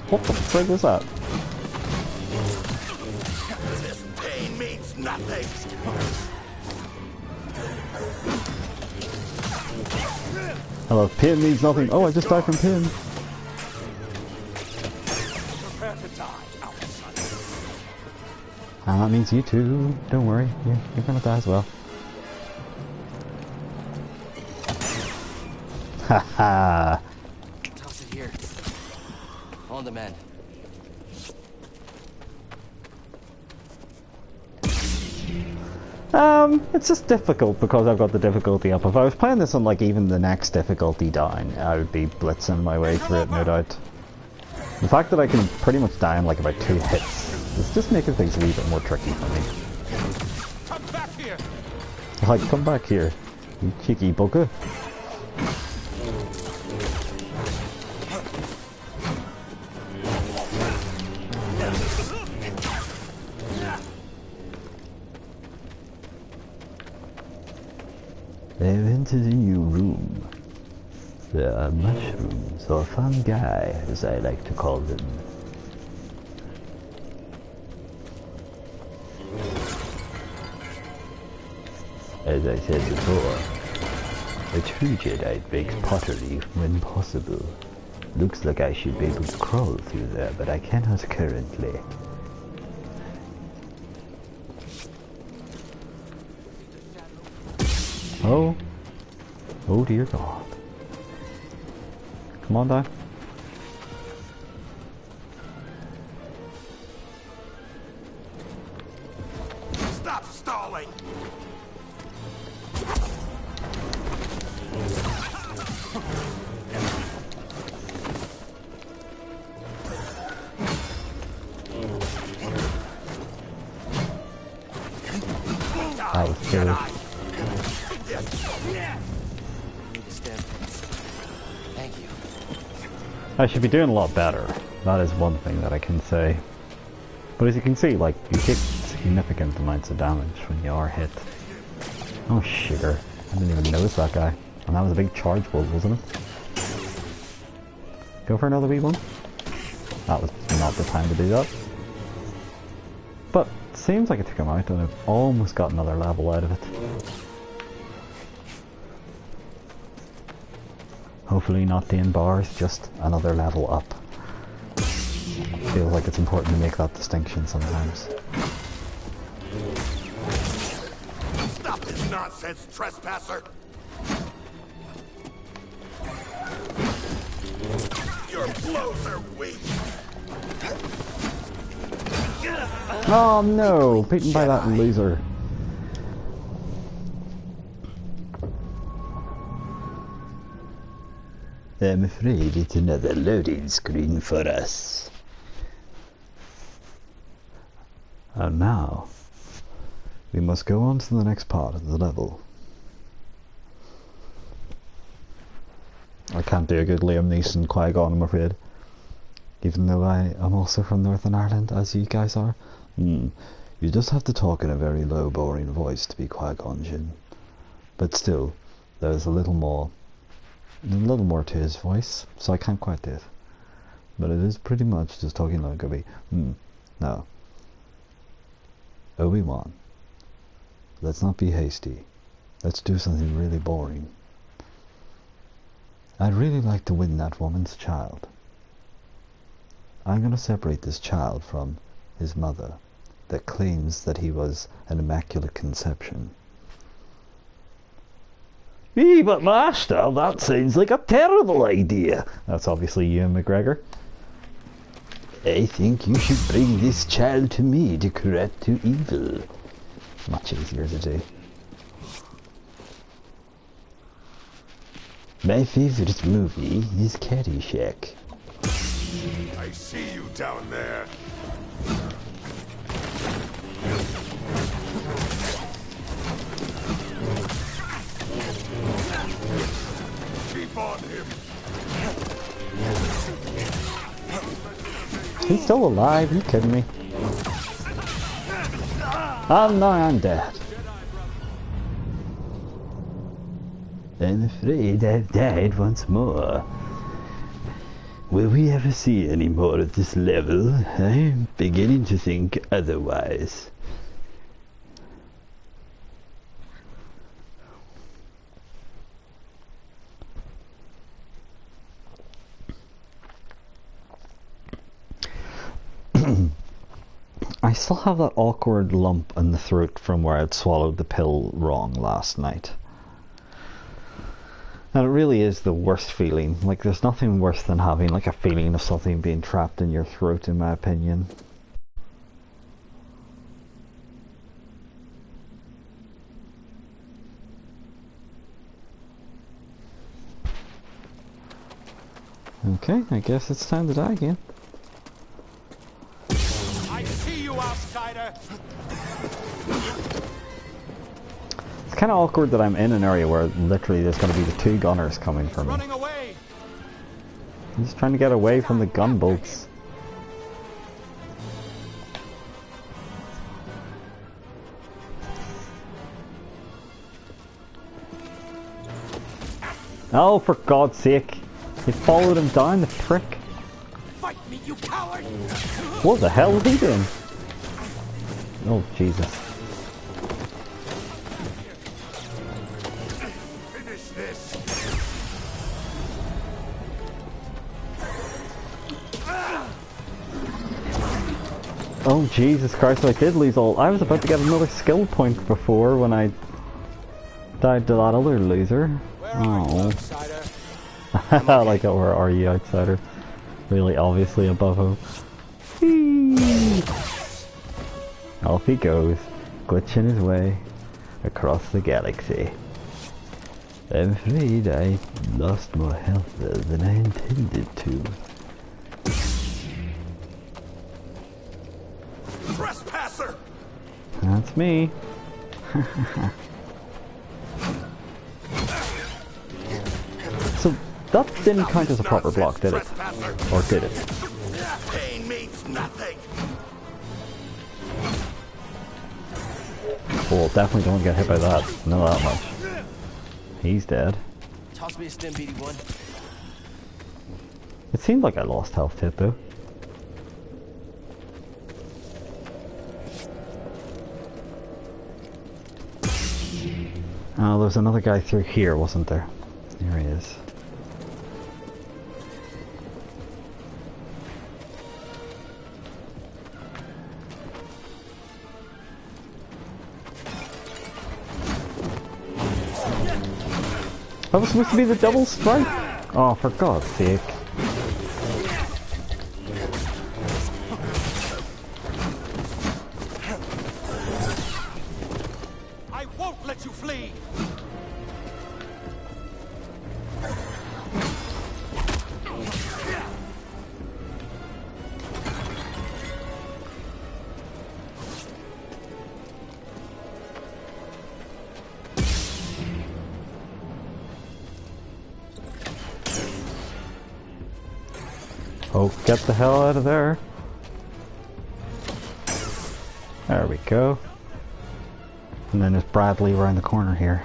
[SPEAKER 1] What the frig was that?
[SPEAKER 3] This pain means nothing.
[SPEAKER 1] Hello, pain means nothing. Oh, I just died from pain.
[SPEAKER 3] Prepare to die, outsider.
[SPEAKER 1] And that means you too. Don't worry, you're gonna die as well. Haha.
[SPEAKER 2] Toss it here. On the men.
[SPEAKER 1] It's just difficult because I've got the difficulty up. If I was playing this on like even the next difficulty down, I would be blitzing my way through it, no doubt. The fact that I can pretty much die in like about 2 hits is just making things a wee bit more tricky for me.
[SPEAKER 3] Come back here.
[SPEAKER 1] Like, come back here, you cheeky bugger.
[SPEAKER 4] I've entered a new room. There are mushrooms, or fungi, as I like to call them. As I said before, a true Jedi breaks pottery when possible. Looks like I should be able to crawl through there, but I cannot currently.
[SPEAKER 1] Oh dear God. Come on, down.
[SPEAKER 3] Stop stalling.
[SPEAKER 1] That was good.
[SPEAKER 2] Need to stand. Thank you.
[SPEAKER 1] I should be doing a lot better. That is one thing that I can say. But as you can see, like, you take significant amounts of damage when you are hit. Oh, sugar. I didn't even notice that guy. And that was a big charge bolt, wasn't it? Go for another wee one. That was not the time to do that. But, seems like it took him out and I've almost got another level out of it. Hopefully not 10 bars, just another level up. Feels like it's important to make that distinction sometimes.
[SPEAKER 5] Stop this nonsense, trespasser! Your blows are weak!
[SPEAKER 1] Oh no! Beaten by that loser.
[SPEAKER 4] I'm afraid it's another loading screen for us.
[SPEAKER 1] And now, we must go on to the next part of the level. I can't do a good Liam Neeson Qui-Gon, I'm afraid. Even though I am also from Northern Ireland, as you guys are. You just have to talk in a very low, boring voice to be Qui-Gon Jinn. But still, there's a little more to his voice, so I can't quite do it. But it is pretty much just talking like a no. Obi-Wan, let's not be hasty. Let's do something really boring. I'd really like to win that woman's child. I'm going to separate this child from his mother that claims that he was an immaculate conception.
[SPEAKER 4] But Master, that sounds like a terrible idea.
[SPEAKER 1] That's obviously Ewan McGregor.
[SPEAKER 4] I think you should bring this child to me to correct to evil.
[SPEAKER 1] Much easier to do.
[SPEAKER 4] My favorite movie is Caddyshack.
[SPEAKER 5] I see you down there. Keep on him.
[SPEAKER 1] He's still alive, are you kidding me? Oh no, I'm dead.
[SPEAKER 4] I'm afraid I've died once more. Will we ever see any more of this level? I'm beginning to think otherwise.
[SPEAKER 1] I still have that awkward lump in the throat from where I'd swallowed the pill wrong last night. And it really is the worst feeling. Like, there's nothing worse than having like a feeling of something being trapped in your throat, in my opinion. Okay, I guess it's time to die again.
[SPEAKER 5] I see you, outsider.
[SPEAKER 1] It's kind of awkward that I'm in an area where literally there's going to be the two gunners coming for me.
[SPEAKER 5] Running away.
[SPEAKER 1] I'm just trying to get away from the gun bolts. Oh, for God's sake. He followed him down, the prick.
[SPEAKER 5] Fight me, you coward.
[SPEAKER 1] What the hell is he doing? Oh, Jesus.
[SPEAKER 5] Finish this.
[SPEAKER 1] Oh, Jesus Christ, I did lose all. I was about to get another skill point before when I died to that other loser. Oh. I like it, where are you, outsider? Really obviously above him. Whee! Off he goes, glitching his way across the galaxy.
[SPEAKER 4] I'm afraid I lost more health than I intended to.
[SPEAKER 5] Trespasser!
[SPEAKER 1] That's me. So that didn't count as a proper block, did it? Or did it?
[SPEAKER 5] Pain means nothing.
[SPEAKER 1] Cool, definitely don't get hit by that. Not that much. He's dead.
[SPEAKER 2] Toss me a stim, BD1.
[SPEAKER 1] It seemed like I lost health to it though. Oh, there's another guy through here, wasn't there? There he is. That was supposed to be the double strike? Oh, for God's sake.
[SPEAKER 5] I won't let you flee.
[SPEAKER 1] Oh, get the hell out of there. There we go. And then there's Bradley around the corner here.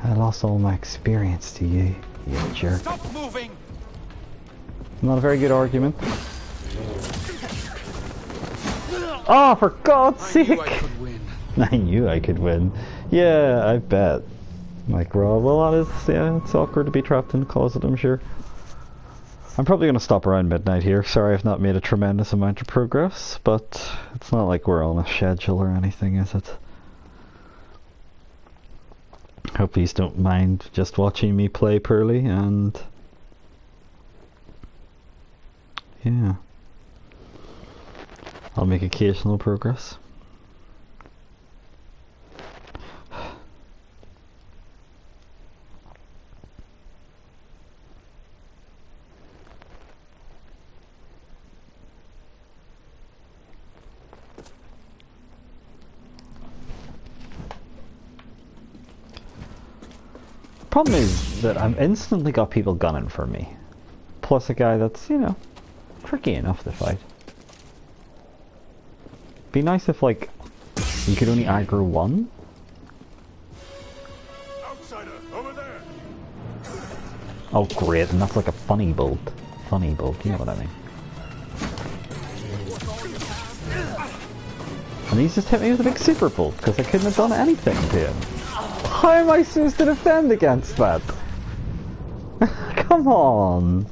[SPEAKER 1] I lost all my experience to you, you jerk.
[SPEAKER 5] Stop moving.
[SPEAKER 1] Not a very good argument. Oh, for God's sake!
[SPEAKER 5] I could win.
[SPEAKER 1] I knew I could win. Yeah, I bet. Like, well, that is, yeah, it's awkward to be trapped in a closet, I'm sure. I'm probably going to stop around midnight here. Sorry I've not made a tremendous amount of progress, but it's not like we're on a schedule or anything, is it? Hope you don't mind just watching me play poorly, and yeah, I'll make occasional progress. Problem is that I've instantly got people gunning for me. Plus a guy that's, you know, tricky enough to fight. Be nice if, like, you could only aggro one.
[SPEAKER 5] Outsider, over there.
[SPEAKER 1] Oh great, and that's like a funny bolt. Funny bolt, you know what I mean. And he's just hit me with a big super bolt because I couldn't have done anything to him. How am I supposed to defend against that? Come on!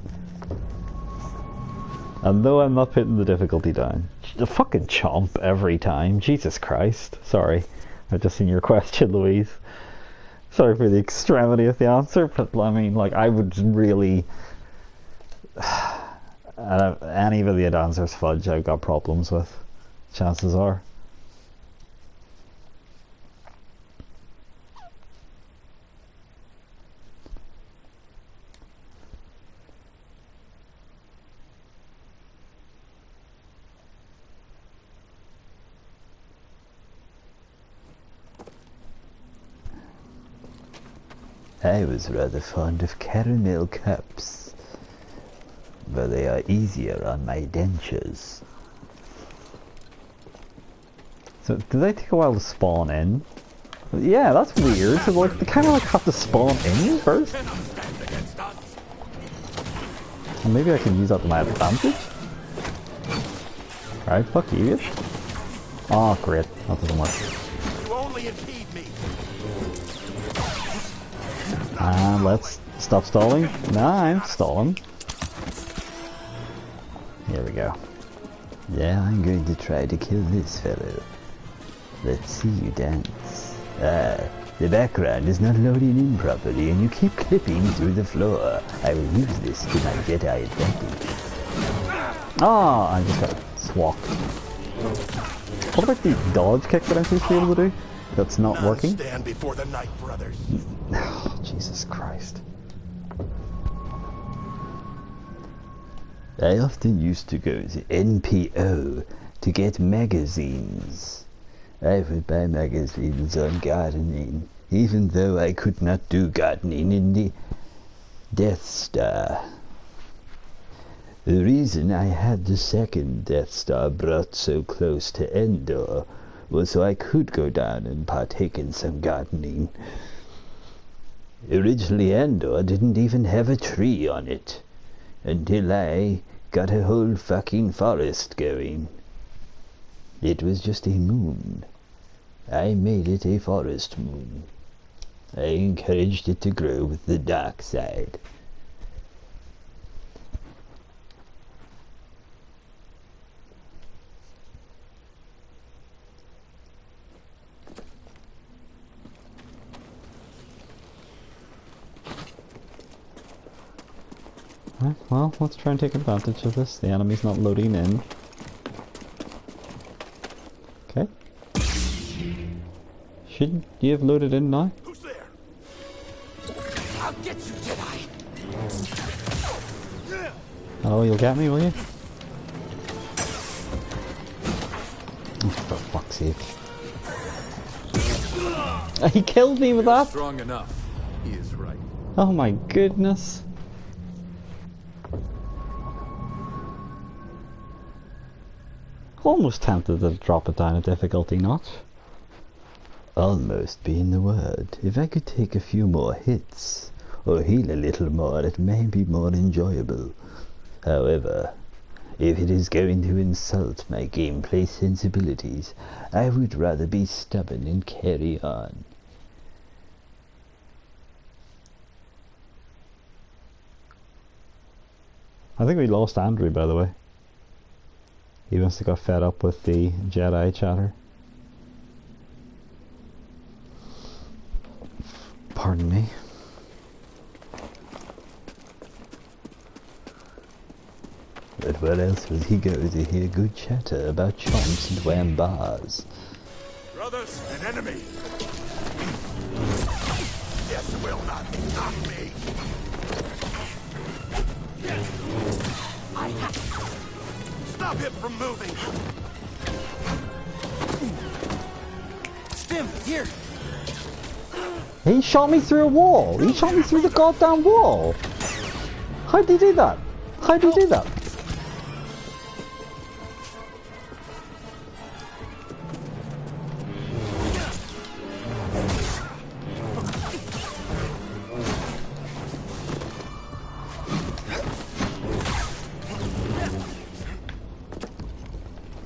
[SPEAKER 1] And though I'm not putting the difficulty down. The fucking chomp every time. Jesus Christ. Sorry. I've just seen your question, Louise. Sorry for the extremity of the answer, but I mean, like, I would really... any of the answers fudge I've got problems with. Chances are. I was rather fond of caramel cups, but they are easier on my dentures. So, do they take a while to spawn in? Yeah, that's weird. So, like, they kind of like have to spawn in first. And maybe I can use that to my advantage. Alright, fuck you. Oh, great. That doesn't work.
[SPEAKER 5] You only impede me.
[SPEAKER 1] And let's stop stalling. Nah, I'm stalling. Here we go. Yeah, I'm going to try to kill this fellow. Let's see you dance. Ah, the background is not loading in properly and you keep clipping through the floor. I will use this to my Jedi advantage. Ah, I just got swapped. What about the dodge kick that I'm supposed to be able to do? That's not working?
[SPEAKER 5] Stand before the Night Brothers.
[SPEAKER 1] Jesus Christ. I often used to go to NPO,
[SPEAKER 4] to get magazines. I would buy magazines on gardening, even though I could not do gardening in the Death Star. The reason I had the second Death Star brought so close to Endor was so I could go down and partake in some gardening. Originally Endor didn't even have a tree on it, until I got a whole fucking forest going. It was just a moon. I made it a forest moon. I encouraged it to grow with the dark side.
[SPEAKER 1] Right, well, let's try and take advantage of this. The enemy's not loading in. Okay. Should you have loaded in now?
[SPEAKER 5] Who's there?
[SPEAKER 7] I'll get you, Jedi!
[SPEAKER 1] Oh, you'll get me, will you? Oh, for fuck's sake. He killed me with that?
[SPEAKER 9] Strong enough. He is right.
[SPEAKER 1] Oh my goodness. Almost tempted to drop it down a difficulty notch.
[SPEAKER 4] Almost being the word. If I could take a few more hits, or heal a little more, it may be more enjoyable. However, if it is going to insult my gameplay sensibilities, I would rather be stubborn and carry on.
[SPEAKER 1] I think we lost Andrew, by the way. He must have got fed up with the Jedi chatter. Pardon me.
[SPEAKER 4] But where else would he go to hear good chatter about chomps and wham-bars?
[SPEAKER 5] Brothers, an enemy! Yes, will not stop me! Stop him from moving!
[SPEAKER 2] Stim, here!
[SPEAKER 1] He shot me through a wall! He shot me through the goddamn wall! How'd he do that? How'd he do that?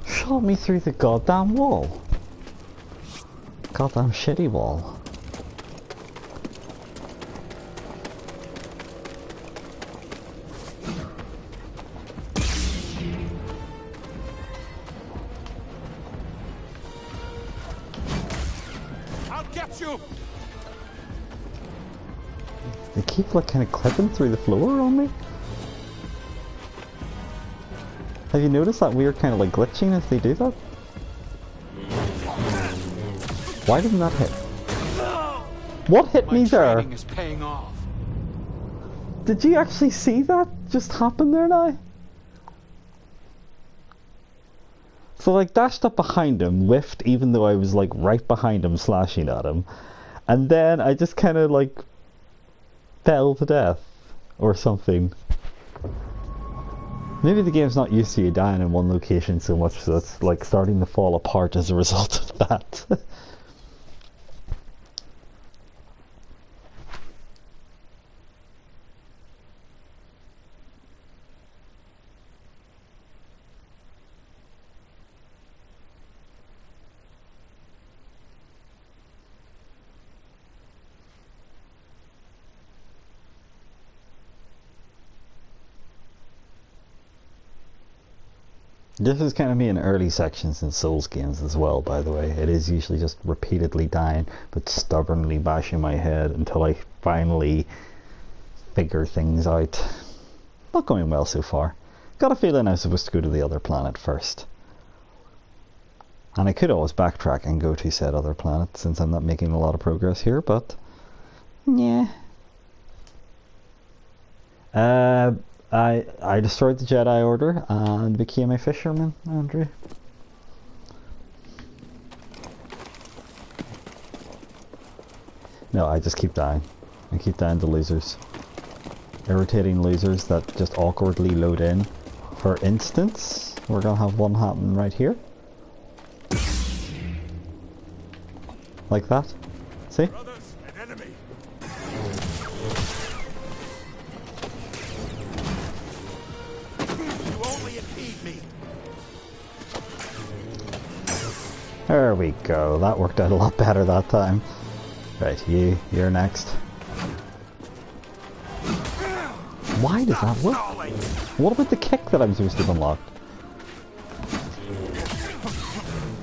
[SPEAKER 1] Shot me through the goddamn wall. Goddamn shitty wall.
[SPEAKER 5] I'll get you!
[SPEAKER 1] They keep like kind of clipping through the floor on me. Have you noticed that weird kind of like glitching as they do that? Why didn't that hit? What hit me there?
[SPEAKER 9] Is paying off.
[SPEAKER 1] Did you actually see that just happen there now? So like dashed up behind him, whiffed even though I was like right behind him slashing at him. And then I just kind of like fell to death or something. Maybe the game's not used to you dying in one location so much, so it's like starting to fall apart as a result of that. This is kind of me in early sections in Souls games as well, by the way. It is usually just repeatedly dying, but stubbornly bashing my head until I finally figure things out. Not going well so far. Got a feeling I'm supposed to go to the other planet first. And I could always backtrack and go to said other planet since I'm not making a lot of progress here, but yeah. I destroyed the Jedi Order and became a fisherman, Andrew. No, I just keep dying. I keep dying to lasers. Irritating lasers that just awkwardly load in. For instance, we're gonna have one happen right here. Like that. See?
[SPEAKER 3] Brothers, an enemy. You only impede me.
[SPEAKER 1] There we go. That worked out a lot better that time. Right, you're next. Why does that work? What about the kick that I'm supposed to unlock?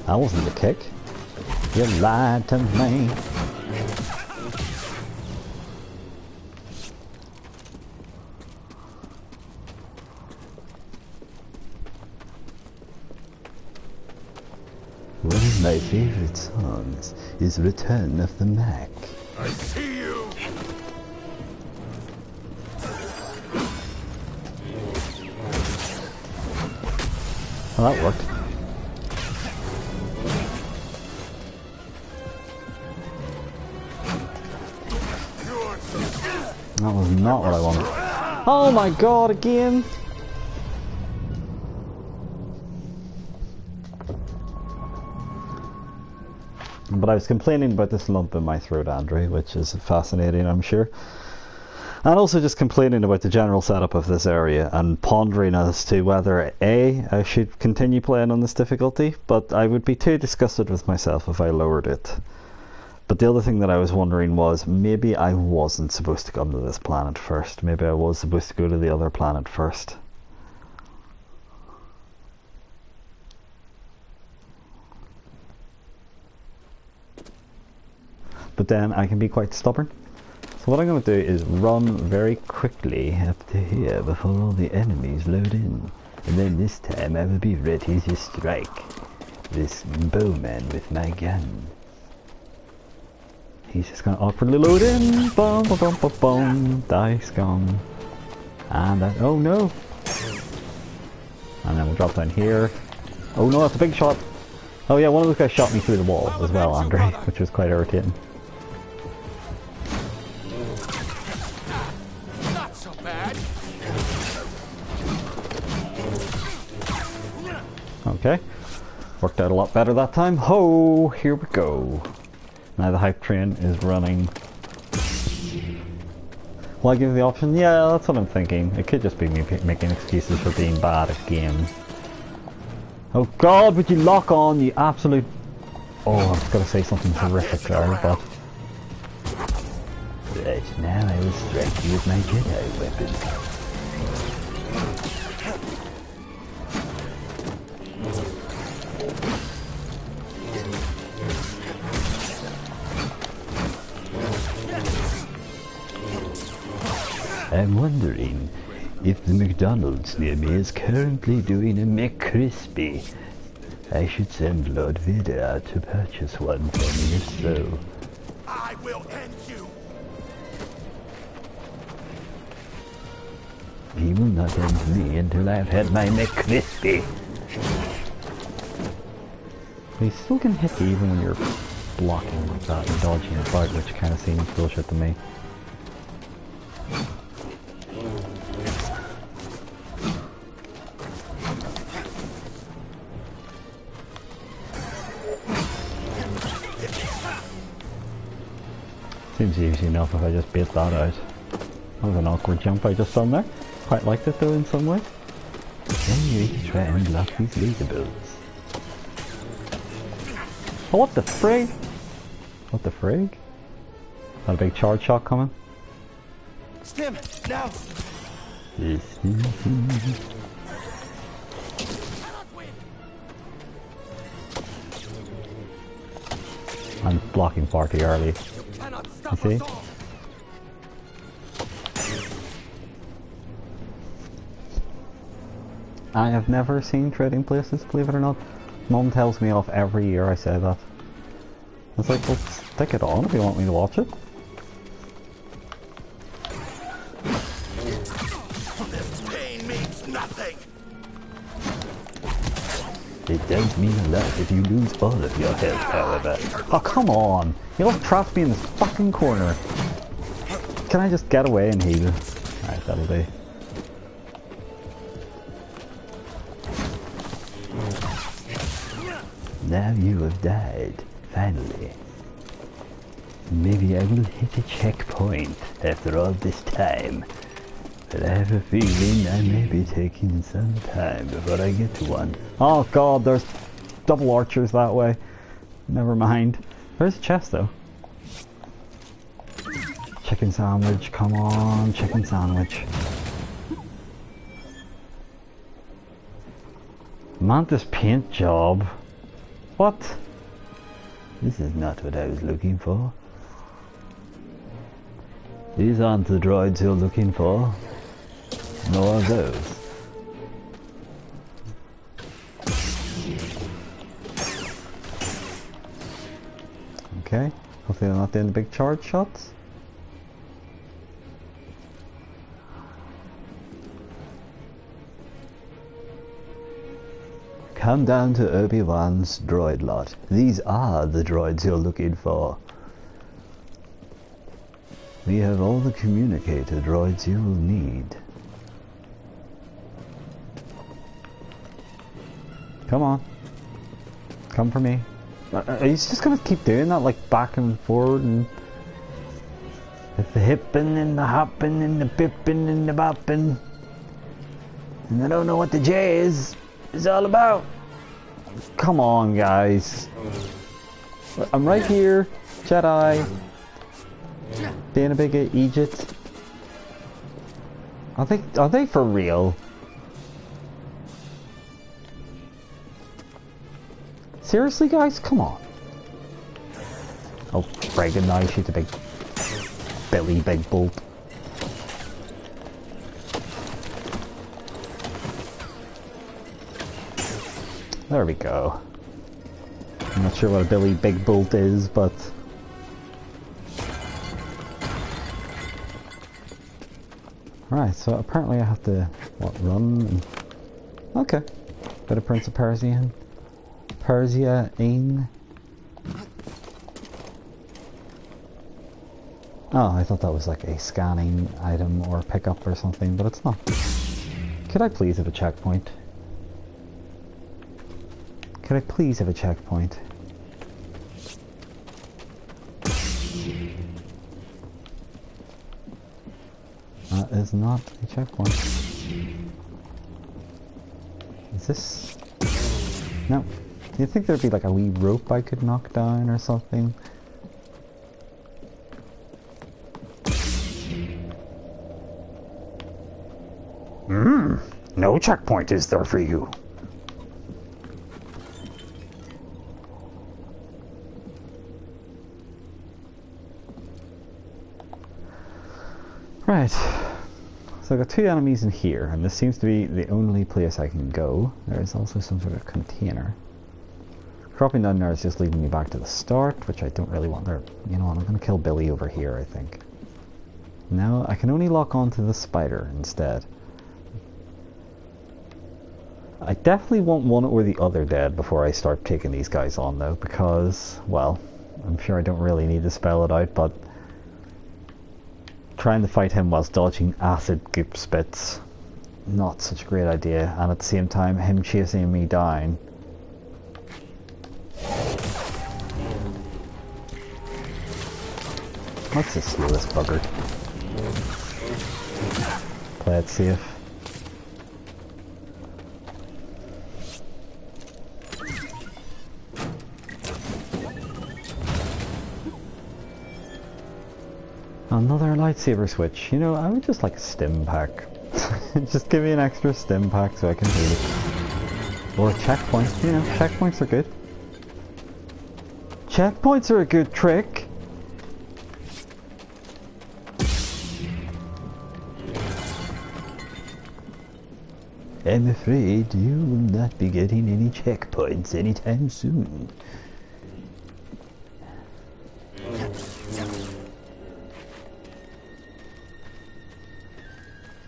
[SPEAKER 1] That wasn't the kick. You lied to me.
[SPEAKER 4] One of my favorite songs is Return of the Mac.
[SPEAKER 3] I see you.
[SPEAKER 1] Well, that worked. That was not what I wanted. Oh my god, again! But I was complaining about this lump in my throat, Andrew, which is fascinating, I'm sure. And also just complaining about the general setup of this area and pondering as to whether A, I should continue playing on this difficulty, but I would be too disgusted with myself if I lowered it. But the other thing that I was wondering was, maybe I wasn't supposed to come to this planet first. Maybe I was supposed to go to the other planet first. But then I can be quite stubborn. So what I'm going to do is run very quickly up to here before all the enemies load in. And then this time I will be ready to strike this bowman with my gun. He's just going to awkwardly load in. Boom, boom, boom, boom, boom. Dice gone. And that, oh no. And then we'll drop down here. Oh no, that's a big shot. Oh yeah, one of those guys shot me through the wall as well, Andre, which was quite irritating.
[SPEAKER 3] Not so bad.
[SPEAKER 1] Okay. Worked out a lot better that time. Ho! Here we go. Now the hype train is running. Will I give the option? Yeah, that's what I'm thinking. It could just be me making excuses for being bad at games. Oh god, would you lock on, you absolute... Oh, I was going to say something horrific there, but...
[SPEAKER 4] Right, now I will strike you with my Jedi weapon. I'm wondering if the McDonald's near me is currently doing a McCrispy. I should send Lord Vader out to purchase one for me if so.
[SPEAKER 3] I will end you.
[SPEAKER 4] He will not end me until I've had my McCrispy.
[SPEAKER 1] He still can hit you even when you're blocking like that and dodging about, which kind of seems bullshit to me. Seems easy enough if I just bait that out. That was an awkward jump I just done there. Quite liked it though in some way.
[SPEAKER 4] Then you need to try and block these laser bolts.
[SPEAKER 1] Oh, what the frig? What the frig? Got a big charge shot coming.
[SPEAKER 2] Stim, now!
[SPEAKER 1] I'm blocking far too early. You see? I have never seen Trading Places, believe it or not. Mum tells me off every year I say that. It's like, well, stick it on if you want me to watch it.
[SPEAKER 3] This pain means nothing.
[SPEAKER 4] It does mean a lot if you lose all of your health, however.
[SPEAKER 1] Oh, come on! You all trapped me in this fucking corner. Can I just get away and heal? Alright, that'll do.
[SPEAKER 4] Now you have died, finally. Maybe I will hit a checkpoint after all this time. But I have a feeling I may be taking some time before I get to one.
[SPEAKER 1] Oh god, there's double archers that way. Never mind. There's a chest though. Chicken sandwich, come on, chicken sandwich. Mantis paint job. What?
[SPEAKER 4] This is not what I was looking for. These aren't the droids you're looking for. Nor are those.
[SPEAKER 1] Okay, hopefully they're not doing the big charge shots.
[SPEAKER 4] Come down to Obi-Wan's droid lot. These are the droids you're looking for. We have all the communicator droids you will need.
[SPEAKER 1] Come on. Come for me. Are you just gonna keep doing that, like back and forward and...
[SPEAKER 4] With the hippin' and the hoppin' and the pippin' and the boppin'. And I don't know what the J is all about.
[SPEAKER 1] Come on, guys. I'm right here, Jedi. Being a big Egypt. Are they for real? Seriously, guys? Come on. Oh, friggin' now shoot the big belly, big bolt. There we go. I'm not sure what a Billy Big Bolt is, but... Right, so apparently I have to, what, run? And... Okay. Bit of Prince of Persia. Persia-ing. Oh, I thought that was like a scanning item or pickup or something, but it's not. Could I please have a checkpoint? Could I please have a checkpoint? That is not a checkpoint. Is this... No. Do you think there'd be like a wee rope I could knock down or something?
[SPEAKER 4] No checkpoint is there for you.
[SPEAKER 1] Right, so I've got two enemies in here, and this seems to be the only place I can go. There is also some sort of container. Dropping down there is just leading me back to the start, which I don't really want there. You know what, I'm going to kill Billy over here, I think. Now, I can only lock onto the spider instead. I definitely want one or the other dead before I start taking these guys on, though, because, well, I'm sure I don't really need to spell it out, but trying to fight him whilst dodging acid goop spits, not such a great idea, and at the same time him chasing me down. Let's just slow this bugger. Play it safe. Another lightsaber switch. You know, I would just like a stim pack. Just give me an extra stim pack so I can do it. Or a checkpoint. You know, checkpoints are good. Checkpoints are a good trick.
[SPEAKER 4] I'm afraid you will not be getting any checkpoints anytime soon.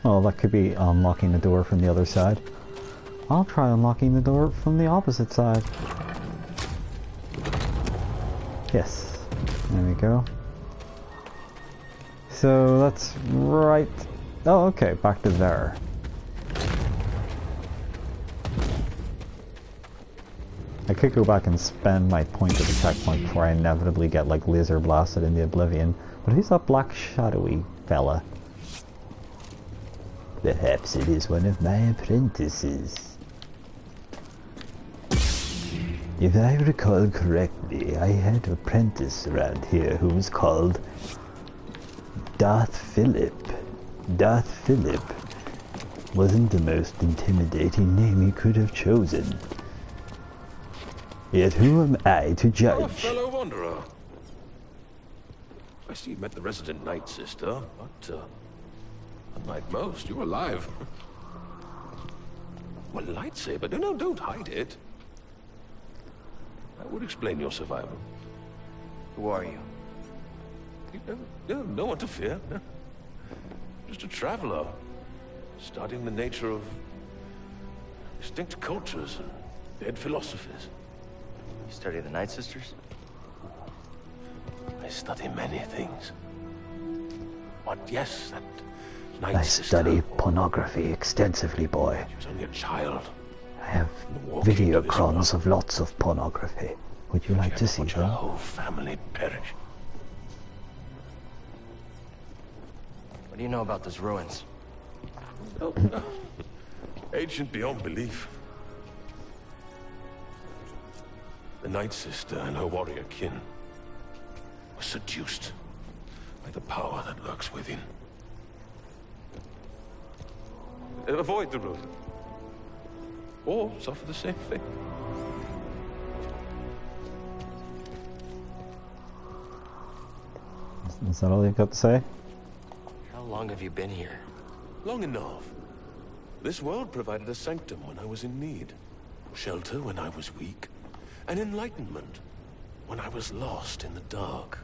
[SPEAKER 1] Oh, that could be unlocking the door from the other side. I'll try unlocking the door from the opposite side. Yes. There we go. So that's right. Oh, okay, back to there. I could go back and spend my point at the checkpoint before I inevitably get like laser blasted in the oblivion. But who's that black shadowy fella?
[SPEAKER 4] Perhaps it is one of my apprentices. If I recall correctly, I had an apprentice around here who was called Darth Philip. Darth Philip wasn't the most intimidating name you could have chosen. Yet who am I to judge?
[SPEAKER 10] Oh, fellow wanderer. I see you met the resident Night Sister, but unlike most, you're alive. Well, lightsaber? No, don't hide it. That would explain your survival.
[SPEAKER 2] Who are you?
[SPEAKER 10] No one to fear. Just a traveler, studying the nature of extinct cultures and dead philosophies.
[SPEAKER 2] You study the Night Sisters?
[SPEAKER 10] I study many things. But yes, that Night
[SPEAKER 4] I
[SPEAKER 10] Sister...
[SPEAKER 4] study pornography extensively, boy.
[SPEAKER 10] She was only a child.
[SPEAKER 4] I have
[SPEAKER 10] Walking into this
[SPEAKER 4] videocrons
[SPEAKER 10] world.
[SPEAKER 4] of lots of pornography. Would you like to see
[SPEAKER 10] Watch her
[SPEAKER 4] them?
[SPEAKER 10] whole family perish.
[SPEAKER 2] What do you know about those ruins?
[SPEAKER 10] Oh, ancient beyond belief. The Night Sister and her warrior kin were seduced by the power that lurks within. Avoid the ruin, or suffer the same fate.
[SPEAKER 1] Is that all you've got to say?
[SPEAKER 2] How long have you been here?
[SPEAKER 10] Long enough. This world provided a sanctum when I was in need, shelter when I was weak, and enlightenment when I was lost in the dark.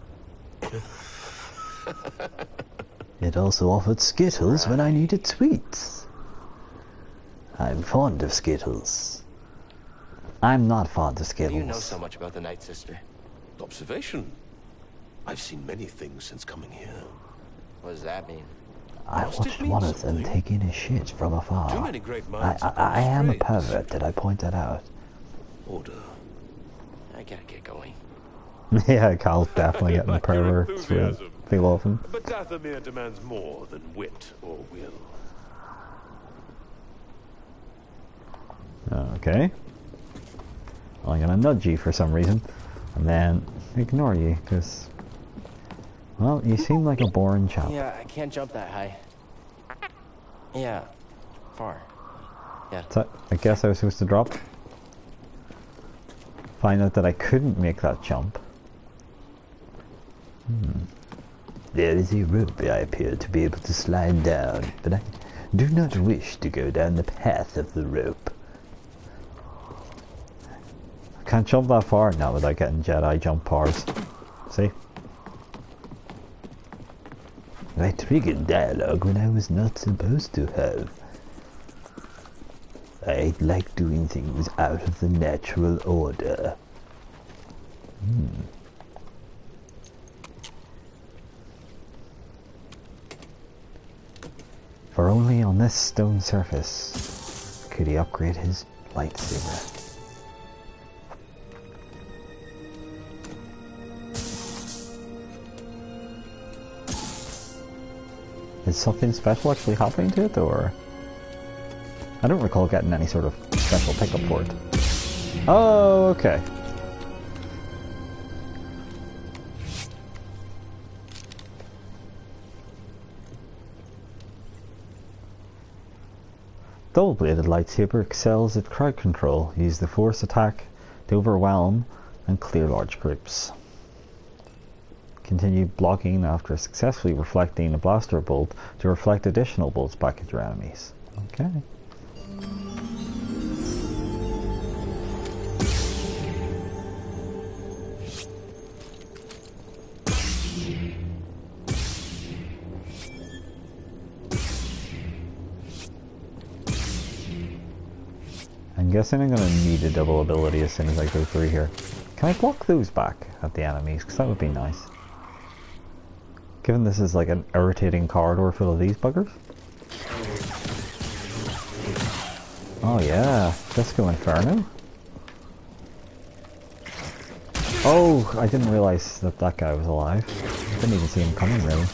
[SPEAKER 4] It also offered Skittles when I needed sweets. I'm fond of Skittles.
[SPEAKER 1] I'm not fond of
[SPEAKER 2] How do you know
[SPEAKER 1] Skittles.
[SPEAKER 2] so much about the Night Sister?
[SPEAKER 10] Observation. I've seen many things since coming here.
[SPEAKER 2] What does that mean?
[SPEAKER 4] I
[SPEAKER 10] Must it
[SPEAKER 4] watched
[SPEAKER 10] mean
[SPEAKER 4] one of them
[SPEAKER 10] something?
[SPEAKER 4] taking a shit from afar.
[SPEAKER 10] Too many great minds have
[SPEAKER 4] I
[SPEAKER 10] gone
[SPEAKER 4] am a
[SPEAKER 10] astray.
[SPEAKER 4] pervert, did I point that out?
[SPEAKER 10] Order.
[SPEAKER 2] I gotta get going.
[SPEAKER 1] Yeah, Cal's definitely getting the
[SPEAKER 10] Like your
[SPEAKER 1] pervert.
[SPEAKER 10] enthusiasm.
[SPEAKER 1] Feel often.
[SPEAKER 10] But Dathomir demands more than wit or will.
[SPEAKER 1] Okay. Well, I'm gonna nudge you for some reason, and then ignore you, because, well, you seem like a boring chap.
[SPEAKER 2] Yeah, I can't jump that high. Yeah, far. Yeah.
[SPEAKER 1] So, I guess I was supposed to drop. Find out that I couldn't make that jump.
[SPEAKER 4] There is a rope I appear to be able to slide down, but I do not wish to go down the path of the rope.
[SPEAKER 1] I can't jump that far now without getting Jedi jump powers. See?
[SPEAKER 4] I triggered dialogue when I was not supposed to have. I like doing things out of the natural order.
[SPEAKER 1] For only on this stone surface could he upgrade his lightsaber. Is something special actually happening to it, or? I don't recall getting any sort of special pickup for it. Oh, okay. Double-bladed lightsaber excels at crowd control. Use the force attack to overwhelm and clear large groups. Continue blocking after successfully reflecting a blaster bolt to reflect additional bolts back at your enemies. Okay. I'm guessing I'm gonna need a double ability as soon as I go through here. Can I block those back at the enemies? Because that would be nice. Given this is like an irritating corridor full of these buggers. Oh yeah, Disco Inferno. Oh, I didn't realize that that guy was alive. Didn't even see him coming, really.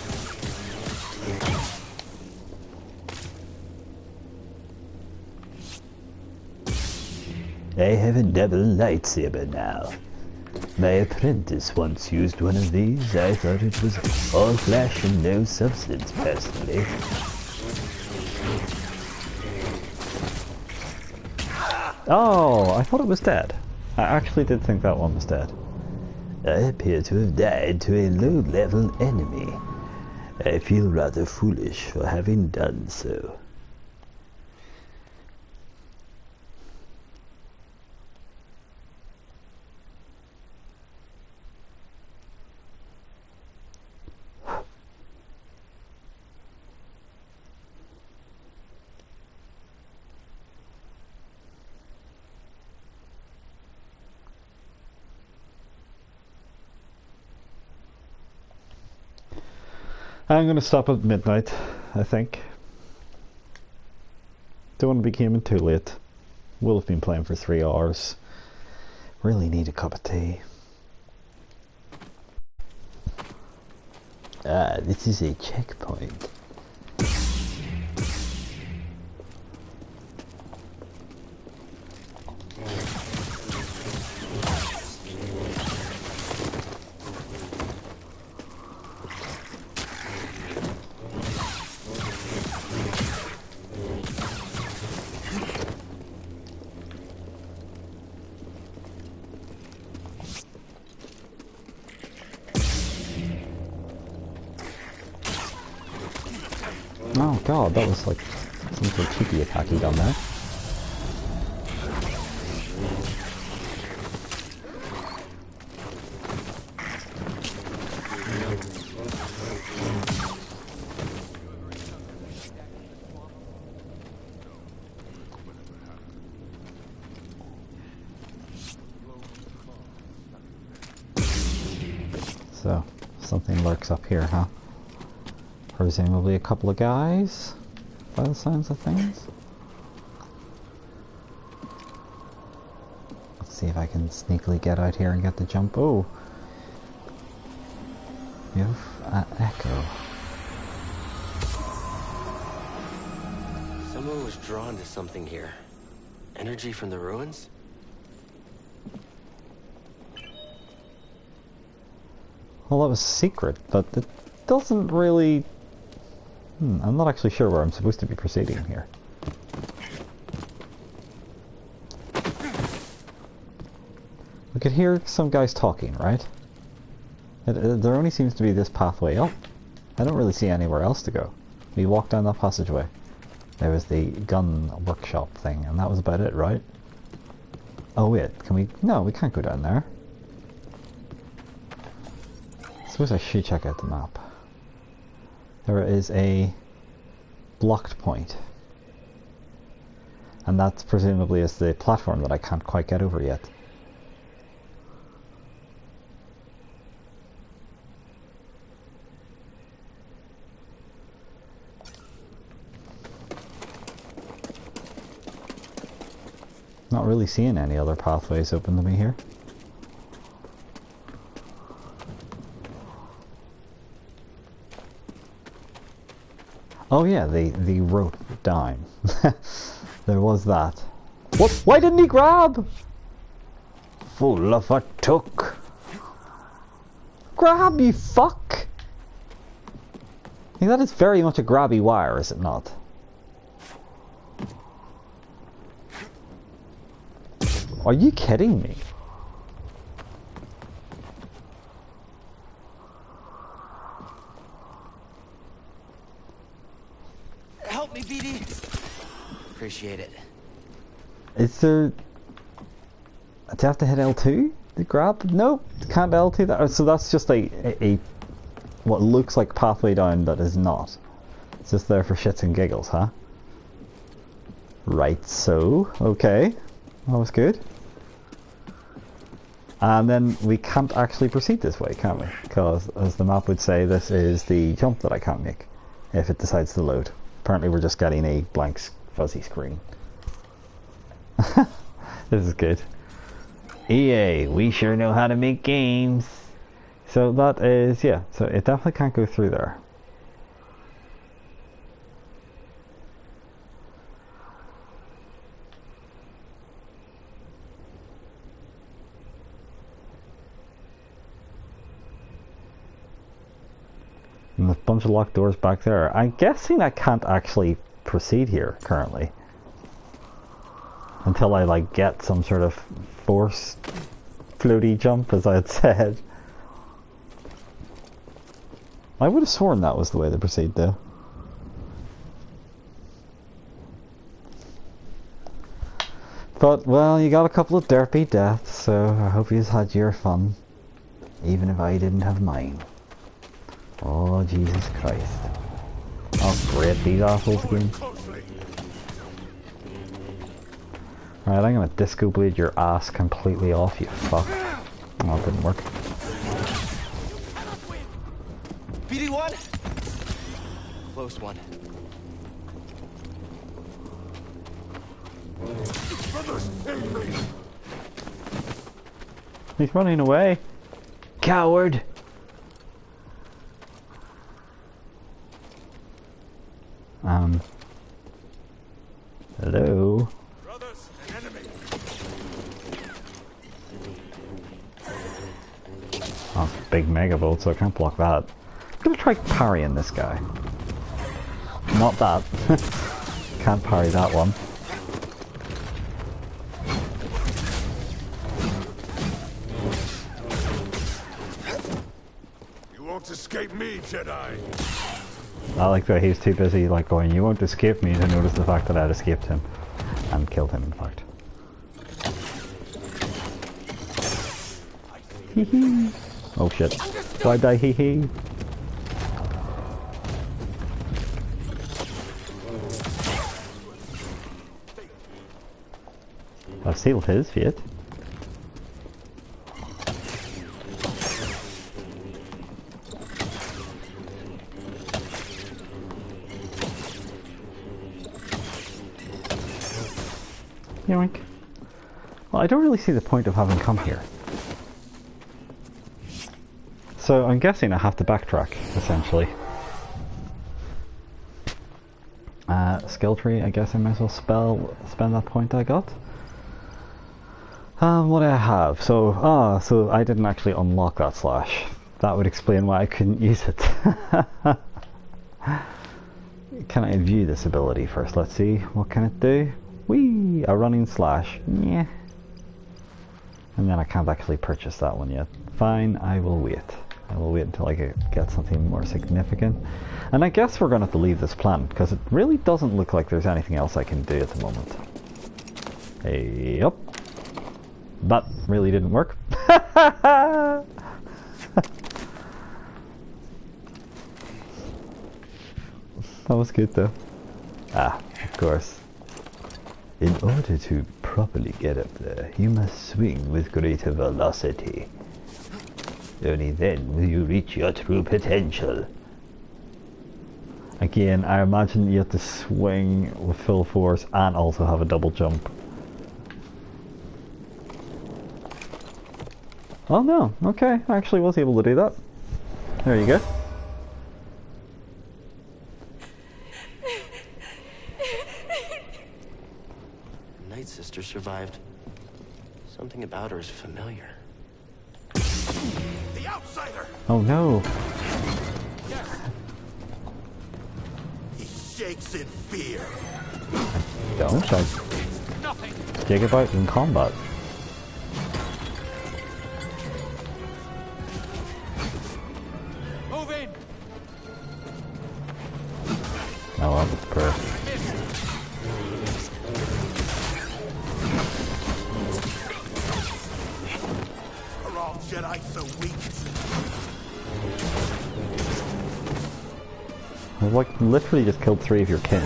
[SPEAKER 4] I have a double lightsaber now. My apprentice once used one of these. I thought it was all flesh and no substance, personally.
[SPEAKER 1] Oh, I thought it was dead. I actually did think that one was dead.
[SPEAKER 4] I appear to have died to a low-level enemy. I feel rather foolish for having done so.
[SPEAKER 1] I'm gonna stop at midnight, I think. Don't want to be gaming too late. Will have been playing for 3 hours. Really need a cup of tea.
[SPEAKER 4] Ah, this is a checkpoint.
[SPEAKER 1] Oh god, that was like some sort of cheeky attack he done there. So, something lurks up here, huh? Presumably a couple of guys, by the sounds of things. Let's see if I can sneakily get out here and get the jump. Oh! You have an echo.
[SPEAKER 2] Someone was drawn to something here. Energy from the ruins?
[SPEAKER 1] Well, that was secret, but it doesn't really... I'm not actually sure where I'm supposed to be proceeding here. We could hear some guys talking, right? There only seems to be this pathway up. I don't really see anywhere else to go. We walked down that passageway. There was the gun workshop thing, and that was about it, right? Oh wait, can we... No, we can't go down there. I suppose I should check out the map. There is a blocked point. And that presumably is the platform that I can't quite get over yet. Not really seeing any other pathways open to me here. Oh yeah, the rope down. There was that. What? Why didn't he grab?
[SPEAKER 4] Full of a took.
[SPEAKER 1] Grab, you fuck! I think that is very much a grabby wire, is it not? Are you kidding me?
[SPEAKER 2] Help me, BD. Appreciate it.
[SPEAKER 1] Is there... Do you have to hit L2 to grab? Nope, can't L2 that. So that's just a what looks like pathway down that is not. It's just there for shits and giggles, huh? Right, so, okay. That was good. And then we can't actually proceed this way, can we? Because, as the map would say, this is the jump that I can't make if it decides to load. Apparently we're just getting a blank fuzzy screen. This is good. EA, we sure know how to make games. So that is, yeah, so it definitely can't go through there. And there's a bunch of locked doors back there. I'm guessing I can't actually proceed here currently. Until I like get some sort of force floaty jump, as I had said. I would have sworn that was the way to proceed though. But, well, you got a couple of derpy deaths, so I hope you've had your fun. Even if I didn't have mine. Oh, Jesus Christ. Oh, great, these assholes again. Right, I'm gonna disco blade your ass completely off, you fuck. Oh, it didn't work.
[SPEAKER 2] BD1? Close one.
[SPEAKER 1] He's running away. Coward! Hello?
[SPEAKER 3] Brothers, an enemy.
[SPEAKER 1] Oh, big mega bolt, so I can't block that. I'm gonna try parrying this guy. Not that. Can't parry that one.
[SPEAKER 3] You won't escape me, Jedi.
[SPEAKER 1] I like that he's too busy like going, you won't escape me, to notice the fact that I had escaped him. And killed him, in fact. Hee hee. Oh shit. Why'd I hee hee? I've sealed his fate. Yoink. Well, I don't really see the point of having come here. So I'm guessing I have to backtrack, essentially. Skill tree, I guess I might as well spend that point I got. What do I have? So, so I didn't actually unlock that slash. That would explain why I couldn't use it. Can I view this ability first? Let's see. What can it do? Whee! A running slash. Yeah. And then I can't actually purchase that one yet. Fine, I will wait. I will wait until I get something more significant. And I guess we're going to have to leave this planet, because it really doesn't look like there's anything else I can do at the moment. Hey, up. That really didn't work. That was good though. Ah, of course. In order to properly get up there, you must swing with greater velocity. Only then will you reach your true potential. Again, I imagine you have to swing with full force and also have a double jump. Oh no, okay, I actually was able to do that. There you go.
[SPEAKER 2] Night Sister survived. Something about her is familiar.
[SPEAKER 3] The outsider!
[SPEAKER 1] Oh no.
[SPEAKER 3] Yes. He shakes in fear.
[SPEAKER 1] Don't I dig about in combat?
[SPEAKER 3] Move in.
[SPEAKER 1] Oh well, that's perfect.
[SPEAKER 3] Are all Jedi so weak?
[SPEAKER 1] I've like literally just killed 3 of your kin.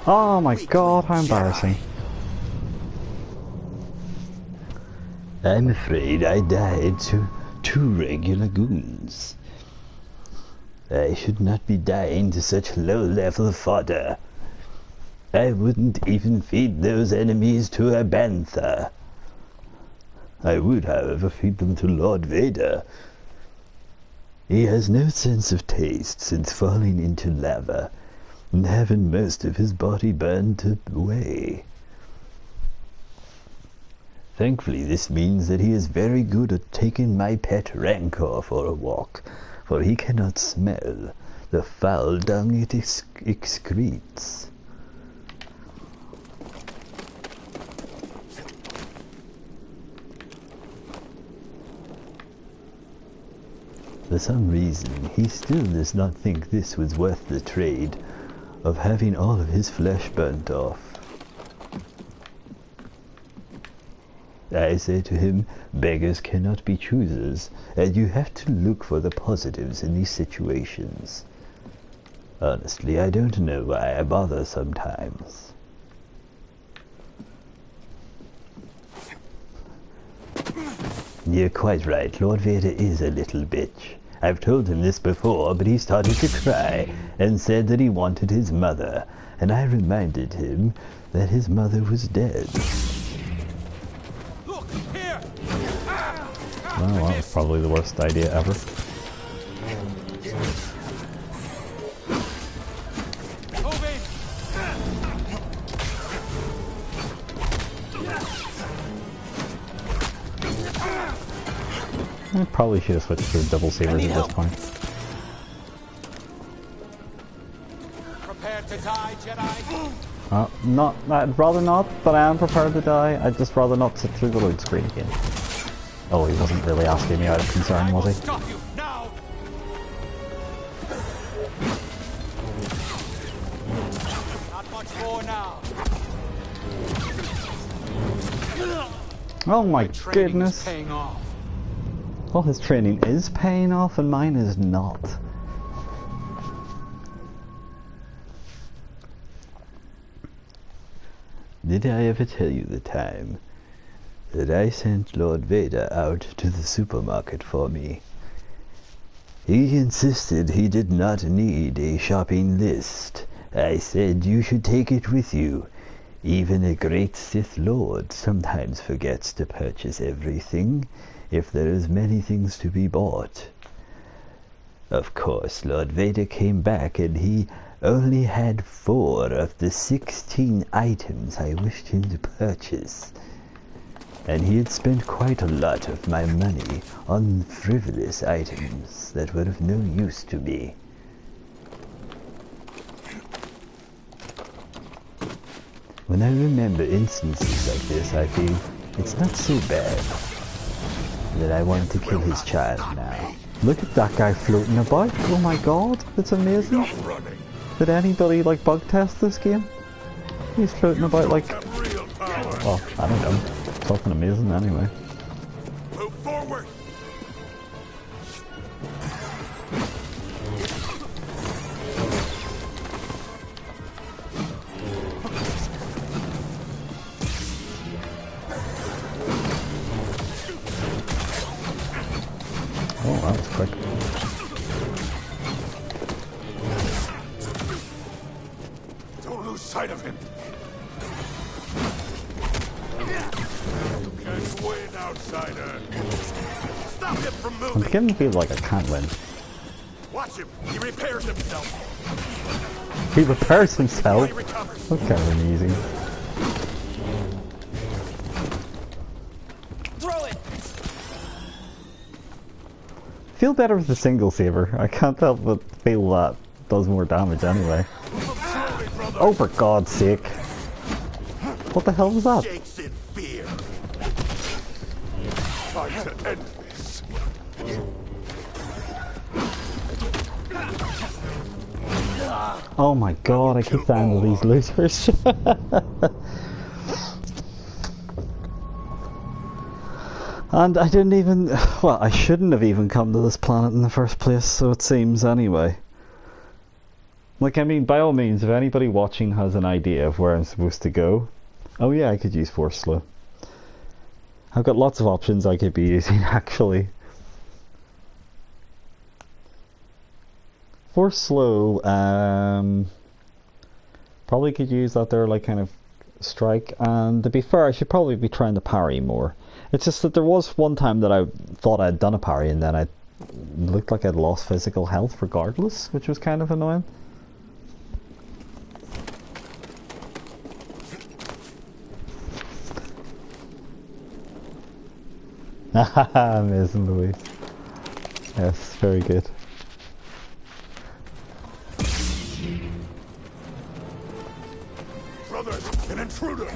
[SPEAKER 1] Oh my god, how embarrassing.
[SPEAKER 4] I'm afraid I died to 2 regular goons. I should not be dying to such low-level fodder. I wouldn't even feed those enemies to a bantha. I would, however, feed them to Lord Vader. He has no sense of taste since falling into lava and having most of his body burned away. Thankfully, this means that he is very good at taking my pet Rancor for a walk, for he cannot smell the foul dung it excretes. For some reason, he still does not think this was worth the trade of having all of his flesh burnt off. I say to him, beggars cannot be choosers, and you have to look for the positives in these situations. Honestly, I don't know why I bother sometimes. You're quite right, Lord Vader is a little bitch. I've told him this before, but he started to cry and said that he wanted his mother, and I reminded him that his mother was dead.
[SPEAKER 9] Look, here!
[SPEAKER 1] Well, that was probably the worst idea ever. I probably should have switched to double sabers at this point.
[SPEAKER 9] Prepare to die, Jedi.
[SPEAKER 1] I'd rather not, but I am prepared to die. I'd just rather not sit through the load screen again. Oh, he wasn't really asking me out of concern, was he?
[SPEAKER 9] Stop you now. Not much more now.
[SPEAKER 1] Oh my goodness.
[SPEAKER 9] Is paying off.
[SPEAKER 1] Well, his training is paying off and mine is not.
[SPEAKER 4] Did I ever tell you the time that I sent Lord Vader out to the supermarket for me? He insisted he did not need a shopping list. I said you should take it with you. Even a great Sith Lord sometimes forgets to purchase everything if there is many things to be bought. Of course, Lord Vader came back and he only had 4 of the 16 items I wished him to purchase. And he had spent quite a lot of my money on frivolous items that were of no use to me. When I remember instances like this, I feel it's not so bad that I want to kill his child now.
[SPEAKER 1] Look at that guy floating about. Oh my god, it's amazing. Did anybody like bug test this game? He's floating about like... Well, I don't know. Something amazing anyway.
[SPEAKER 9] Move forward.
[SPEAKER 1] Oh, that was quick.
[SPEAKER 9] Don't lose sight of him. Can't win, outsider. Stop him from
[SPEAKER 1] I'm
[SPEAKER 9] moving.
[SPEAKER 1] beginning to feel like I can't win.
[SPEAKER 9] Watch him. He repairs himself.
[SPEAKER 1] He repairs himself?
[SPEAKER 9] He recovers.
[SPEAKER 1] That's kind of amusing.
[SPEAKER 9] Throw it.
[SPEAKER 1] Feel better with the single saber. I can't help but feel that does more damage anyway. Oh, for God's sake. What the hell was that?
[SPEAKER 9] Shakes in fear. Time to end this.
[SPEAKER 1] Oh my god, I keep dying to these losers. And I didn't even... Well, I shouldn't have even come to this planet in the first place, so it seems anyway. Like, I mean, by all means, if anybody watching has an idea of where I'm supposed to go, oh yeah, I could use Force Slow. I've got lots of options I could be using, actually. Force Slow, probably could use that there, like, kind of strike, and to be fair, I should probably be trying to parry more. It's just that there was one time that I thought I'd done a parry, and then I looked like I'd lost physical health regardless, which was kind of annoying. Amazing, Louise. Yes, very good.
[SPEAKER 9] Brothers, an intruder!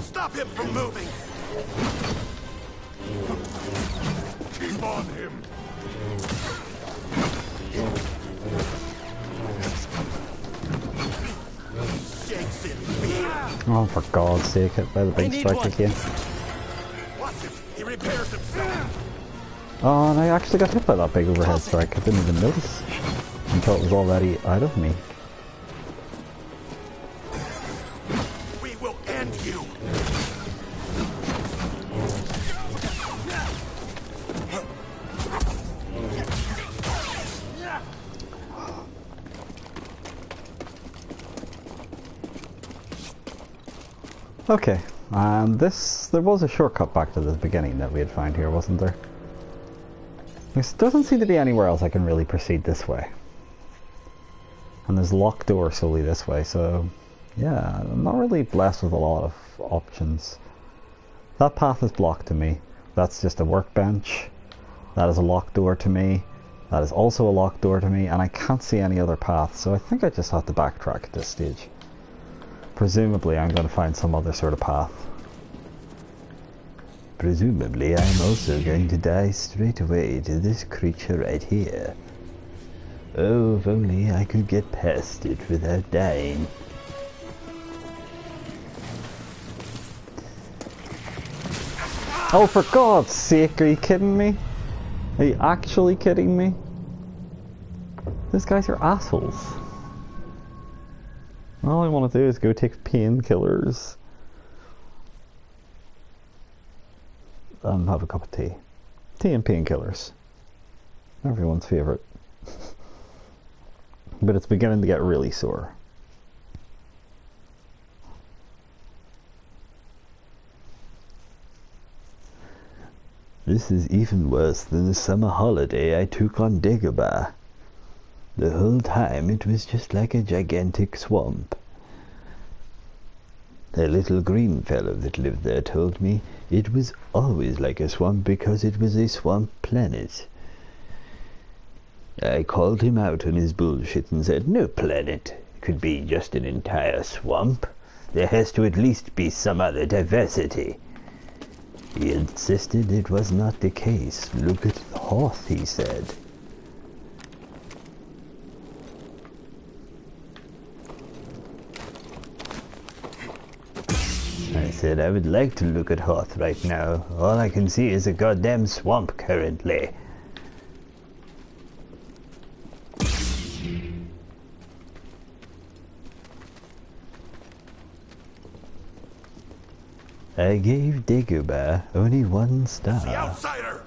[SPEAKER 9] Stop him from moving! Keep on him!
[SPEAKER 1] Oh, for God's sake, hit by the big strike again.
[SPEAKER 9] Watch him. He repairs himself.
[SPEAKER 1] Oh, and I actually got hit by that big overhead strike. I didn't even notice until it was already out of me.
[SPEAKER 9] We will end you.
[SPEAKER 1] Okay, and there was a shortcut back to the beginning that we had found here, wasn't there? There doesn't seem to be anywhere else I can really proceed this way. And there's locked door solely this way, so yeah, I'm not really blessed with a lot of options. That path is blocked to me. That's just a workbench. That is a locked door to me. That is also a locked door to me, and I can't see any other path, so I think I just have to backtrack at this stage. Presumably I'm going to find some other sort of path.
[SPEAKER 4] Presumably I'm also going to die straight away to this creature right here. Oh, if only I could get past it without dying.
[SPEAKER 1] Oh, for God's sake, are you kidding me? Are you actually kidding me? These guys are assholes. All I want to do is go take painkillers and have a cup of tea. Tea and painkillers. Everyone's favourite. But it's beginning to get really sore.
[SPEAKER 4] This is even worse than the summer holiday I took on Dagobah. The whole time it was just like a gigantic swamp. A little green fellow that lived there told me it was always like a swamp because it was a swamp planet. I called him out on his bullshit and said, no planet could be just an entire swamp. There has to at least be some other diversity. He insisted it was not the case. Look at Hoth, he said. I said I would like to look at Hoth right now. All I can see is a goddamn swamp currently. I gave Dagobah only 1 star.
[SPEAKER 9] The outsider!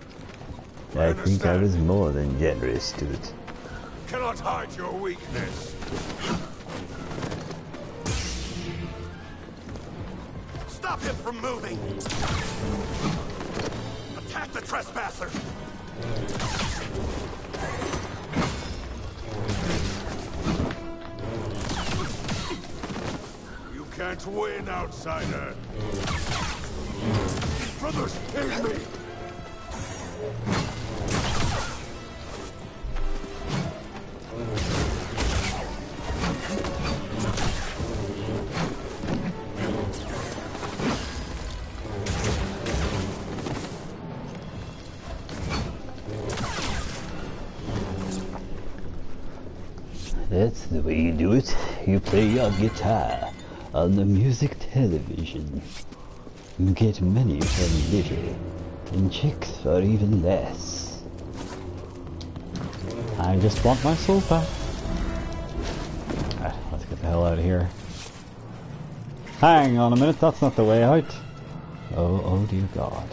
[SPEAKER 4] I think I was more than generous to it.
[SPEAKER 9] Cannot hide your weakness. Stop him from moving! Attack the trespasser! You can't win, outsider! Brothers, aid me!
[SPEAKER 4] That's the way you do it. You play your guitar on the music television. You get money from little. And chicks for even less. I just want my soul back. Alright, let's get the hell out of here. Hang on a minute, that's not the way out. Oh dear God.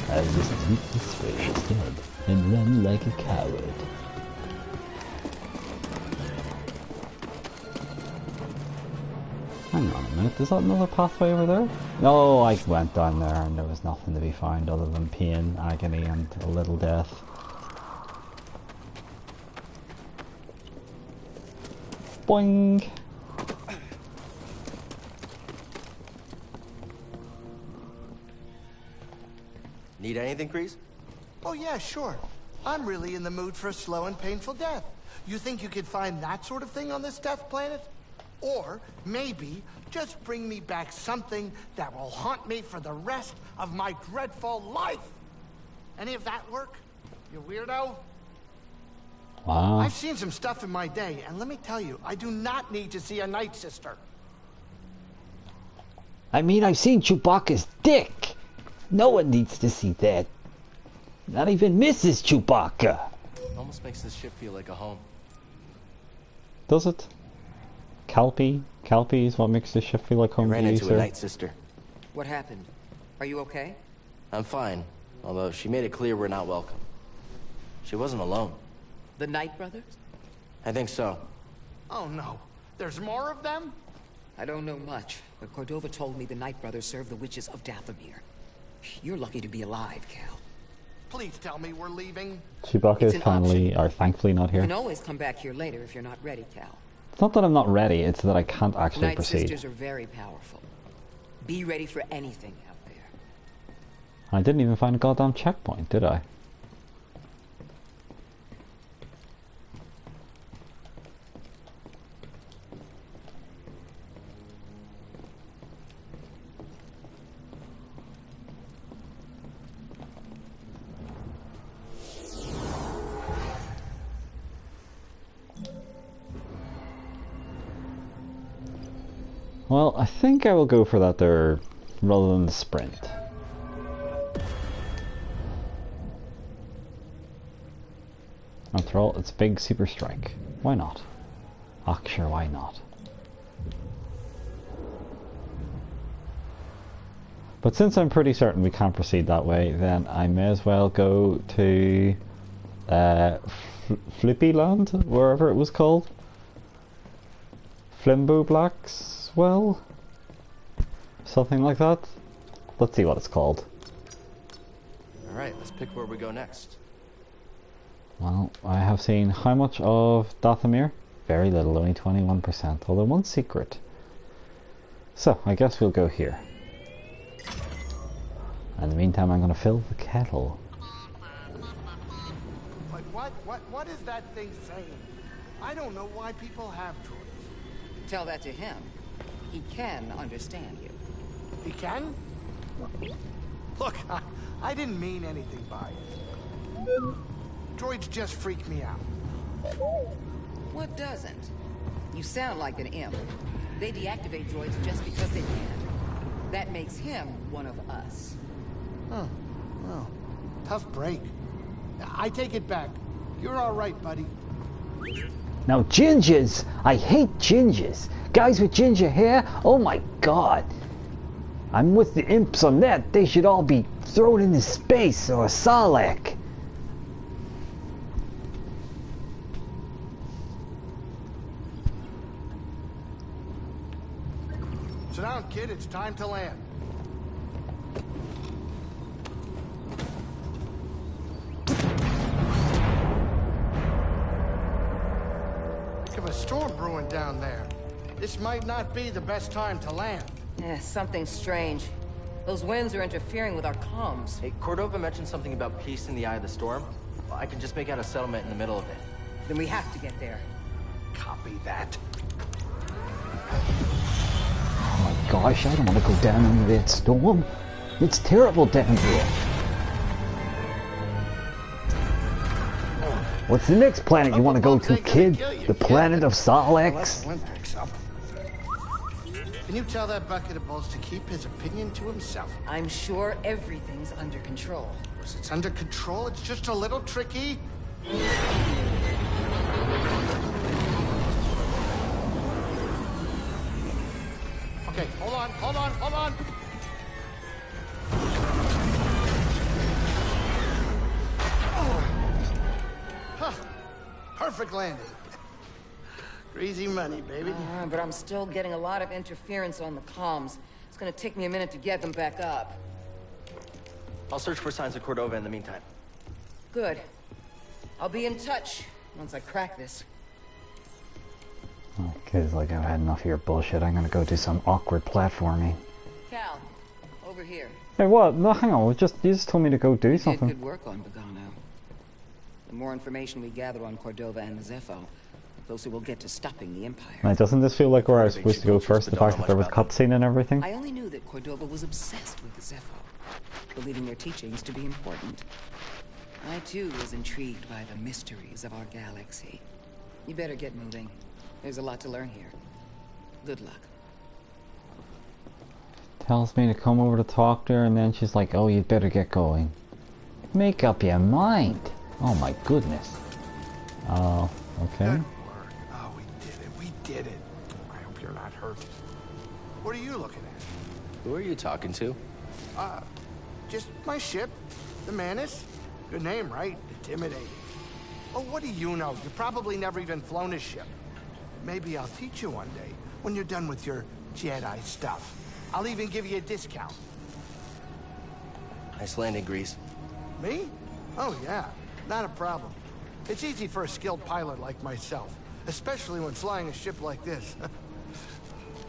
[SPEAKER 4] I'll just eat this way instead and run like a coward. Hang on a minute, is that another pathway over there? No, I went down there and there was nothing to be found other than pain, agony and a little death. Boing!
[SPEAKER 2] Need anything, Grease?
[SPEAKER 7] Oh yeah, sure. I'm really in the mood for a slow and painful death. You think you could find that sort of thing on this death planet? Or maybe just bring me back something that will haunt me for the rest of my dreadful life. Any of that work, you weirdo?
[SPEAKER 4] Wow.
[SPEAKER 7] I've seen some stuff in my day, and let me tell you, I do not need to see a Night Sister.
[SPEAKER 4] I mean, I've seen Chewbacca's dick. No one needs to see that. Not even Mrs. Chewbacca.
[SPEAKER 2] Almost makes this ship feel like a home.
[SPEAKER 1] Does it? Kelpie is what makes this ship feel like home
[SPEAKER 2] I ran
[SPEAKER 1] to you,
[SPEAKER 2] into
[SPEAKER 1] sir.
[SPEAKER 2] a Night Sister.
[SPEAKER 6] What happened? Are you okay?
[SPEAKER 2] I'm fine, although she made it clear we're not welcome. She wasn't alone.
[SPEAKER 6] The Knight Brothers?
[SPEAKER 2] I think so.
[SPEAKER 7] Oh no, there's more of them?
[SPEAKER 6] I don't know much, but Cordova told me the Knight Brothers serve the witches of Dathomir. You're lucky to be alive, Cal.
[SPEAKER 7] Please tell me we're leaving.
[SPEAKER 1] Chewbacca
[SPEAKER 6] It's
[SPEAKER 1] is
[SPEAKER 6] an option.
[SPEAKER 1] thankfully not
[SPEAKER 6] You
[SPEAKER 1] here.
[SPEAKER 6] can always come back here later if you're not ready, Cal.
[SPEAKER 1] It's not that I'm not ready, it's that I can't actually
[SPEAKER 6] Night
[SPEAKER 1] proceed.
[SPEAKER 6] Sisters are very powerful. Be ready for anything out there.
[SPEAKER 1] I didn't even find a goddamn checkpoint, did I? Well, I think I will go for that there rather than the sprint. After all, it's big super strike. Why not? Ah, sure, why not? But since I'm pretty certain we can't proceed that way, then I may as well go to Flippy Land, wherever it was called. Flimbo Blackswell? Something like that? Let's see what it's called.
[SPEAKER 2] Alright, let's pick where we go next.
[SPEAKER 1] Well, I have seen how much of Dathomir? Very little, only 21%, although one secret. So, I guess we'll go here. In the meantime, I'm going to fill the kettle.
[SPEAKER 7] But what is that thing saying? I don't know why people have droids.
[SPEAKER 6] Tell that to him. He can understand you.
[SPEAKER 7] He can? Look, I didn't mean anything by it. Droids just freak me out.
[SPEAKER 6] What doesn't? You sound like an imp. They deactivate droids just because they can. That makes him one of us.
[SPEAKER 7] Huh. Well, tough break. I take it back. You're all right, buddy.
[SPEAKER 4] Now gingers! I hate gingers! Guys with ginger hair? Oh my god! I'm with the imps on that. They should all be thrown into space or a Sarlacc.
[SPEAKER 7] Sit down, kid. It's time to land. Think of a storm brewing down there. This might not be the best time to land.
[SPEAKER 6] Something strange. Those winds are interfering with our comms.
[SPEAKER 2] Hey, Cordova mentioned something about peace in the eye of the storm. Well, I can just make out a settlement in the middle of it.
[SPEAKER 6] Then we have to get there.
[SPEAKER 7] Copy that.
[SPEAKER 4] Oh my gosh, I don't want to go down into that storm. It's terrible down here. What's the next planet you want to go to, kid? The planet of Sarlaccs?
[SPEAKER 7] Can you tell that bucket of balls to keep his opinion to himself?
[SPEAKER 6] I'm sure everything's under control.
[SPEAKER 7] It's under control, it's just a little tricky. Okay, hold on. Huh. Perfect landing. Greasy money, baby.
[SPEAKER 6] But I'm still getting a lot of interference on the comms. It's gonna take me a minute to get them back up.
[SPEAKER 2] I'll search for signs of Cordova in the meantime.
[SPEAKER 6] Good. I'll be in touch once I crack this.
[SPEAKER 1] Okay, it's like I've had enough of your bullshit. I'm gonna go do some awkward platforming.
[SPEAKER 6] Cal, over here.
[SPEAKER 1] Hey, what? No, hang on. You just told me to go do
[SPEAKER 6] You
[SPEAKER 1] something.
[SPEAKER 6] did good work on Bogano. The more information we gather on Cordova and the Zepho, the closer we'll get to stopping the Empire.
[SPEAKER 1] Now, doesn't this feel like where I was supposed to go first? The fact that there was cutscene and everything?
[SPEAKER 6] I only knew that Cordova was obsessed with the Zepho, believing their teachings to be important. I, too, was intrigued by the mysteries of our galaxy. You better get moving. There's a lot to learn here. Good luck.
[SPEAKER 1] Tells me to come over to talk to her, and then she's like, oh, you'd better get going. Make up your mind. Oh my goodness. Oh, okay.
[SPEAKER 7] Good work. Oh, we did it. I hope you're not hurt. What are you looking at?
[SPEAKER 2] Who are you talking to?
[SPEAKER 7] Just my ship, the Manus. Good name, right? Intimidating. Oh, what do you know? You probably never even flown a ship. Maybe I'll teach you one day, when you're done with your Jedi stuff. I'll even give you a discount.
[SPEAKER 2] Nice landing, Grease.
[SPEAKER 7] Me? Oh, yeah. Not a problem. It's easy for a skilled pilot like myself, especially when flying a ship like this.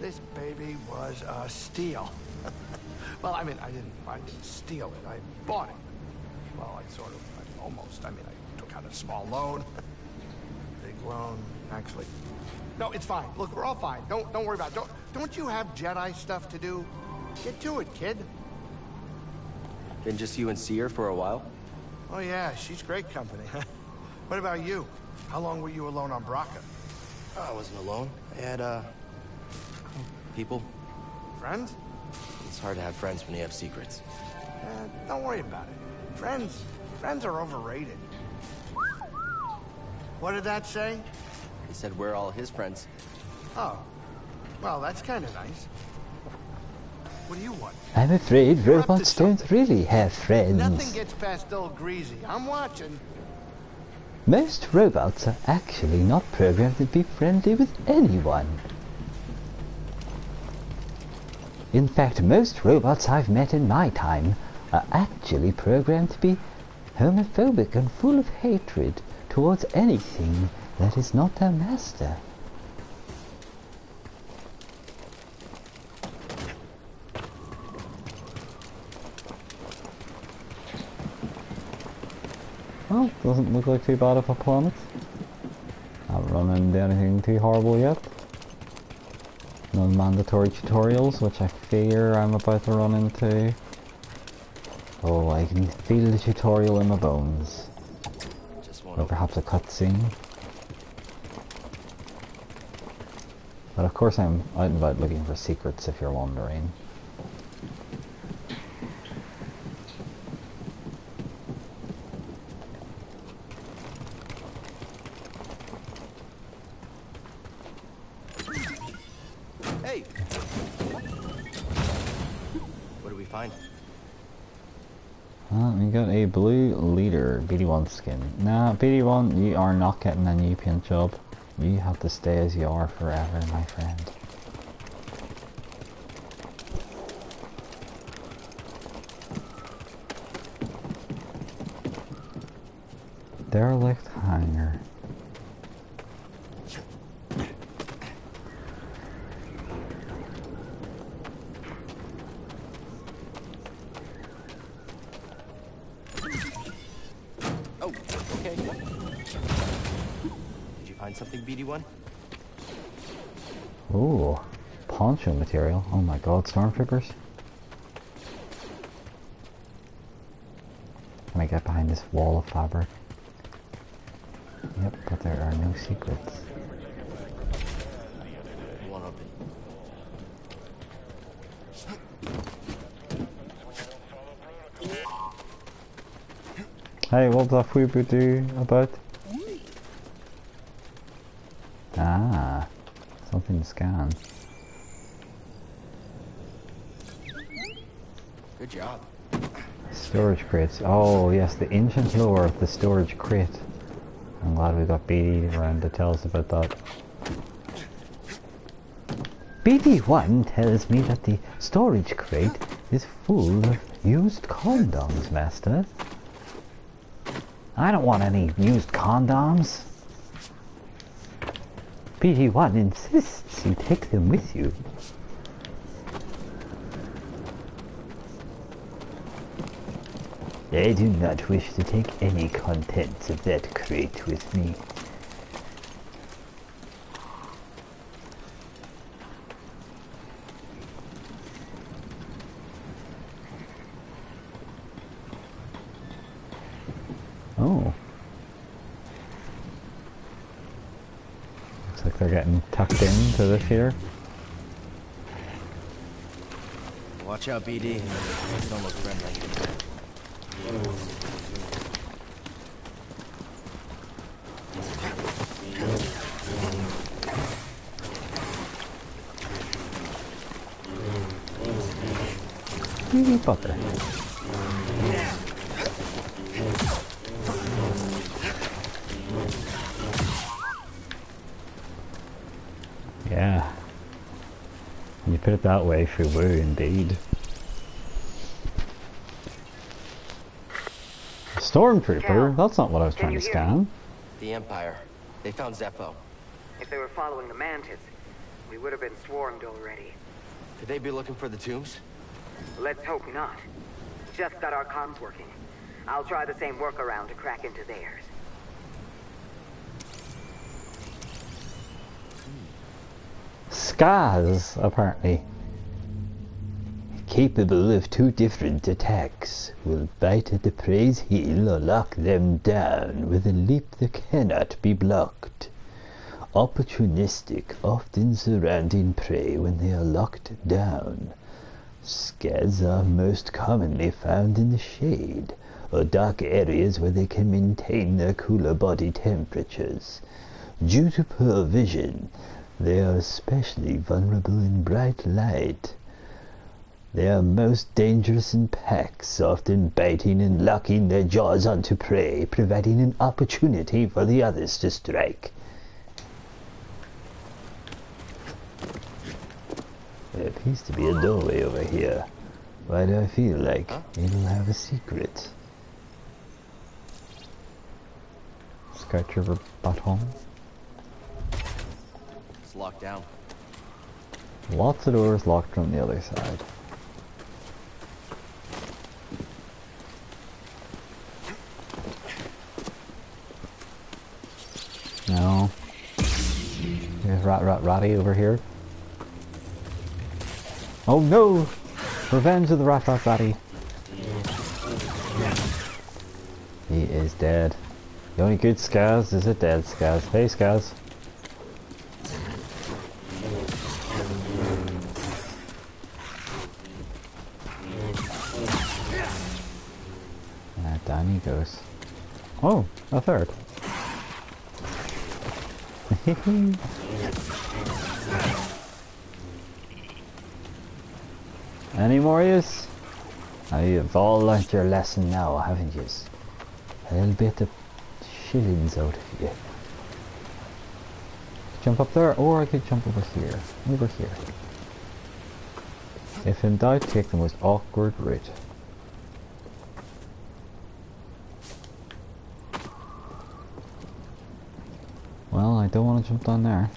[SPEAKER 7] This baby was a steal. Well, I mean, I didn't steal it. I bought it. Well, I took out a small loan. Big loan, actually. No, it's fine. Look, we're all fine. Don't worry about it. Don't you have Jedi stuff to do? Get to it, kid.
[SPEAKER 2] Been just you and Seer for a while?
[SPEAKER 7] Oh yeah, she's great company. What about you? How long were you alone on Braca?
[SPEAKER 2] Oh, I wasn't alone. I had, people.
[SPEAKER 7] Friends?
[SPEAKER 2] It's hard to have friends when you have secrets.
[SPEAKER 7] Don't worry about it. Friends are overrated. What did that say?
[SPEAKER 2] He said we're all his friends.
[SPEAKER 7] Oh, well, that's kind of nice. What do you want?
[SPEAKER 4] I'm afraid
[SPEAKER 7] You're up
[SPEAKER 4] robots
[SPEAKER 7] to something.
[SPEAKER 4] don't really have friends.
[SPEAKER 7] Nothing gets past old Greasy. I'm watching.
[SPEAKER 4] Most robots are actually not programmed to be friendly with anyone. In fact, most robots I've met in my time are actually programmed to be homophobic and full of hatred towards anything that is not their master.
[SPEAKER 1] Well, doesn't look like too bad of a planet. Haven't run into anything too horrible yet. No mandatory tutorials, which I fear I'm about to run into. Oh, I can feel the tutorial in my bones.
[SPEAKER 2] Just
[SPEAKER 1] Or
[SPEAKER 2] one.
[SPEAKER 1] perhaps a cutscene. But of course I'm out and about looking for secrets, if you're wondering.
[SPEAKER 2] Hey! What do we find?
[SPEAKER 1] We got a blue leader, BD1 skin. Nah, BD1, you are not getting a new paint job. You have to stay as you are forever, my friend. Derelict hangar.
[SPEAKER 2] Oh, okay. Did you find something, BD1?
[SPEAKER 1] Ooh, poncho material. Oh my god, stormtroopers. Can I get behind this wall of fabric? Yep, but there are no secrets.
[SPEAKER 2] One open.
[SPEAKER 1] Hey, what's that Fubu do about? Ah, something to scan.
[SPEAKER 2] Good job.
[SPEAKER 1] Storage crates. Oh yes, the ancient lore of the storage crate. I'm glad we got BD around to tell us about that. BD1 tells me that the storage crate is full of used condoms, Master. I don't want any used condoms. BD1 insists you take them with you. I do not wish to take any contents of that crate with me. Oh. Looks like they're getting tucked into this here.
[SPEAKER 2] Watch out, BD. Don't look friendly.
[SPEAKER 1] Butter. Yeah. When you put it that way, Fubu, indeed. Stormtrooper?
[SPEAKER 6] Cal,
[SPEAKER 1] that's not what I was trying to scan.
[SPEAKER 2] The Empire. They found Zeppo.
[SPEAKER 6] If they were following the Mantis, we would have been swarmed already.
[SPEAKER 2] Could they be looking for the tombs?
[SPEAKER 6] Let's hope not. Just got our comms working. I'll try the same workaround to crack into theirs.
[SPEAKER 1] Scars, apparently.
[SPEAKER 4] Capable of 2 different attacks, will bite at the prey's heel or lock them down with a leap that cannot be blocked. Opportunistic, often surrounding prey when they are locked down. Scars are most commonly found in the shade, or dark areas where they can maintain their cooler body temperatures. Due to poor vision, they are especially vulnerable in bright light. They are most dangerous in packs, often biting and locking their jaws onto prey, providing an opportunity for the others to strike. There appears to be a doorway over here. Why do I feel like it'll have a secret?
[SPEAKER 1] Scratch your butthole.
[SPEAKER 2] It's locked down.
[SPEAKER 1] Lots of doors locked from the other side. No. There's Ratty over here. Oh no! Revenge of the Ratty. He is dead. The only good Skaz is a dead Skaz. Hey Skaz. Down he goes. Oh, a third. Any more use? You've all learnt your lesson now, haven't you? I'll bet the shillings out of you. Jump up there, or I could jump over here. Over here. If in doubt, take the most awkward route. Well, I don't want to jump down there.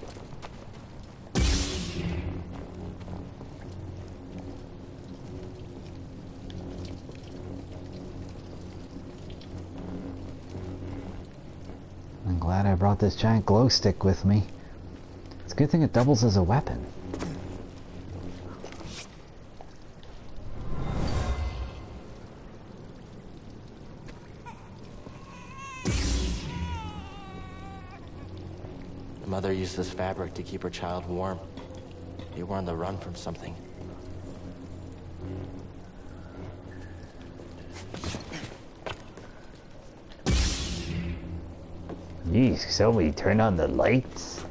[SPEAKER 1] I'm glad I brought this giant glow stick with me. It's a good thing it doubles as a weapon.
[SPEAKER 2] Mother used this fabric to keep her child warm. They were on the run from something.
[SPEAKER 4] Jeez, somebody turn on the lights.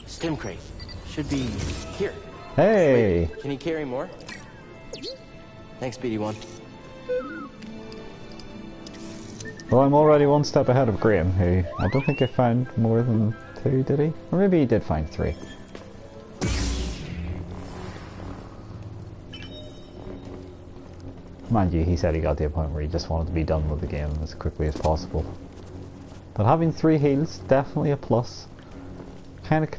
[SPEAKER 2] Stim crate. Should be here.
[SPEAKER 1] Hey!
[SPEAKER 2] Wait, can you carry more? Thanks, BD1.
[SPEAKER 1] Well, I'm already one step ahead of Graham, who I don't think I found more than 2, did he? Or maybe he did find 3. Mind you, he said he got to a point where he just wanted to be done with the game as quickly as possible. But having 3 heals, definitely a plus. Kind of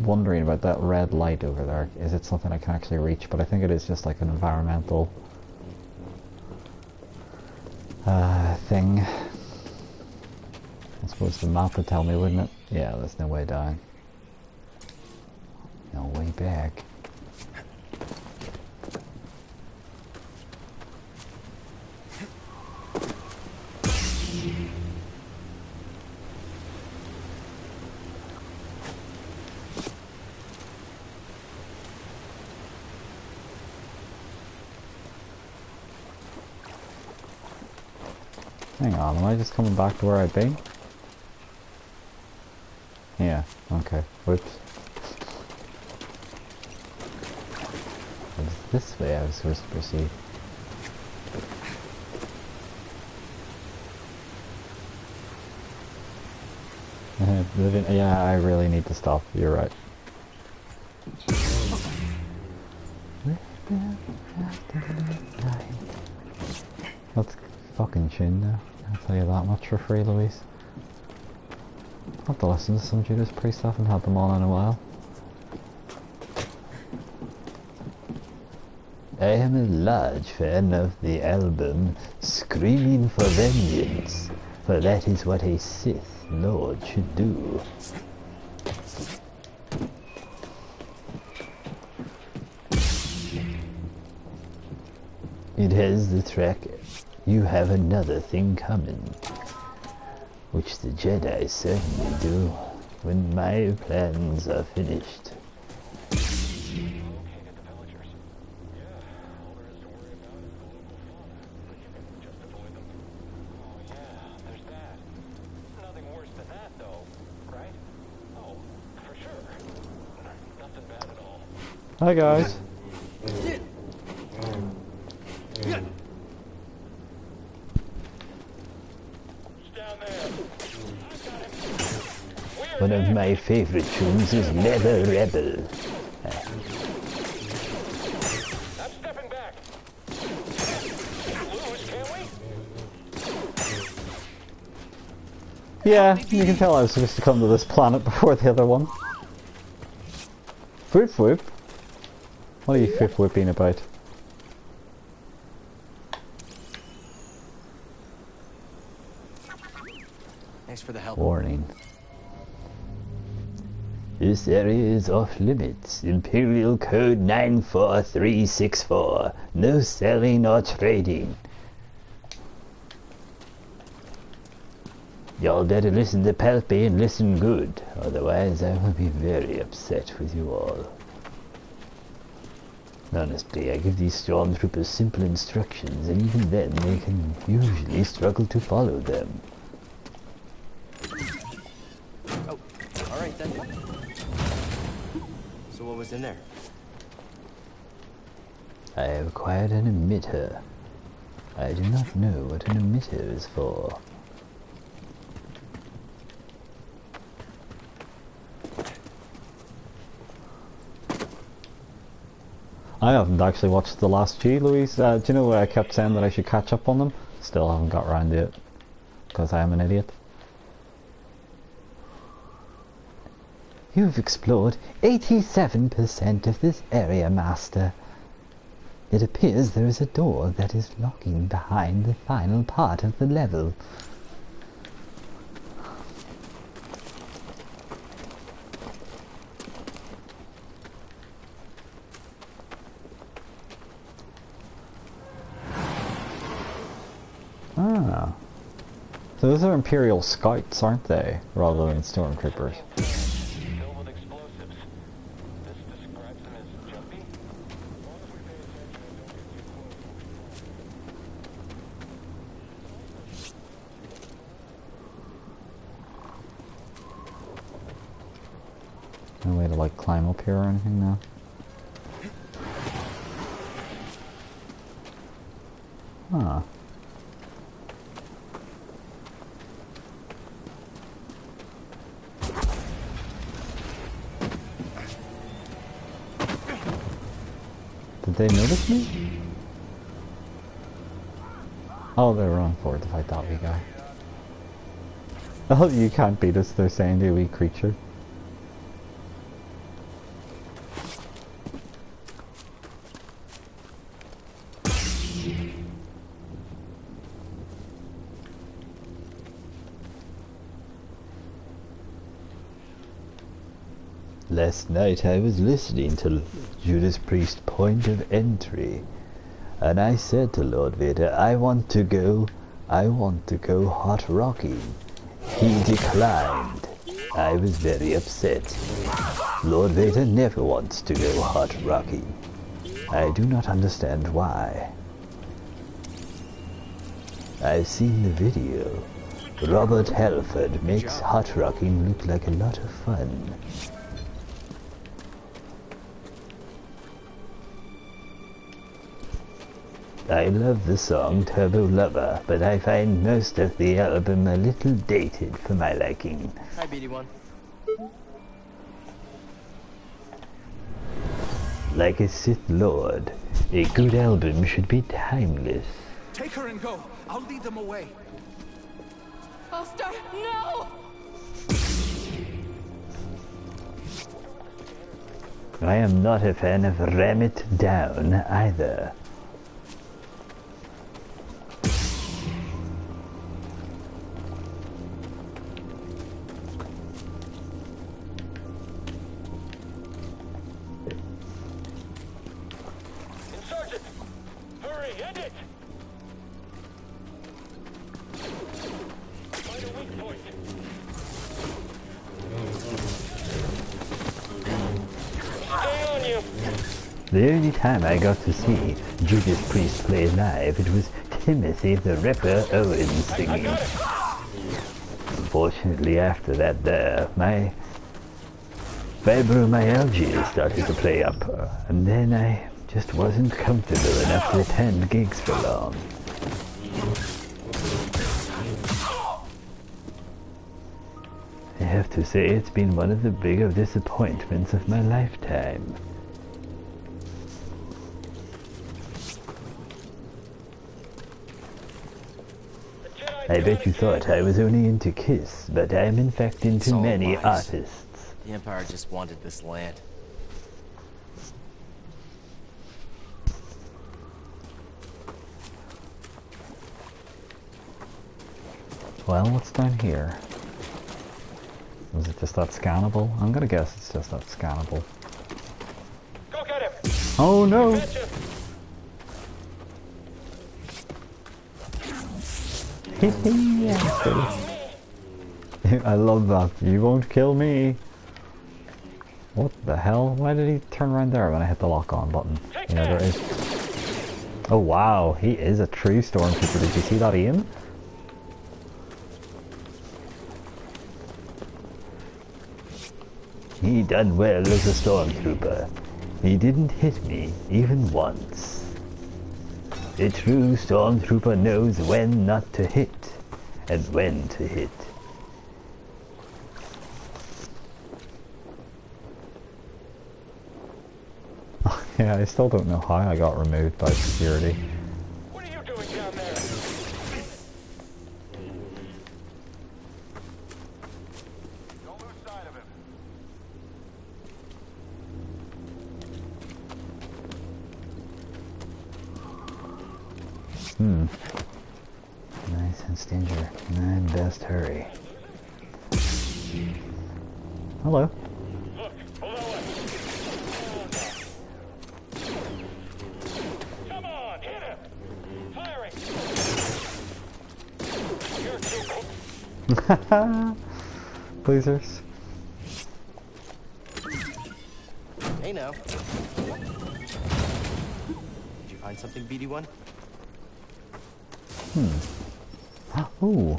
[SPEAKER 1] wondering about that red light over there. Is it something I can actually reach? But I think it is just like an environmental thing. I suppose the map would tell me, wouldn't it? Yeah, there's no way down. No way back. Hang on, am I just coming back to where I've been? Yeah, okay. Whoops. It's this way I was supposed to proceed. Yeah, I really need to stop. You're right. That's fucking chin now. I'll tell you that much for free, Louise. I'll have to listen to some Judas Priest. I haven't had them on in a while.
[SPEAKER 4] I am a large fan of the album Screaming for Vengeance, for that is what a Sith Lord should do. It has the track You Have Another Thing Coming, which the Jedi certainly do when my plans are finished.
[SPEAKER 1] Hi guys.
[SPEAKER 4] One of my favorite tunes is Leather Rebel.
[SPEAKER 10] I'm stepping back. Lose, can we?
[SPEAKER 1] Yeah, you can tell I was supposed to come to this planet before the other one. Whoop whoop. What are you fifth whipping about?
[SPEAKER 2] Thanks for the help.
[SPEAKER 4] Warning. This area is off limits. Imperial Code 94364. No selling or trading. Y'all better listen to Palpy and listen good, otherwise I will be very upset with you all. Honestly, I give these stormtroopers simple instructions, and even then they can usually struggle to follow them.
[SPEAKER 2] Oh, alright then. So what was in there?
[SPEAKER 4] I have acquired an emitter. I do not know what an emitter is for.
[SPEAKER 1] I haven't actually watched the last few, Louise. Do you know where I kept saying that I should catch up on them? Still haven't got around to it. Because I am an idiot.
[SPEAKER 4] You've explored 87% of this area, Master. It appears there is a door that is locking behind the final part of the level.
[SPEAKER 1] Ah. So those are Imperial Scouts, aren't they? Rather than Stormtroopers. No way to like climb up here or anything now. Huh. Did they notice me? Oh, they're wrong for it to fight that wee guy. Oh, you can't beat us, they're saying to a wee creature.
[SPEAKER 4] Last night I was listening to Judas Priest's point of entry, and I said to Lord Vader, I want to go hot rocking. He declined. I was very upset. Lord Vader never wants to go hot rocking. I do not understand why. I've seen the video. Robert Halford makes hot rocking look like a lot of fun. I love the song Turbo Lover, but I find most of the album a little dated for my liking.
[SPEAKER 2] Hi, BD1.
[SPEAKER 4] Like a Sith Lord, a good album should be timeless.
[SPEAKER 7] Take her and go. I'll lead them away.
[SPEAKER 8] Ulster, no!
[SPEAKER 4] I am not a fan of Ram It Down either. The only time I got to see Judas Priest play live, it was Timothy the Ripper Owens singing. Unfortunately, after that, my fibromyalgia started to play up, and then I just wasn't comfortable enough to attend gigs for long. I have to say, it's been one of the bigger disappointments of my lifetime. I bet you thought I was only into Kiss, but I am in fact into many artists.
[SPEAKER 2] The Empire just wanted this land.
[SPEAKER 1] Well, what's down here? Was it just that scannable? I'm gonna guess it's just that scannable.
[SPEAKER 9] Go get him!
[SPEAKER 1] Oh no! I love that. You won't kill me. What the hell? Why did he turn around there when I hit the lock on button? Yeah, there is. Oh wow, he is a true stormtrooper. Did you see that, Ian?
[SPEAKER 4] He done well as a stormtrooper. He didn't hit me, even once. A true stormtrooper knows when not to hit, and when to hit.
[SPEAKER 1] Yeah, I still don't know how I got removed by security.
[SPEAKER 9] What are you doing down there? Don't lose sight of him.
[SPEAKER 4] Nice and Stinger. I'd best hurry.
[SPEAKER 1] Hello.
[SPEAKER 9] Look, below us. Come on, hit him! Firing! You're too cool.
[SPEAKER 1] Pleasers.
[SPEAKER 2] Hey now. Did you find something, BD1?
[SPEAKER 1] Ooh.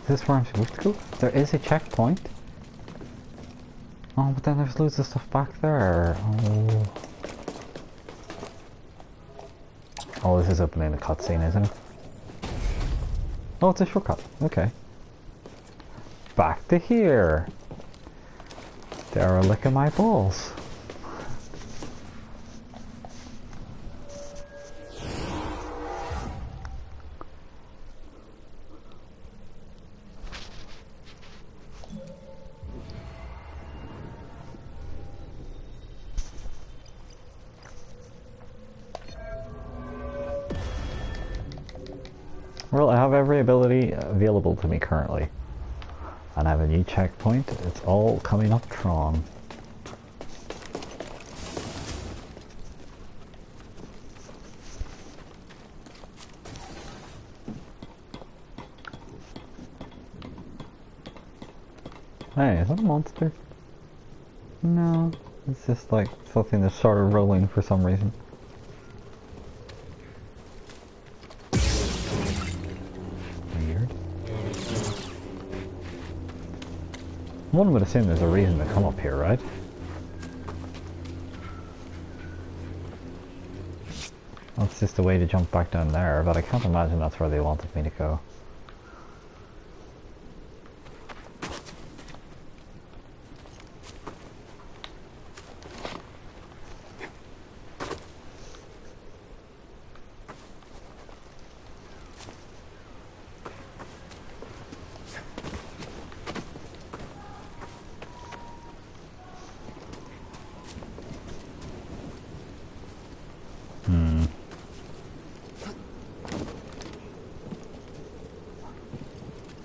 [SPEAKER 1] Is this where I'm supposed to go? There is a checkpoint. Oh, but then there's loads of stuff back there. Oh. Oh, this is opening a cutscene, isn't it? Oh, it's a shortcut. Okay. Back to here. They are licking my balls. Well, I have every ability available to me currently. And I have a new checkpoint. It's all coming up Tron. Hey, is that a monster? No, it's just like something that started rolling for some reason. One would assume there's a reason to come up here, right? That's just a way to jump back down there, but I can't imagine that's where they wanted me to go.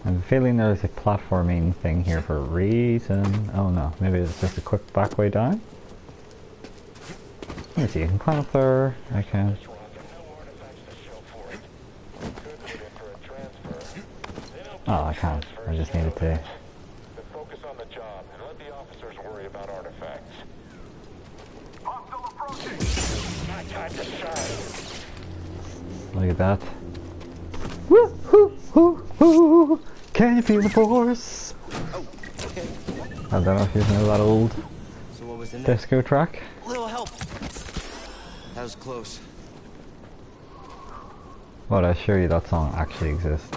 [SPEAKER 1] I have a feeling there's a platforming thing here for a reason. Oh no, maybe it's just a quick back way down? Let me see, you can climb up there. I can. Oh, I can't. I just needed to.
[SPEAKER 9] Focus on the job and let the officers worry about artifacts. Hostile approaching! Not time to shine.
[SPEAKER 1] Look at that. Woo hoo hoo hoo! Can you feel the force?
[SPEAKER 2] Oh, okay.
[SPEAKER 1] I don't know if you know that old
[SPEAKER 2] So what was in there?
[SPEAKER 1] disco track.
[SPEAKER 2] Little help. That was close.
[SPEAKER 1] But I assure you that song actually exists.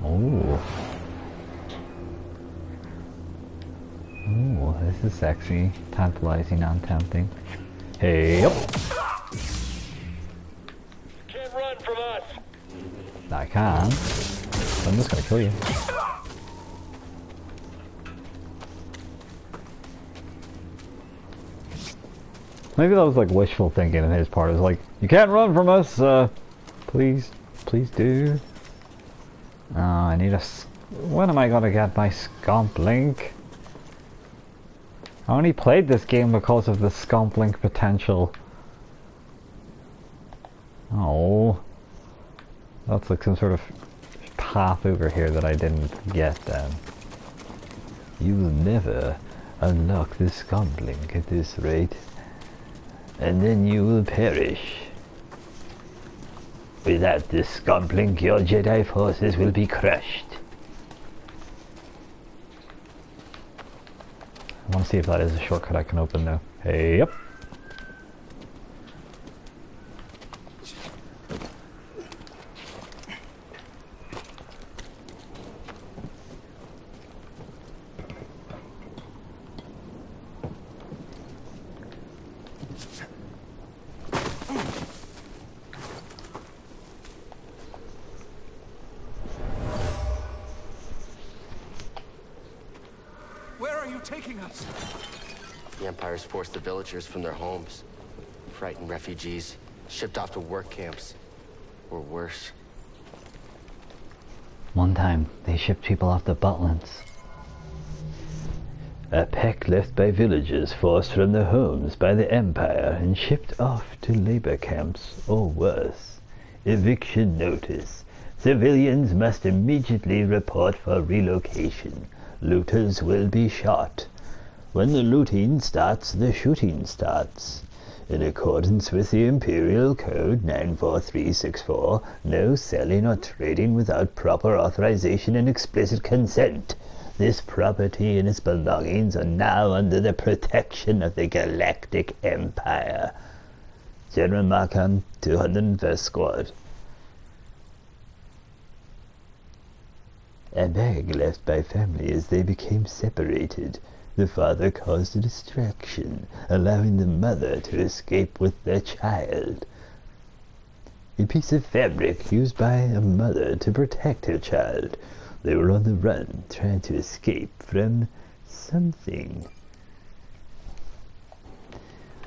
[SPEAKER 1] Oh, this is sexy, tantalizing, and tempting. Hey, up!
[SPEAKER 9] Can't run from us.
[SPEAKER 1] I can. But I'm just gonna kill you. Maybe that was like wishful thinking on his part. It was like, you can't run from us, please do. I need a... When am I gonna get my Scomp Link? I only played this game because of the Scomp Link potential. Oh. That's like some sort of path over here that I didn't get then. You will never unlock the Scomp Link at this rate. And then you will perish. Without this Scomp Link, your Jedi forces will be crushed. I want to see if that is a shortcut I can open now. Hey, yep.
[SPEAKER 7] Where are you taking us?
[SPEAKER 2] The Empire's forced the villagers from their homes. Frightened refugees, shipped off to work camps. Or worse.
[SPEAKER 4] One time, they shipped people off to Butlins. A pack left by villagers forced from their homes by the Empire and shipped off to labor camps, or worse. Eviction notice. Civilians must immediately report for relocation. Looters will be shot. When the looting starts, the shooting starts. In accordance with the Imperial Code 94364, no selling or trading without proper authorization and explicit consent. This property and its belongings are now under the protection of the Galactic Empire. General Markham, 201st Squad. A bag left by family as they became separated. The father caused a distraction, allowing the mother to escape with their child. A piece of fabric used by a mother to protect her child. They were on the run, trying to escape from something.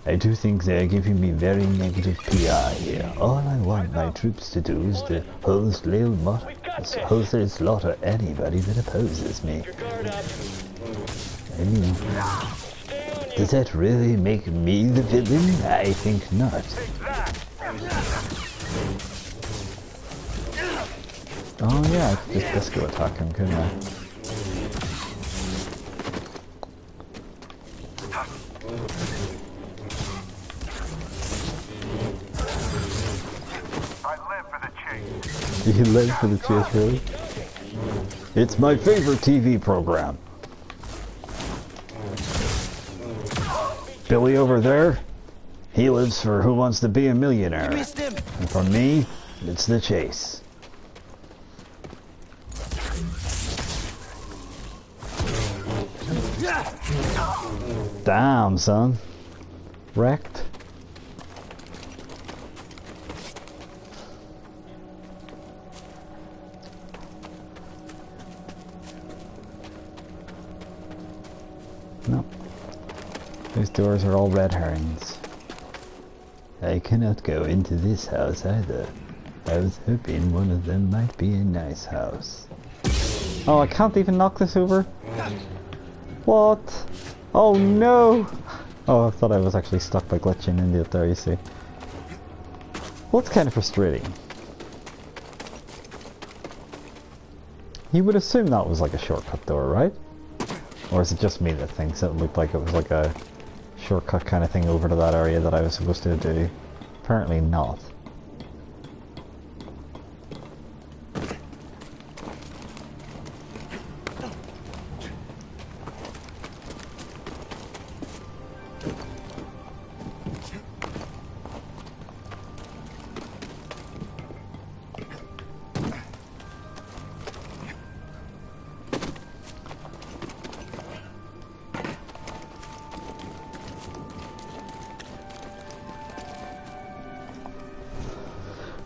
[SPEAKER 4] I do think they're giving me very negative PR here. All I want my troops to do is to wholesale slaughter anybody that opposes me. I mean, does that really make me the villain? I think not.
[SPEAKER 1] Oh yeah, I could just disco attack him, couldn't I? You live for the chase, really? It's my favorite TV program. Billy over there, he lives for Who Wants to Be a Millionaire. And for me, it's the chase. Damn, son. Wrecked. No. These doors are all red herrings. I cannot go into this house either. I was hoping one of them might be a nice house. Oh, I can't even knock this over? What? Oh no! Oh, I thought I was actually stuck by glitching into it there, you see. Well, it's kind of frustrating. You would assume that was like a shortcut door, right? Or is it just me that thinks it looked like it was like a shortcut kind of thing over to that area that I was supposed to do? Apparently not.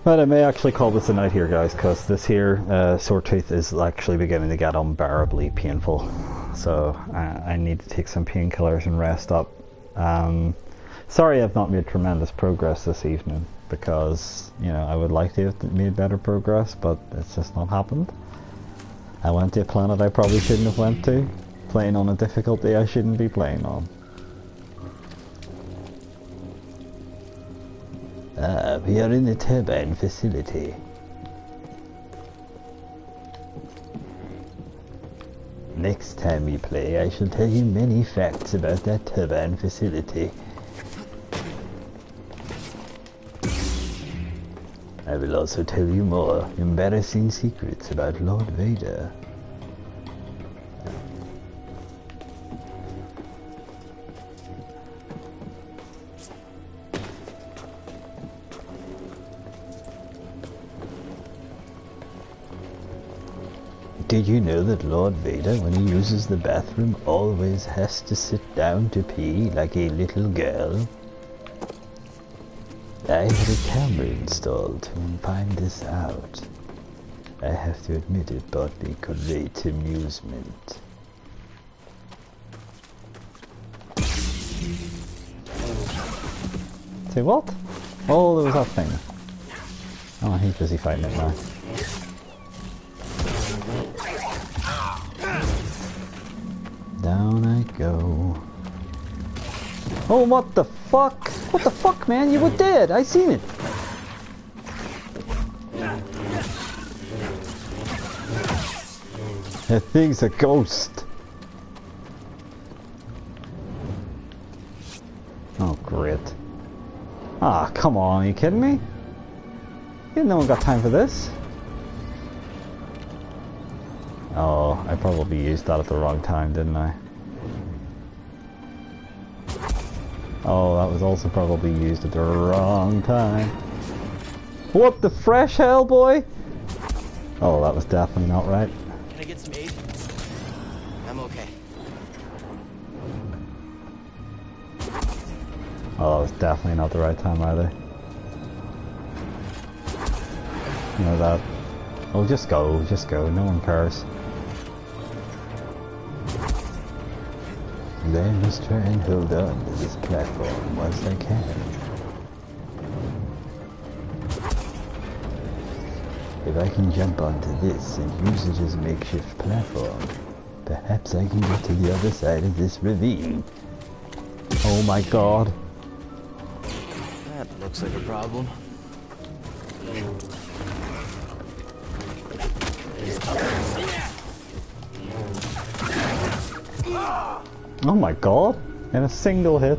[SPEAKER 1] But I may actually call this a night here, guys, because this here sore tooth is actually beginning to get unbearably painful. So I need to take some painkillers and rest up. Sorry I've not made tremendous progress this evening, because, you know, I would like to have made better progress, but it's just not happened. I went to a planet I probably shouldn't have went to, playing on a difficulty I shouldn't be playing on.
[SPEAKER 4] We are in the turbine facility. Next time we play, I shall tell you many facts about that turbine facility. I will also tell you more embarrassing secrets about Lord Vader. Did you know that Lord Vader, when he uses the bathroom, always has to sit down to pee like a little girl? I had a camera installed to find this out. I have to admit it brought me great amusement.
[SPEAKER 1] Say what? Oh, there was that thing. Oh, he's busy fighting it now. Down I go. Oh, what the fuck? What the fuck, man? You were dead! I seen it! That thing's a ghost. Oh, great. Ah, come on, are you kidding me? No one got time for this. Oh, I probably used that at the wrong time, didn't I? Oh, that was also probably used at the wrong time. What the fresh hell, boy? Oh, that was definitely not right.
[SPEAKER 2] Can I get some aid? I'm okay.
[SPEAKER 1] Oh, that was definitely not the right time either. You know that. Oh, just go, no one cares.
[SPEAKER 4] They must try and hold on to this platform whilst I can. If I can jump onto this and use it as a makeshift platform, perhaps I can get to the other side of this ravine.
[SPEAKER 1] Oh my god.
[SPEAKER 2] That looks like a problem.
[SPEAKER 1] Oh my god. In a single hit.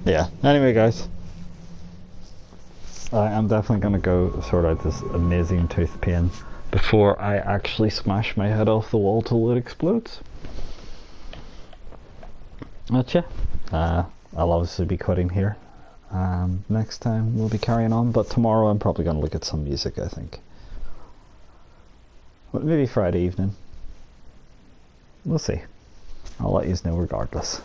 [SPEAKER 1] Yeah, anyway guys. I am definitely gonna go sort out this amazing tooth pain before I actually smash my head off the wall till it explodes. But yeah, I'll obviously be cutting here. Next time we'll be carrying on, but tomorrow I'm probably gonna look at some music, I think. But maybe Friday evening. We'll see. I'll let you know regardless.